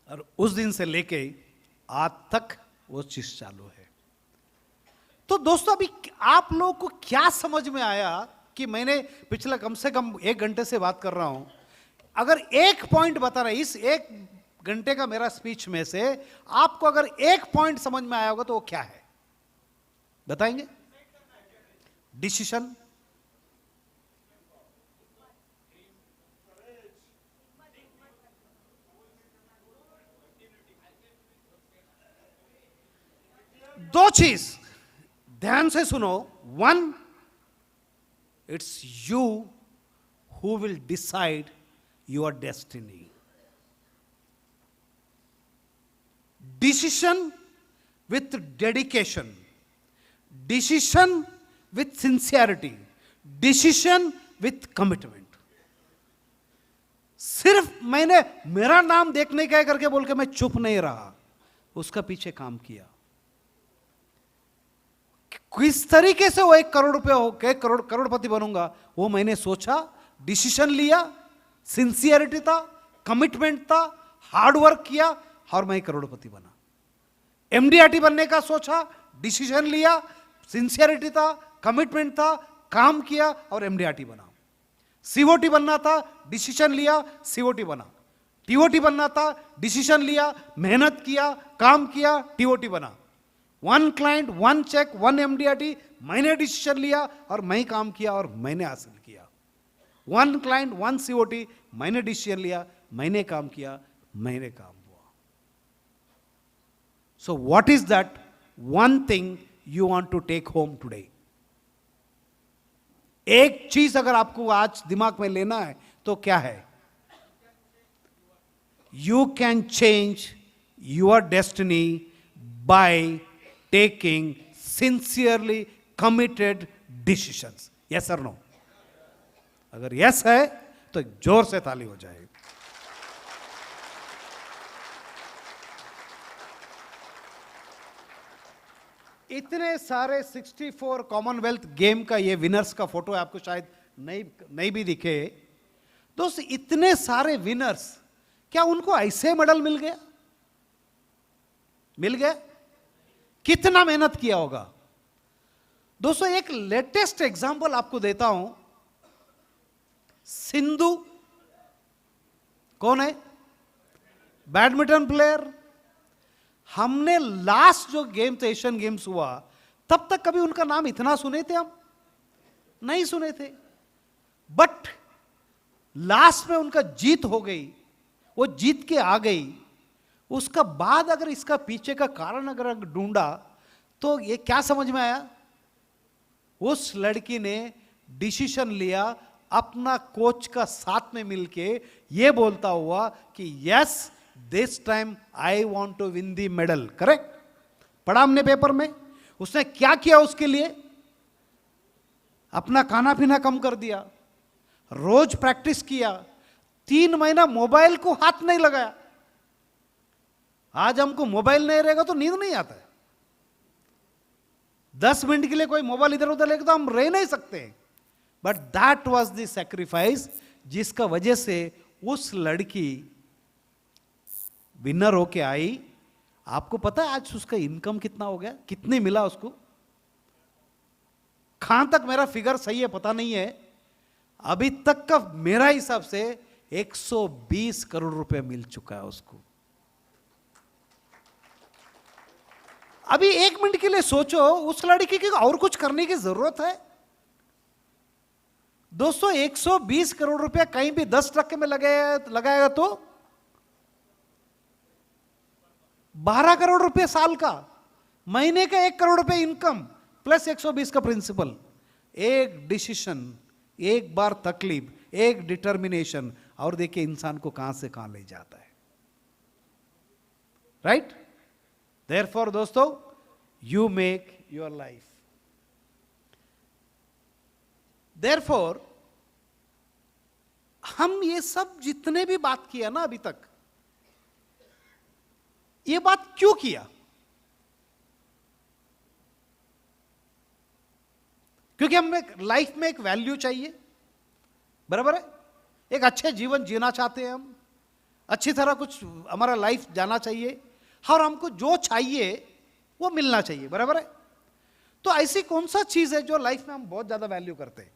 [SPEAKER 4] और उस दिन से लेके आज तक वो चीज चालू है। तो दोस्तों, अभी आप लोगों को क्या समझ में आया कि मैंने पिछला कम से कम 1 घंटे से बात कर रहा हूं, अगर एक पॉइंट बता रहा है इस 1 घंटे का मेरा स्पीच में से, आपको अगर एक पॉइंट समझ में आया होगा तो वो क्या है बताएंगे? डिसीजन, दो चीज ध्यान से सुनो। 1, it's you who will decide your destiny. Decision with dedication, decision with sincerity, decision with commitment. सिर्फ मैंने मेरा नाम देखने का करके बोल के मैं चुप नहीं रहा, उसका पीछे काम किया। किस तरीके से वो 1 करोड़ रुपए हो के करोड़पति बनूंगा, वो मैंने सोचा, डिसीजन लिया, सिंसियरिटी था, कमिटमेंट था, हार्ड वर्क किया और मैं करोड़पति बना। एमडीआरटी बनने का सोचा, डिसीजन लिया, सिंसियरिटी था, कमिटमेंट था, काम किया और एमडीआरटी बना। सीओटी बनना था, डिसीजन लिया, सीओटी बना। टीओटी बनना था, डिसीजन लिया, मेहनत किया, काम किया, टीओटी बना। 1 क्लाइंट 1 चेक 1 एमडीआरटी, मैंने डिसीजन लिया और मैं काम किया और मैंने हासिल किया। 1 क्लाइंट 1 सीओटी, मैंने डिसीजन लिया, मैंने काम किया, मैंने काम हुआ। So what is that 1 thing you want to take home today? एक चीज अगर आपको आज दिमाग में लेना है तो क्या है? You can change your destiny by taking sincerely committed decisions. Yes or no? अगर yes है तो जोर से ताली हो जाए। इतने सारे 64 कॉमनवेल्थ गेम का ये विनर्स का फोटो है, आपको शायद नहीं भी दिखे। दोस्त, इतने सारे विनर्स, क्या उनको ऐसे मेडल मिल गया? मिल गया? कितना मेहनत किया होगा? दोस्तों, एक लेटेस्ट एग्जांपल आपको देता हूं। सिंधु कौन है? Badminton player. हमने लास्ट जो गेम थे, एशियन गेम्स हुआ, तब तक कभी उनका नाम इतना सुने थे हम? नहीं सुने थे। बट लास्ट में उनका जीत हो गई, वो जीत के आ गई। उसका बाद अगर इसका पीछे का कारण अगर ढूंढा तो ये क्या समझ में आया? उस लड़की ने डिसीजन लिया अपना कोच का साथ में मिलके, ये बोलता हुआ कि yes, this time I want to win the medal. Correct? पढ़ा हमने पेपर में। उसने क्या किया उसके लिए? अपना खाना पीना कम कर दिया, रोज प्रैक्टिस किया, 3 महीना मोबाइल को हाथ नहीं लगाया। आज हमको मोबाइल नहीं रहेगा तो नींद नहीं आता है। 10 मिनट के लिए कोई मोबाइल इधर उधर लेगा तो हम रह नहीं सकते। But that was the sacrifice जिसका वजह से उस लड़की विनर होके आई। आपको पता है आज उसका इनकम कितना हो गया? कितने मिला उसको? कहां तक मेरा फिगर सही है पता नहीं है। अभी तक का मेरा हिसाब से 120 करोड़ रुपए मिल चुका है उसको। अभी एक मिनट के लिए सोचो, उस लड़की की और कुछ करने की जरूरत है? दोस्तों 120 करोड़ रुपया कहीं भी 10% में लगाएगा तो 12 करोड़ रुपए साल का, महीने का 1 करोड़ रुपए इनकम प्लस 120 का प्रिंसिपल। एक डिसीजन, एक बार तकलीफ, एक डिटर्मिनेशन, और देखिए इंसान को कहां से कहां ले जाता है। राइट? देयरफॉर दोस्तों, you make your life. Therefore हम ये सब जितने भी बात किया ना अभी तक, ये बात क्यों किया? क्योंकि हमें लाइफ में एक वैल्यू चाहिए, बराबर है? एक अच्छे जीवन जीना चाहते हैं हम, अच्छी तरह कुछ हमारा लाइफ जाना चाहिए, और हमको जो चाहिए वो मिलना चाहिए, बराबर है? तो ऐसी कौन सा चीज है जो लाइफ में हम बहुत ज्यादा वैल्यू करते हैं?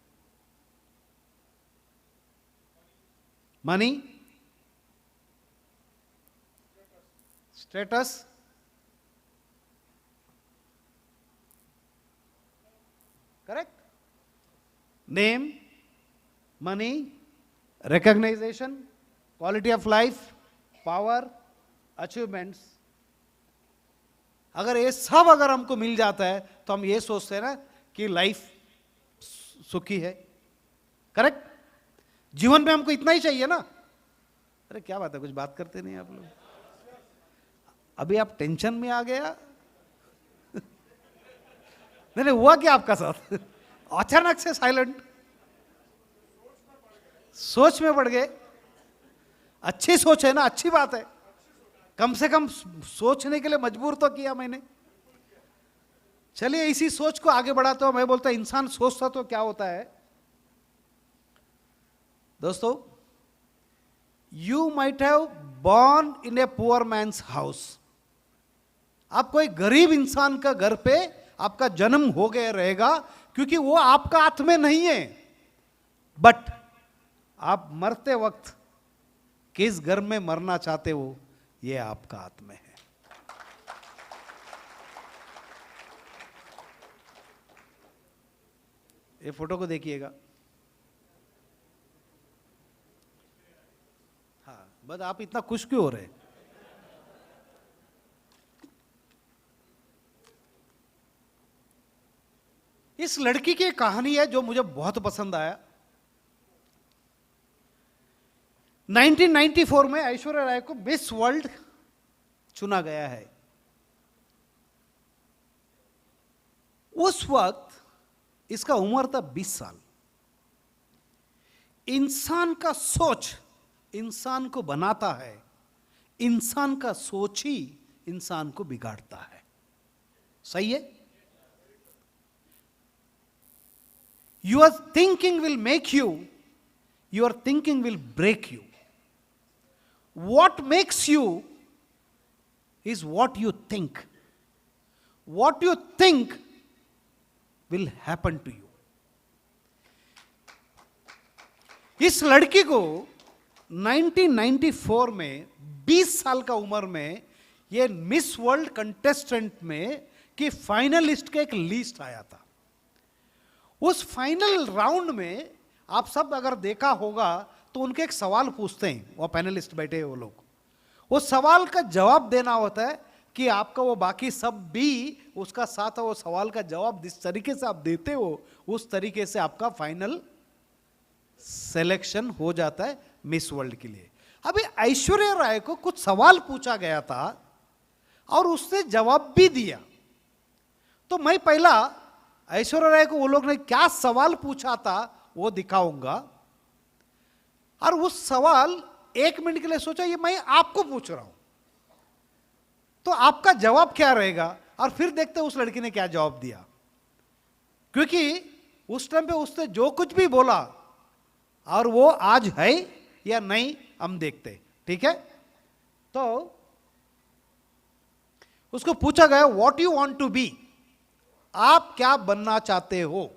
[SPEAKER 4] Money, status, correct? Name, money, recognization, quality of life, power, achievements. अगर ये सब अगर हमको मिल जाता है तो हम ये सोचते हैं ना कि लाइफ सुखी है, करेक्ट? जीवन में हमको इतना ही चाहिए ना। अरे क्या बात है, कुछ बात करते नहीं आप लोग? अभी आप टेंशन में आ गया? नहीं हुआ क्या आपका साथ? अचानक से साइलेंट, सोच में पड़ गए। अच्छी सोच है ना, अच्छी बात है, कम से कम सोचने के लिए मजबूर तो किया मैंने। चलिए इसी सोच को आगे बढ़ाता हूं। मैं बोलता इंसान सोचता तो क्या होता है दोस्तों? You might have born in a poor man's house. आप कोई गरीब इंसान का घर पे आपका जन्म हो गया रहेगा, क्योंकि वो आपका हाथ में नहीं है। बट आप मरते वक्त किस घर में मरना चाहते हो, ये आपका हाथ में है। ये फोटो को देखिएगा। हाँ, बस आप इतना खुश क्यों हो रहे? इस लड़की की कहानी है जो मुझे बहुत पसंद आया। 1994 में ऐश्वर्या राय को मिस वर्ल्ड चुना गया है। उस वक्त इसका उम्र था 20 साल। इंसान का सोच इंसान को बनाता है, इंसान का सोच ही इंसान को बिगाड़ता है। सही है? Your thinking will make you, your thinking will break you. What makes you is what you think. What you think will happen to you. इस लड़की को 1994 में 20 साल का उम्र में ये मिस वर्ल्ड कंटेस्टेंट में कि फाइनलिस्ट का एक लिस्ट आया था। उस फाइनल राउंड में आप सब अगर देखा होगा तो उनके एक सवाल पूछते हैं, वो पैनलिस्ट बैठे हैं वो लोग। वो सवाल का जवाब देना होता है कि आपका वो बाकी सब भी उसका साथ है। वो सवाल का जवाब जिस तरीके से आप देते हो उस तरीके से आपका फाइनल सिलेक्शन हो जाता है मिस वर्ल्ड के लिए। अभी ऐश्वर्या राय को कुछ सवाल पूछा गया था और उसने जवाब भी दिया। तो मैं पहला ऐश्वर्या राय को वो लोग ने क्या सवाल पूछा था वो दिखाऊंगा, और वो सवाल 1 मिनट के लिए सोचा ये मैं आपको पूछ रहा हूं, तो आपका जवाब क्या रहेगा, और फिर देखते हैं उस लड़की ने क्या जवाब दिया। क्योंकि उस टाइम पे उसने जो कुछ भी बोला और वो आज है या नहीं हम देखते। ठीक है? तो उसको पूछा गया what you want to be, आप क्या बनना चाहते हो,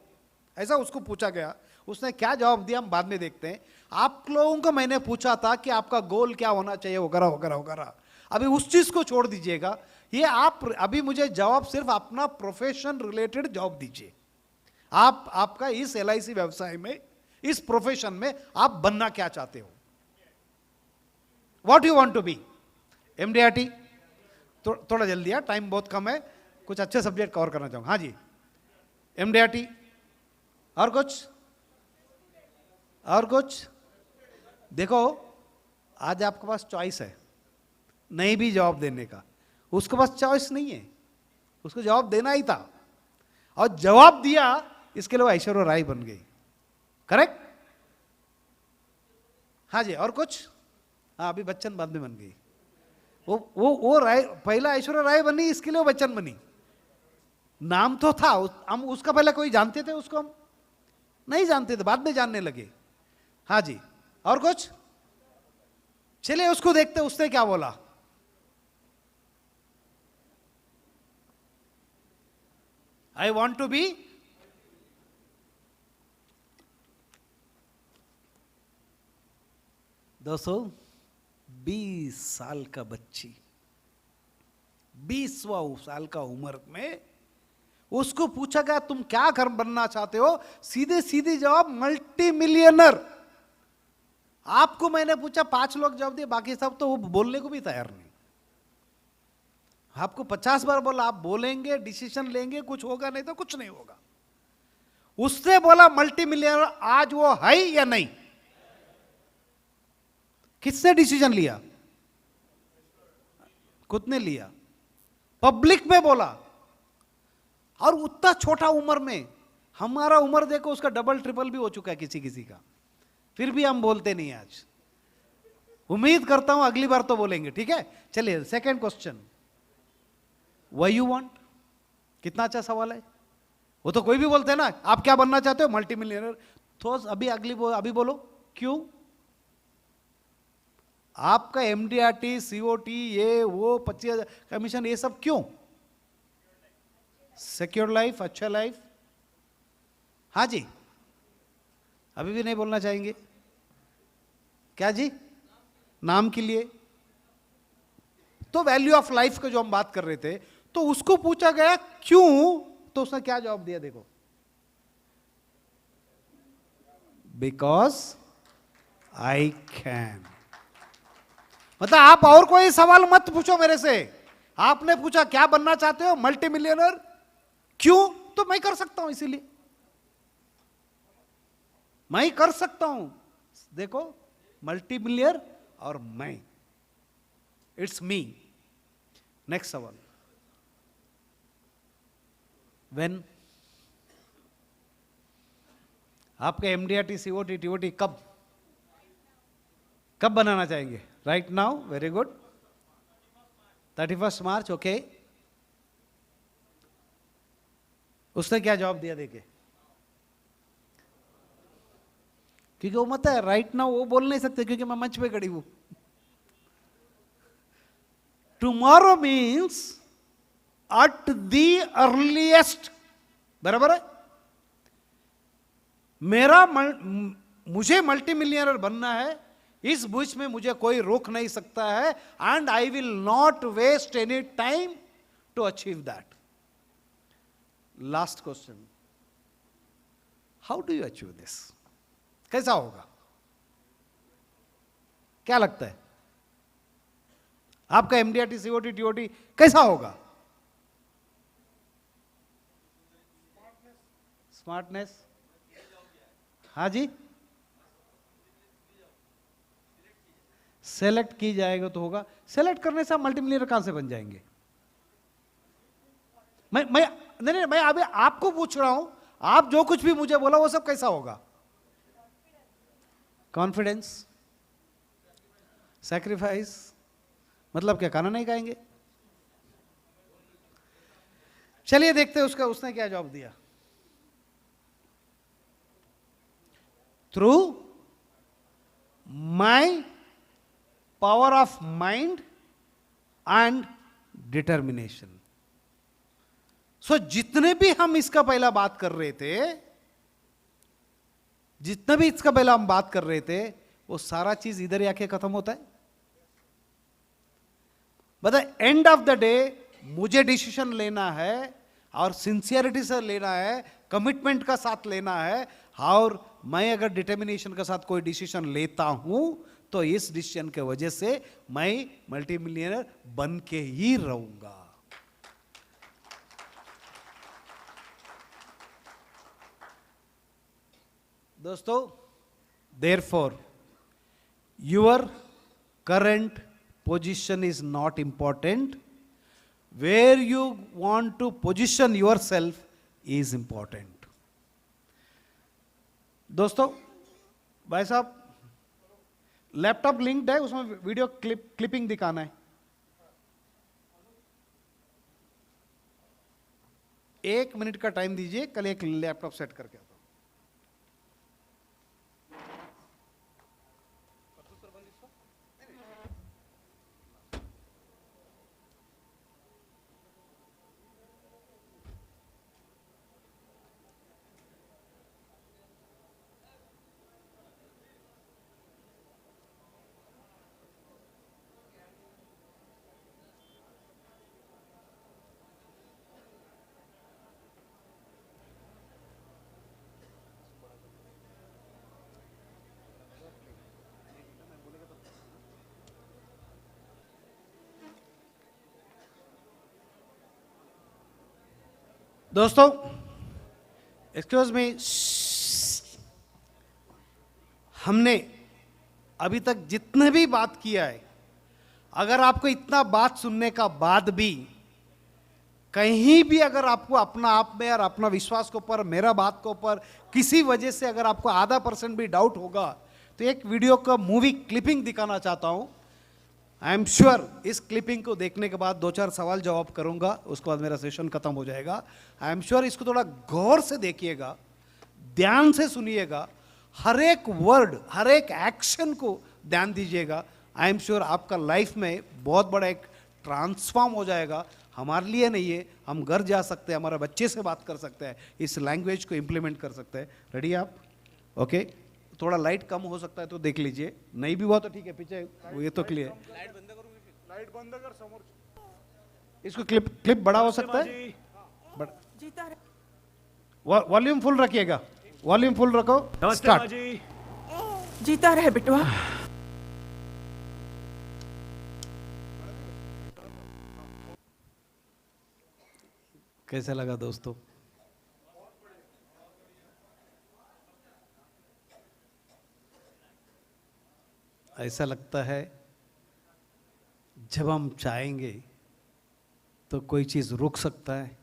[SPEAKER 4] ऐसा उसको पूछा गया। उसने क्या जवाब दिया हम बाद में देखते हैं। आप लोगों को मैंने पूछा था कि आपका गोल क्या होना चाहिए, वगैरह वगैरह वगैरह। अभी उस चीज को छोड़ दीजिएगा, ये आप अभी मुझे जवाब सिर्फ अपना प्रोफेशन रिलेटेड जवाब दीजिए। आप आपका इस LIC व्यवसाय में, इस प्रोफेशन में आप बनना क्या चाहते हो? What you want to be? MDRT? थोड़ा जल्दी है, टाइम बहुत कम है, कुछ अच्छे सब्जेक्ट कवर करना चाहूंगा। हाँ जी, MDRT। और कुछ? और कुछ? देखो, आज आपके पास चॉइस है नहीं भी जवाब देने का, उसके पास चॉइस नहीं है, उसको जवाब देना ही था और जवाब दिया, इसके लिए वो ऐश्वर्या राय बन गई। करेक्ट? हाँ जी। और कुछ? हाँ, अभी बच्चन बाद में बन गई। वो राय, पहला ऐश्वर्या राय बनी, इसके लिए वो बच्चन बनी। नाम तो था, हम उसका पहले कोई जानते थे उसको? हम नहीं जानते थे, बाद में जानने लगे। हाँ जी। और कुछ? चलिए उसको देखते, उसने क्या बोला। आई वॉन्ट टू बी दोस्तों, 20 साल का बच्ची, 20वां साल का उम्र में उसको पूछा गया तुम क्या कर बनना चाहते हो? सीधे सीधे जवाब, मल्टी मिलियनर। आपको मैंने पूछा, 5 लोग जवाब दिए, बाकी सब तो वो बोलने को भी तैयार नहीं। आपको 50 बार बोला आप बोलेंगे, डिसीजन लेंगे, कुछ होगा नहीं तो कुछ नहीं होगा। उसने बोला मल्टी मिलियनर, आज वो है या नहीं? किसने डिसीजन लिया? खुद ने लिया, पब्लिक में बोला। और उतना छोटा उम्र में, हमारा उम्र देखो उसका डबल ट्रिपल भी हो चुका है किसी किसी का, फिर भी हम बोलते नहीं आज। उम्मीद करता हूं अगली बार तो बोलेंगे, ठीक है? चलिए second question, why you want? कितना अच्छा सवाल है। वो तो कोई भी बोलते हैं ना, आप क्या बनना चाहते हो? Multi millionaire. तो अभी अभी बोलो क्यों? आपका MDRT, COT, ये वो 25,000 कमीशन, ये सब क्यों? सिक्योर लाइफ, अच्छा लाइफ। हाँ जी, अभी भी नहीं बोलना चाहेंगे क्या जी? नाम के लिए। तो वैल्यू ऑफ लाइफ का जो हम बात कर रहे थे, तो उसको पूछा गया क्यों, तो उसने क्या जवाब दिया देखो, बिकॉज आई कैन। मतलब आप और कोई सवाल मत पूछो मेरे से। आपने पूछा क्या बनना चाहते हो? Multi millionaire. क्यों? तो मैं कर सकता हूं, इसीलिए मैं कर सकता हूं। देखो, मल्टी मिलियनर और मैं, इट्स मी। नेक्स्ट सवाल, व्हेन? आपका MDRT, COT, TOT कब बनाना चाहेंगे? Right now, very good. 31 मार्च, ओके। उसने क्या जवाब दिया देखे, क्योंकि वो मत है राइट नाउ वो बोल नहीं सकते, क्योंकि मैं मंच पे खड़ी हूं। Tomorrow means at the earliest, बराबर है? मुझे मल्टी मिलियनर बनना है, इस बीच में मुझे कोई रोक नहीं सकता है, and I will not waste any time to achieve that. Last question, how do you achieve this? कैसा होगा? क्या लगता है आपका MDRT, COT, TOT कैसा होगा? स्मार्टनेस। हाँ जी, सेलेक्ट की जाएगा तो होगा। सेलेक्ट करने से आप मल्टी मिलियनर कहां से बन जाएंगे? मैं अभी आपको पूछ रहा हूं, आप जो कुछ भी मुझे बोला वो सब कैसा होगा? कॉन्फिडेंस, सैक्रिफाइस, मतलब क्या खाना नहीं खाएंगे? चलिए देखते हैं उसने क्या जवाब दिया। Through my power of mind and determination. So जितने भी हम इसका पहला बात कर रहे थे, जितना भी इसका पहले हम बात कर रहे थे वो सारा चीज इधर ही आके खत्म होता है। But end of the day मुझे डिसीजन लेना है और सिंसियरिटी से लेना है, कमिटमेंट का साथ लेना है। और मैं अगर डिटर्मिनेशन के साथ कोई डिसीजन लेता हूं तो इस डिसीजन के वजह से मैं मल्टी मिलियनर बन के ही रहूंगा। दोस्तों, therefore your current position is not important, where you want to position yourself is important। दोस्तों, भाई साहब लैपटॉप लिंक्ड है, उसमें वीडियो क्लिपिंग दिखाना है। 1 मिनट का टाइम दीजिए, कल एक लैपटॉप सेट करके आता हूं। दोस्तों, एक्सक्यूज मी, हमने अभी तक जितने भी बात किया है, अगर आपको इतना बात सुनने का बाद भी कहीं भी अगर आपको अपना आप में और अपना विश्वास के ऊपर, मेरा बात के ऊपर किसी वजह से अगर आपको आधा % भी डाउट होगा तो एक वीडियो का मूवी क्लिपिंग दिखाना चाहता हूं। आई एम श्योर इस क्लिपिंग को देखने के बाद 2-4 सवाल जवाब करूंगा, उसके बाद मेरा सेशन खत्म हो जाएगा। आई एम श्योर इसको थोड़ा गौर से देखिएगा, ध्यान से सुनिएगा, हर एक वर्ड, हर एक एक्शन को ध्यान दीजिएगा। आई एम श्योर आपका लाइफ में बहुत बड़ा एक ट्रांसफॉर्म हो जाएगा। हमारे लिए नहीं है, हम घर जा सकते हैं, हमारे बच्चे से बात कर सकते हैं, इस लैंग्वेज को इम्प्लीमेंट कर सकते हैं। रेडी आप? ओके, थोड़ा लाइट कम हो सकता है तो देख लीजिए, नहीं भी हुआ तो ठीक है, पीछे ये तो क्लियर।
[SPEAKER 1] लाइट बंद कर, समोर
[SPEAKER 4] इसको क्लिप बड़ा हो सकता है, वॉल्यूम फुल रखिएगा, वॉल्यूम फुल रखो। स्टार्ट।
[SPEAKER 5] जीता रहे बिटवा।
[SPEAKER 4] कैसा लगा दोस्तों? ऐसा लगता है जब हम चाहेंगे तो कोई चीज रुक सकता है।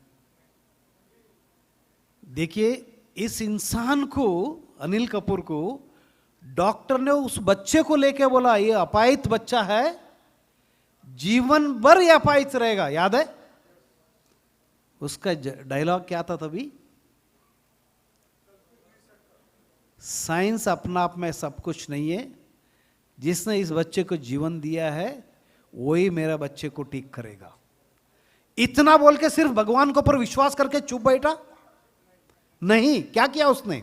[SPEAKER 4] देखिए, इस इंसान को, अनिल कपूर को, डॉक्टर ने उस बच्चे को लेके बोला ये अपाहिज बच्चा है, जीवन भर ये अपाहिज रहेगा। याद है उसका डायलॉग क्या था तभी? साइंस अपना आप में सब कुछ नहीं है, जिसने इस बच्चे को जीवन दिया है वही मेरा बच्चे को ठीक करेगा। इतना बोल के सिर्फ भगवान के ऊपर विश्वास करके चुप बैठा नहीं, क्या किया उसने?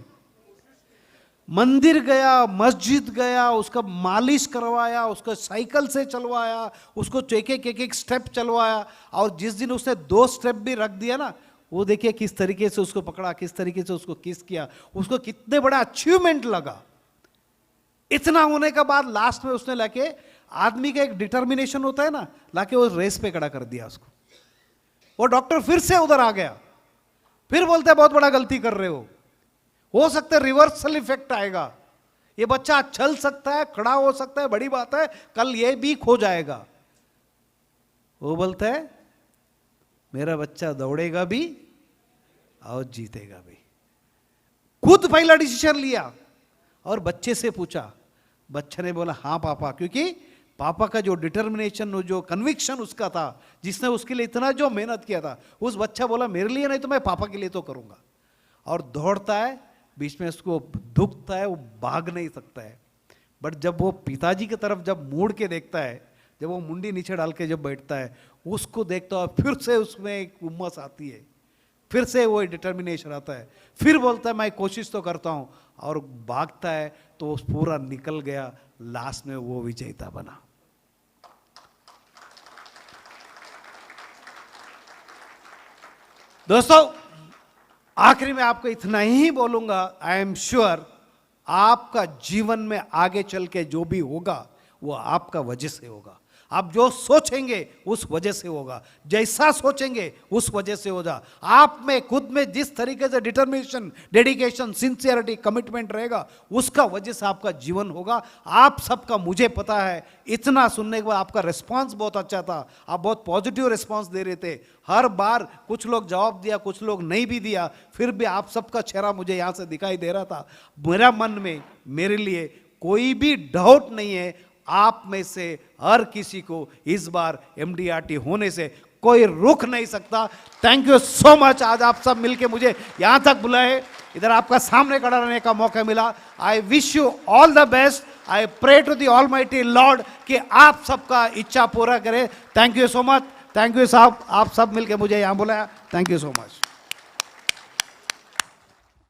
[SPEAKER 4] मंदिर गया, मस्जिद गया, उसका मालिश करवाया, उसको साइकिल से चलवाया, उसको एक स्टेप चलवाया। और जिस दिन उसने 2 स्टेप भी रख दिया ना, वो देखिए किस तरीके से उसको पकड़ा, किस तरीके से उसको किस किया, उसको कितने बड़ा अचीवमेंट लगा। इतना होने के बाद लास्ट में उसने लाके, आदमी का एक डिटर्मिनेशन होता है ना, लाके वो रेस पे खड़ा कर दिया उसको। वो डॉक्टर फिर से उधर आ गया, फिर बोलते हैं बहुत बड़ा गलती कर रहे हो सकता है रिवर्सल इफेक्ट आएगा, ये बच्चा चल सकता है, खड़ा हो सकता है, बड़ी बात है, कल ये भी खो जाएगा। वो बोलता है मेरा बच्चा दौड़ेगा भी और जीतेगा भी। खुद पहला डिसीजन लिया और बच्चे से पूछा, बच्चे ने बोला हाँ पापा, क्योंकि पापा का जो डिटर्मिनेशन, जो कन्विक्शन उसका था, जिसने उसके लिए इतना जो मेहनत किया था, उस बच्चा बोला मेरे लिए नहीं तो मैं पापा के लिए तो करूंगा। और दौड़ता है, बीच में उसको दुखता है, वो भाग नहीं सकता है। बट जब वो पिताजी की तरफ जब मुड़ के देखता है, जब वो मुंडी नीचे डाल के जब बैठता है, उसको देखता है, फिर से उसमें एक उम्मस आती है, फिर से वो डिटर्मिनेशन आता है, फिर बोलता है मैं कोशिश तो करता हूं, और भागता है तो पूरा निकल गया, लास्ट में वो विजेता बना। दोस्तों, आखिरी में आपको इतना ही बोलूंगा, आई एम श्योर आपका जीवन में आगे चल के जो भी होगा वो आपका वजह से होगा। आप जो सोचेंगे उस वजह से होगा, जैसा सोचेंगे उस वजह से होगा। आप में खुद में जिस तरीके से डिटर्मिनेशन, डेडिकेशन, सिंसियरिटी, कमिटमेंट रहेगा, उसका वजह से आपका जीवन होगा। आप सबका मुझे पता है, इतना सुनने के बाद आपका रिस्पांस बहुत अच्छा था, आप बहुत पॉजिटिव रिस्पांस दे रहे थे। हर बार कुछ लोग जवाब दिया, कुछ लोग नहीं भी दिया, फिर भी आप सबका चेहरा मुझे यहाँ से दिखाई दे रहा था। मेरा मन में, मेरे लिए कोई भी डाउट नहीं है, आप में से हर किसी को इस बार MDRT होने से कोई रुक नहीं सकता। Thank you so much. आज आप सब मिलके मुझे यहां तक बुलाए, इधर आपका सामने खड़ा रहने का मौका मिला। I wish you all the best. I pray to the almighty lord कि आप सबका इच्छा पूरा करे। Thank you so much. Thank you साहब, आप सब मिलके मुझे यहां बुलाया। Thank you so much.